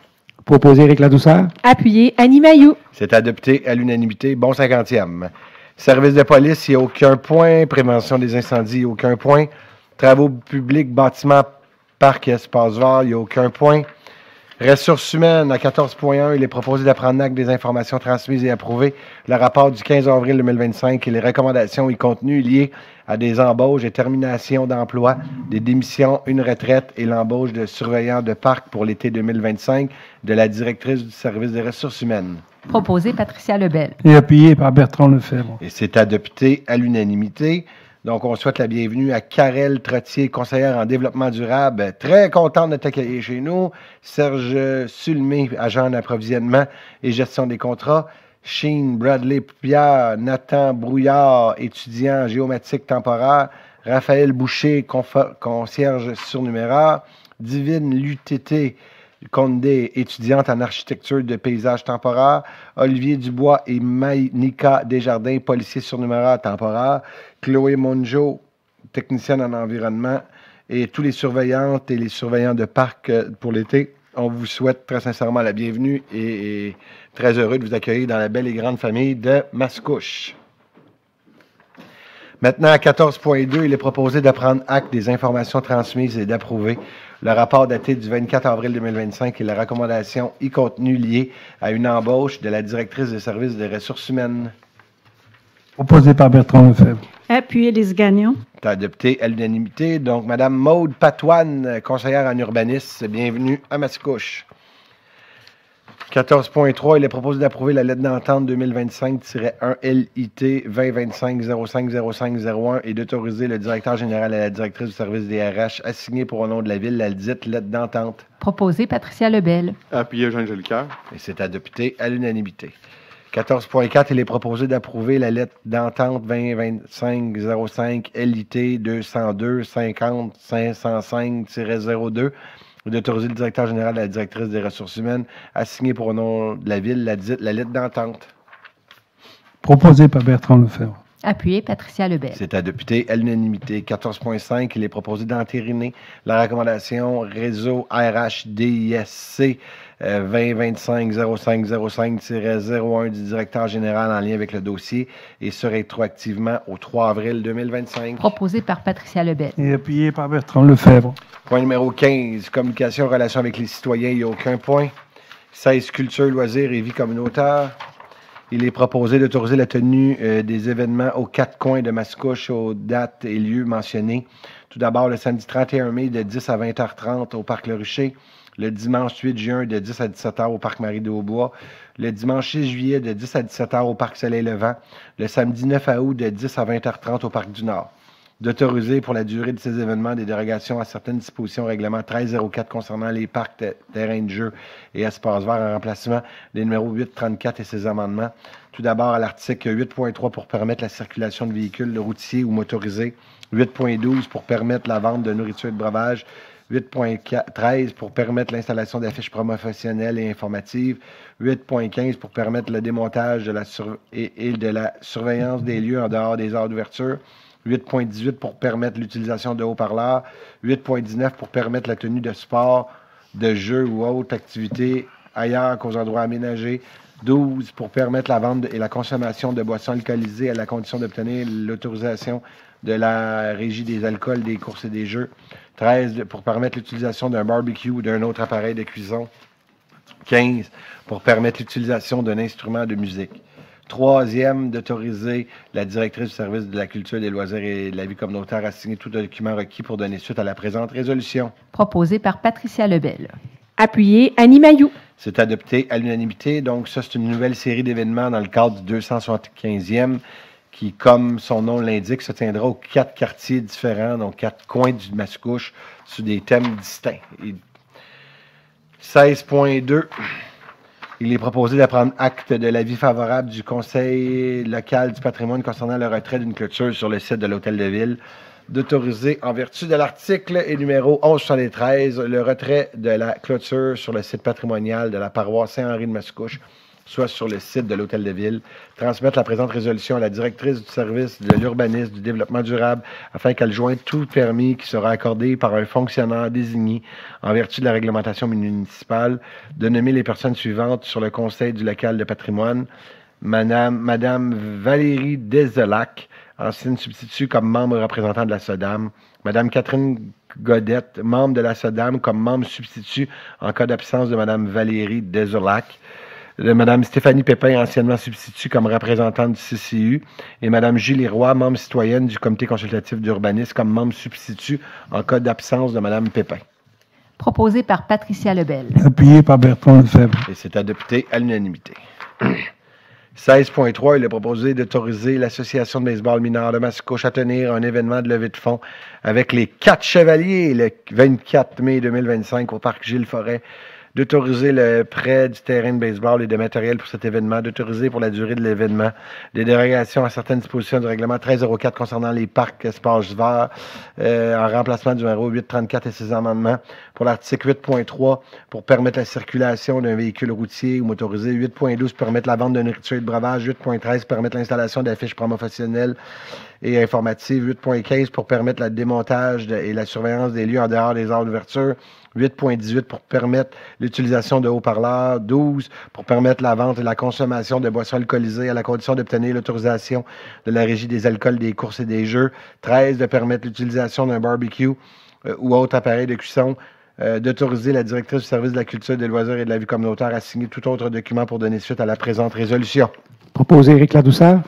Proposé Éric Ladouceur. Appuyé Annie Mailloux. C'est adopté à l'unanimité. Bon 50e. Service de police, il n'y a aucun point. Prévention des incendies, il n'y a aucun point. Travaux publics, bâtiments, parcs et espaces verts, il n'y a aucun point. Ressources humaines, à 14.1, il est proposé d'apprendre acte des informations transmises et approuvées. Le rapport du 15 avril 2025 et les recommandations y contenues liées à des embauches et terminations d'emploi, des démissions, une retraite et l'embauche de surveillants de parc pour l'été 2025 de la directrice du service des ressources humaines. Proposé Patricia Lebel. Et appuyé par Bertrand Lefebvre. Et c'est adopté à l'unanimité. Donc, on souhaite la bienvenue à Karel Trottier, conseillère en développement durable. Très contente de t'accueillir chez nous. Serge Sulmé, agent d'approvisionnement et gestion des contrats. Sheen Bradley Pierre, Nathan Brouillard, étudiant en géomatique temporaire. Raphaël Boucher, concierge surnuméraire. Divine Lutété Condé, étudiante en architecture de paysage temporaire. Olivier Dubois et Maïnika Desjardins, policier surnuméraire temporaire. Chloé Monjo, technicienne en environnement. Et tous les surveillantes et les surveillants de parc pour l'été. On vous souhaite très sincèrement la bienvenue et très heureux de vous accueillir dans la belle et grande famille de Mascouche. Maintenant, à 14.2, il est proposé de prendre acte des informations transmises et d'approuver le rapport daté du 24 avril 2025 et la recommandation y contenue liée à une embauche de la directrice des services des ressources humaines. Proposé par Bertrand Lefebvre. Appuyé Lise Gagnon. C'est adopté à l'unanimité. Donc, Mme Maude Patoine, conseillère en urbanisme, bienvenue à Mascouche. 14.3, il est proposé d'approuver la lettre d'entente 2025-1 LIT 2025-050501 et d'autoriser le directeur général et la directrice du service des RH à signer pour au nom de la Ville la dite lettre d'entente. Proposé Patricia Lebel. Appuyé Jean Jolicoeur. Et c'est adopté à l'unanimité. 14.4, il est proposé d'approuver la lettre d'entente 2025-05 LIT 202-50-505-02 et d'autoriser le directeur général et la directrice des ressources humaines à signer pour le nom de la Ville la lettre d'entente. Proposé par Bertrand Lefebvre. Appuyé Patricia Lebel. C'est adopté à l'unanimité. 14.5, il est proposé d'entériner la recommandation réseau RHDISC 2025-0505-01 du directeur général en lien avec le dossier et ce rétroactivement au 3 avril 2025. Proposé par Patricia Lebel. Et appuyé par Bertrand Lefebvre. Point numéro 15, communication, relations avec les citoyens, il n'y a aucun point. 16, culture, loisirs et vie communautaire. Il est proposé d'autoriser la tenue des événements aux 4 coins de Mascouche aux dates et lieux mentionnés. Tout d'abord, le samedi 31 mai de 10 à 20h30 au Parc Le Rucher. Le dimanche 8 juin de 10 à 17h au Parc Marie-de-Hautbois. Le dimanche 6 juillet de 10 à 17h au Parc Soleil-Levant. Le samedi 9 août de 10 à 20h30 au Parc du Nord. D'autoriser pour la durée de ces événements des dérogations à certaines dispositions au règlement 1304 concernant les parcs, terrains de jeu et espaces verts en remplacement des numéros 834 et ses amendements. Tout d'abord à l'article 8.3 pour permettre la circulation de véhicules routiers ou motorisés. 8.12 pour permettre la vente de nourriture et de breuvage. 8.13 pour permettre l'installation d'affiches promotionnelles et informatives. 8.15 pour permettre le démontage de de la surveillance des lieux en dehors des heures d'ouverture. 8.18 pour permettre l'utilisation de haut-parleurs. 8.19 pour permettre la tenue de sport, de jeux ou autres activités ailleurs qu'aux endroits aménagés. 12 pour permettre la vente et la consommation de boissons alcoolisées à la condition d'obtenir l'autorisation de la Régie des alcools, des courses et des jeux. 13 pour permettre l'utilisation d'un barbecue ou d'un autre appareil de cuisson. 15 pour permettre l'utilisation d'un instrument de musique. 3e, d'autoriser la directrice du service de la culture, des loisirs et de la vie communautaire à signer tout document requis pour donner suite à la présente résolution. Proposé par Patricia Lebel. Appuyé Annie Mailloux. C'est adopté à l'unanimité. Donc, ça, c'est une nouvelle série d'événements dans le cadre du 275e qui, comme son nom l'indique, se tiendra aux 4 quartiers différents, donc 4 coins du Mascouche, sous des thèmes distincts. 16.2. Il est proposé de prendre acte de l'avis favorable du Conseil local du patrimoine concernant le retrait d'une clôture sur le site de l'Hôtel de Ville, d'autoriser, en vertu de l'article et numéro 1173, le retrait de la clôture sur le site patrimonial de la paroisse Saint-Henri de Mascouche, soit sur le site de l'Hôtel de Ville, transmettre la présente résolution à la directrice du service de l'urbanisme du développement durable afin qu'elle joigne tout permis qui sera accordé par un fonctionnaire désigné en vertu de la réglementation municipale, de nommer les personnes suivantes sur le conseil du local de patrimoine. Madame Valérie Deselac, ancienne substitut comme membre représentant de la SODAM. Madame Catherine Godette, membre de la SODAM comme membre substitut en cas d'absence de Madame Valérie Deselac. Mme Stéphanie Pépin, anciennement substitut comme représentante du CCU, et Mme Julie Roy, membre citoyenne du comité consultatif d'urbanisme, comme membre substitut en cas d'absence de Mme Pépin. Proposé par Patricia Lebel. Appuyé par Bertrand Lefebvre. Et c'est adopté à l'unanimité. 16.3, il est proposé d'autoriser l'Association de baseball mineur de Mascouche à tenir un événement de levée de fonds avec les 4 chevaliers le 24 mai 2025 au parc Gilles Forêt, d'autoriser le prêt du terrain de baseball et de matériel pour cet événement, d'autoriser pour la durée de l'événement des dérogations à certaines dispositions du règlement 1304 concernant les parcs espaces verts en remplacement du numéro 834 et ses amendements. Pour l'article 8.3, pour permettre la circulation d'un véhicule routier ou motorisé. 8.12, permettre la vente de nourriture et de breuvage. 8.13, permettre l'installation d'affiches promotionnelles et informatives. 8.15, pour permettre le démontage et la surveillance des lieux en dehors des heures d'ouverture. 8.18 pour permettre l'utilisation de haut-parleurs, 12 pour permettre la vente et la consommation de boissons alcoolisées à la condition d'obtenir l'autorisation de la Régie des alcools, des courses et des jeux, 13 de permettre l'utilisation d'un barbecue ou autre appareil de cuisson, d'autoriser la directrice du service de la culture, des loisirs et de la vie communautaire à signer tout autre document pour donner suite à la présente résolution. Proposé Éric Ladouceur.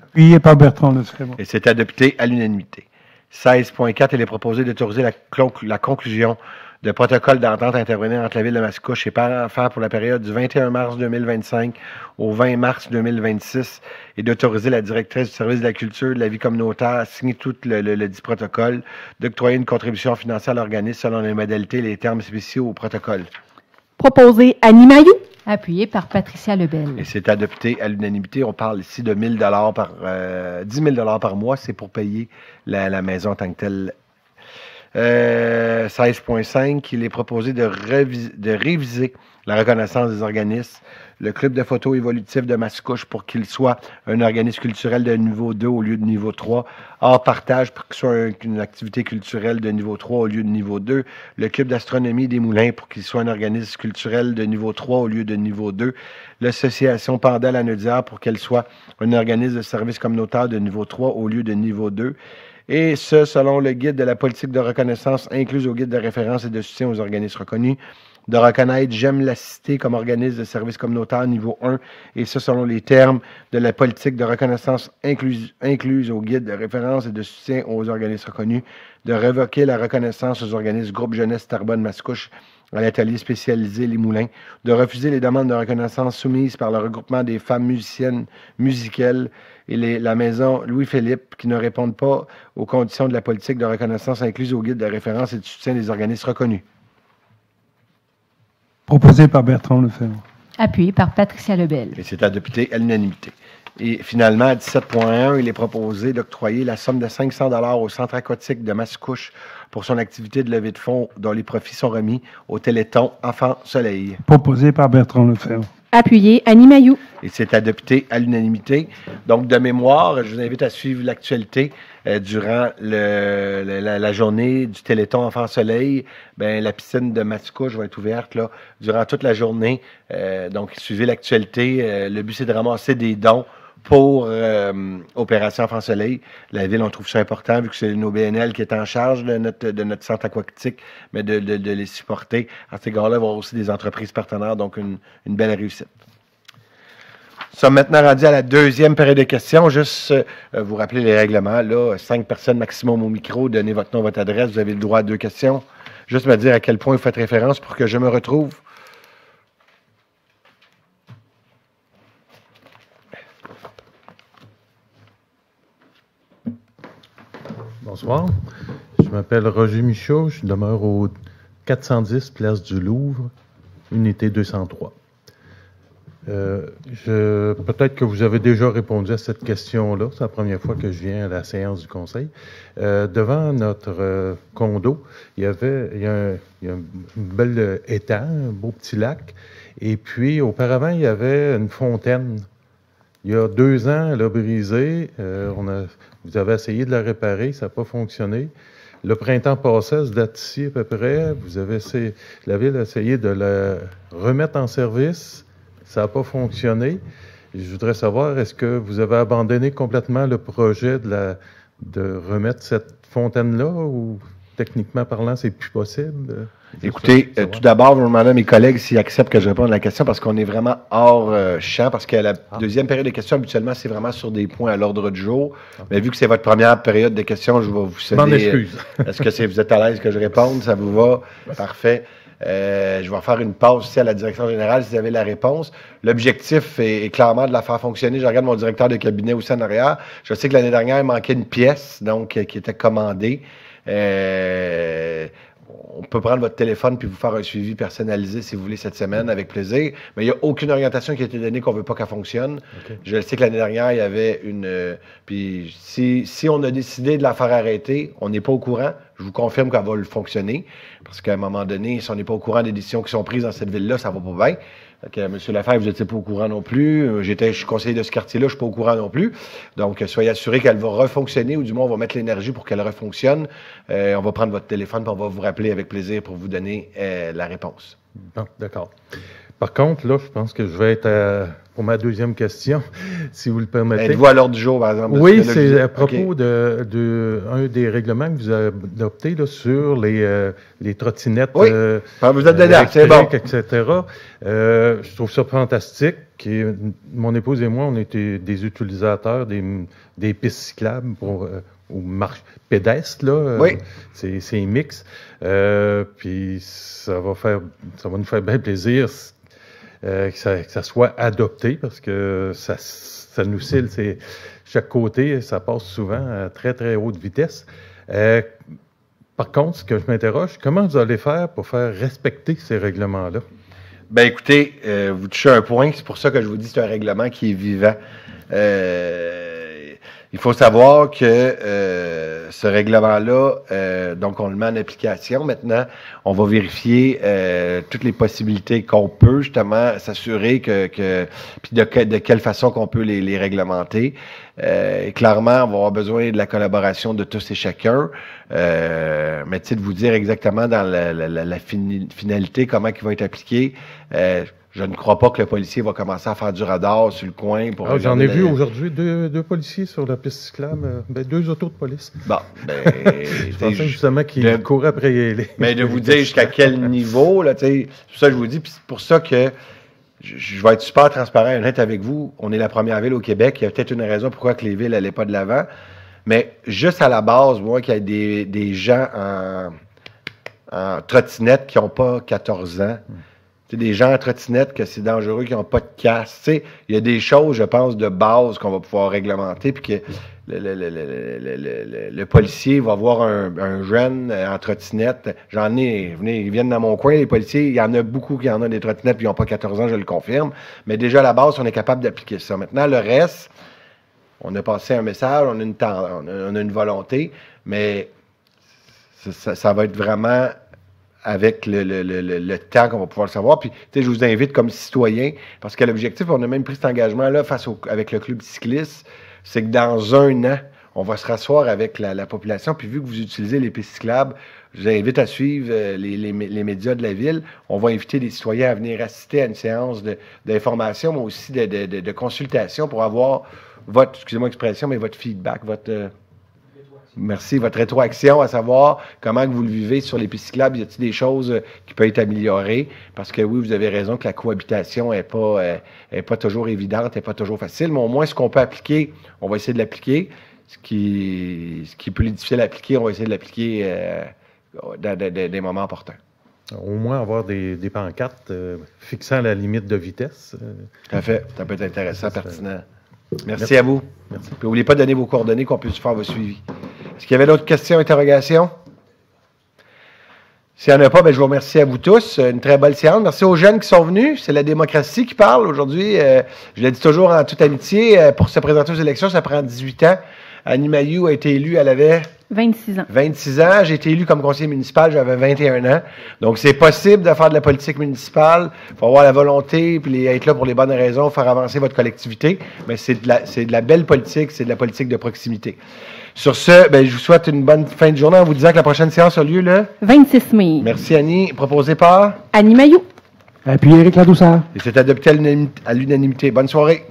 Appuyé par Bertrand Lefebvre. Et c'est adopté à l'unanimité. 16.4, il est proposé d'autoriser la conclusion de protocole d'entente intervenir entre la Ville de Mascouche et Parents-Enfants pour la période du 21 mars 2025 au 20 mars 2026 et d'autoriser la directrice du service de la culture, de la vie communautaire à signer tout le dit protocole, d'octroyer une contribution financière à l'organisme selon les modalités et les termes spéciaux au protocole. Proposé Annie Mailloux. Appuyé par Patricia Lebel. Et c'est adopté à l'unanimité. On parle ici de 10 000 par mois. C'est pour payer la maison en tant que telle. 16.5, il est proposé de réviser la reconnaissance des organismes. Le club de photo évolutif de Mascouche pour qu'il soit un organisme culturel de niveau 2 au lieu de niveau 3. Hors partage pour qu'il soit une activité culturelle de niveau 3 au lieu de niveau 2. Le club d'astronomie des Moulins pour qu'il soit un organisme culturel de niveau 3 au lieu de niveau 2. L'association Pandale à Neudière pour qu'elle soit un organisme de service communautaire de niveau 3 au lieu de niveau 2. Et ce, selon le guide de la politique de reconnaissance incluse au guide de référence et de soutien aux organismes reconnus, de reconnaître J'aime la cité comme organisme de service communautaire niveau 1, et ce, selon les termes de la politique de reconnaissance incluse au guide de référence et de soutien aux organismes reconnus, de révoquer la reconnaissance aux organismes groupe jeunesse Tarbonne-Mascouche à l'atelier spécialisé Les Moulins, de refuser les demandes de reconnaissance soumises par le regroupement des femmes musiciennes musicales et la maison Louis-Philippe qui ne répondent pas aux conditions de la politique de reconnaissance incluse au guide de référence et de soutien des organismes reconnus. Proposé par Bertrand Lefebvre. Appuyé par Patricia Lebel. Et c'est adopté à l'unanimité. Et finalement, à 17.1, il est proposé d'octroyer la somme de 500 $ au Centre aquatique de Mascouche pour son activité de levée de fonds dont les profits sont remis au Téléthon Enfants Soleil. Proposé par Bertrand Lefebvre. Appuyé Annie Mailloux. Et c'est adopté à l'unanimité. Donc, de mémoire, je vous invite à suivre l'actualité durant la journée du Téléthon Enfants Soleil. Ben, la piscine de Mascouche va être ouverte là, durant toute la journée. Donc, suivez l'actualité. Le but, c'est de ramasser des dons pour Opération Enfants Soleil. La Ville, on trouve ça important, vu que c'est nos BNL qui est en charge de notre centre aquatique, mais de les supporter. À cet égard-là, il va y avoir aussi des entreprises partenaires, donc une belle réussite. Nous sommes maintenant rendus à la deuxième période de questions. Juste vous rappeler les règlements. Là, 5 personnes maximum au micro. Donnez votre nom, votre adresse. Vous avez le droit à 2 questions. Juste me dire à quel point vous faites référence pour que je me retrouve. Bonsoir. Je m'appelle Roger Michaud. Je demeure au 410 Place du Louvre, unité 203. Peut-être que vous avez déjà répondu à cette question-là. C'est la première fois que je viens à la séance du conseil. Devant notre condo, il y a un bel étang, un beau petit lac. Et puis, auparavant, il y avait une fontaine. Il y a 2 ans, elle a brisé. Vous avez essayé de la réparer, ça n'a pas fonctionné. Le printemps passé, ça date ici à peu près. La ville a essayé de la remettre en service. Ça n'a pas fonctionné. Je voudrais savoir, est-ce que vous avez abandonné complètement le projet de remettre cette fontaine-là ou techniquement parlant, c'est plus possible? Écoutez, tout d'abord, je vais demander à mes collègues s'ils acceptent que je réponde à la question parce qu'on est vraiment hors champ, parce que la deuxième période de questions, habituellement, c'est vraiment sur des points à l'ordre du jour. Mais vu que c'est votre première période de questions, je vais vous céder. Je m'en excuse. Est-ce que vous êtes à l'aise que je réponde? Ça vous va? Parfait. Je vais faire une pause ici à la direction générale si vous avez la réponse. L'objectif est clairement de la faire fonctionner. Je regarde mon directeur de cabinet aussi en arrière. Je sais que l'année dernière, il manquait une pièce donc qui était commandée. On peut prendre votre téléphone puis vous faire un suivi personnalisé si vous voulez cette semaine, avec plaisir. Mais il n'y a aucune orientation qui a été donnée qu'on ne veut pas qu'elle fonctionne. Okay. Je sais que l'année dernière, il y avait puis si on a décidé de la faire arrêter, on n'est pas au courant. Je vous confirme qu'elle va fonctionner. Parce qu'à un moment donné, si on n'est pas au courant des décisions qui sont prises dans cette ville-là, ça ne va pas bien. M. Lefebvre, vous n'étiez pas au courant non plus. Je suis conseiller de ce quartier-là, je ne suis pas au courant non plus. Donc, soyez assurés qu'elle va refonctionner, ou du moins, on va mettre l'énergie pour qu'elle refonctionne. On va prendre votre téléphone, puis on va vous rappeler avec plaisir pour vous donner la réponse. Bon, d'accord. Par contre, là, je pense que je vais être pour ma deuxième question, si vous le permettez. Êtes-vous à l'ordre du jour, par exemple? Oui, c'est à propos de un des règlements que vous avez adopté là, sur les trottinettes vous êtes dedans, c'est bon. etc. Je trouve ça fantastique. Mon épouse et moi, on était des utilisateurs des pistes cyclables ou marches pédestres, là. Oui. C'est mix. Puis ça va nous faire bien plaisir que ça soit adopté parce que ça nous cille chaque côté, ça passe souvent à très, très haute vitesse. Par contre, ce que je m'interroge, comment vous allez faire pour faire respecter ces règlements-là? Bien, écoutez, vous touchez un point, c'est pour ça que je vous dis que c'est un règlement qui est vivant. Il faut savoir que ce règlement-là, donc on le met en application. Maintenant, on va vérifier toutes les possibilités qu'on peut, justement, s'assurer puis de quelle façon qu'on peut les réglementer. Clairement, on va avoir besoin de la collaboration de tous et chacun. Mais tu sais, de vous dire exactement dans la finalité, comment il va être appliqué, je ne crois pas que le policier va commencer à faire du radar sur le coin pour... J'en ai vu aujourd'hui deux policiers sur la piste cyclable, 2 autos de police. Bon, je pensais justement qu'ils couraient après les... Mais de vous dire jusqu'à quel niveau, là, tu sais, c'est pour ça que je vous dis, puis c'est pour ça que je vais être super transparent et honnête avec vous. On est la première ville au Québec. Il y a peut-être une raison pourquoi que les villes n'allaient pas de l'avant. Mais juste à la base, moi, qu'il y a des gens en trottinette qui n'ont pas 14 ans, des gens en trottinette que c'est dangereux, qui n'ont pas de casque. Il y a des choses, je pense, de base qu'on va pouvoir réglementer, puis que le policier va voir un jeune en trottinette. J'en ai, ils viennent dans mon coin, les policiers, il y en a beaucoup qui en ont des trottinettes, puis ils n'ont pas 14 ans, je le confirme. Mais déjà, à la base, on est capable d'appliquer ça. Maintenant, le reste, on a passé un message, on a une volonté, mais ça va être vraiment avec le temps qu'on va pouvoir le savoir. Puis, tu sais, je vous invite comme citoyen, parce que l'objectif, on a même pris cet engagement-là avec le club cycliste, c'est que dans 1 an, on va se rasseoir avec la population. Puis, vu que vous utilisez les pistes cyclables, je vous invite à suivre les médias de la ville. On va inviter les citoyens à venir assister à une séance d'information, mais aussi de consultation pour avoir excusez-moi l'expression, mais votre feedback, merci, votre rétroaction, à savoir comment que vous le vivez sur les pistes cyclables. Y a-t-il des choses qui peuvent être améliorées? Parce que oui, vous avez raison que la cohabitation est pas toujours évidente, n'est pas toujours facile, mais au moins ce qu'on peut appliquer, on va essayer de l'appliquer. Ce qui est plus difficile à appliquer, on va essayer de l'appliquer dans des moments opportuns. Au moins avoir des pancartes fixant la limite de vitesse. Tout à fait, ça peut être intéressant, pertinent. Merci à vous. Merci. Puis n'oubliez pas de donner vos coordonnées qu'on puisse faire vos suivis. Est-ce qu'il y avait d'autres questions, interrogations? S'il n'y en a pas, je vous remercie à vous tous. Une très belle séance. Merci aux jeunes qui sont venus. C'est la démocratie qui parle aujourd'hui. Je l'ai dit toujours en toute amitié, pour se présenter aux élections, ça prend 18 ans. Annie Mailloux a été élue, elle avait 26 ans. 26 ans. J'ai été élu comme conseiller municipal, j'avais 21 ans. Donc, c'est possible de faire de la politique municipale. Il faut avoir la volonté puis être là pour les bonnes raisons, faire avancer votre collectivité. Mais c'est de la belle politique, c'est de la politique de proximité. Sur ce, je vous souhaite une bonne fin de journée en vous disant que la prochaine séance a lieu le 26 mai. Merci, Annie. Proposé par Annie Mailloux. Puis Éric Ladouceur. Et c'est adopté à l'unanimité. Bonne soirée.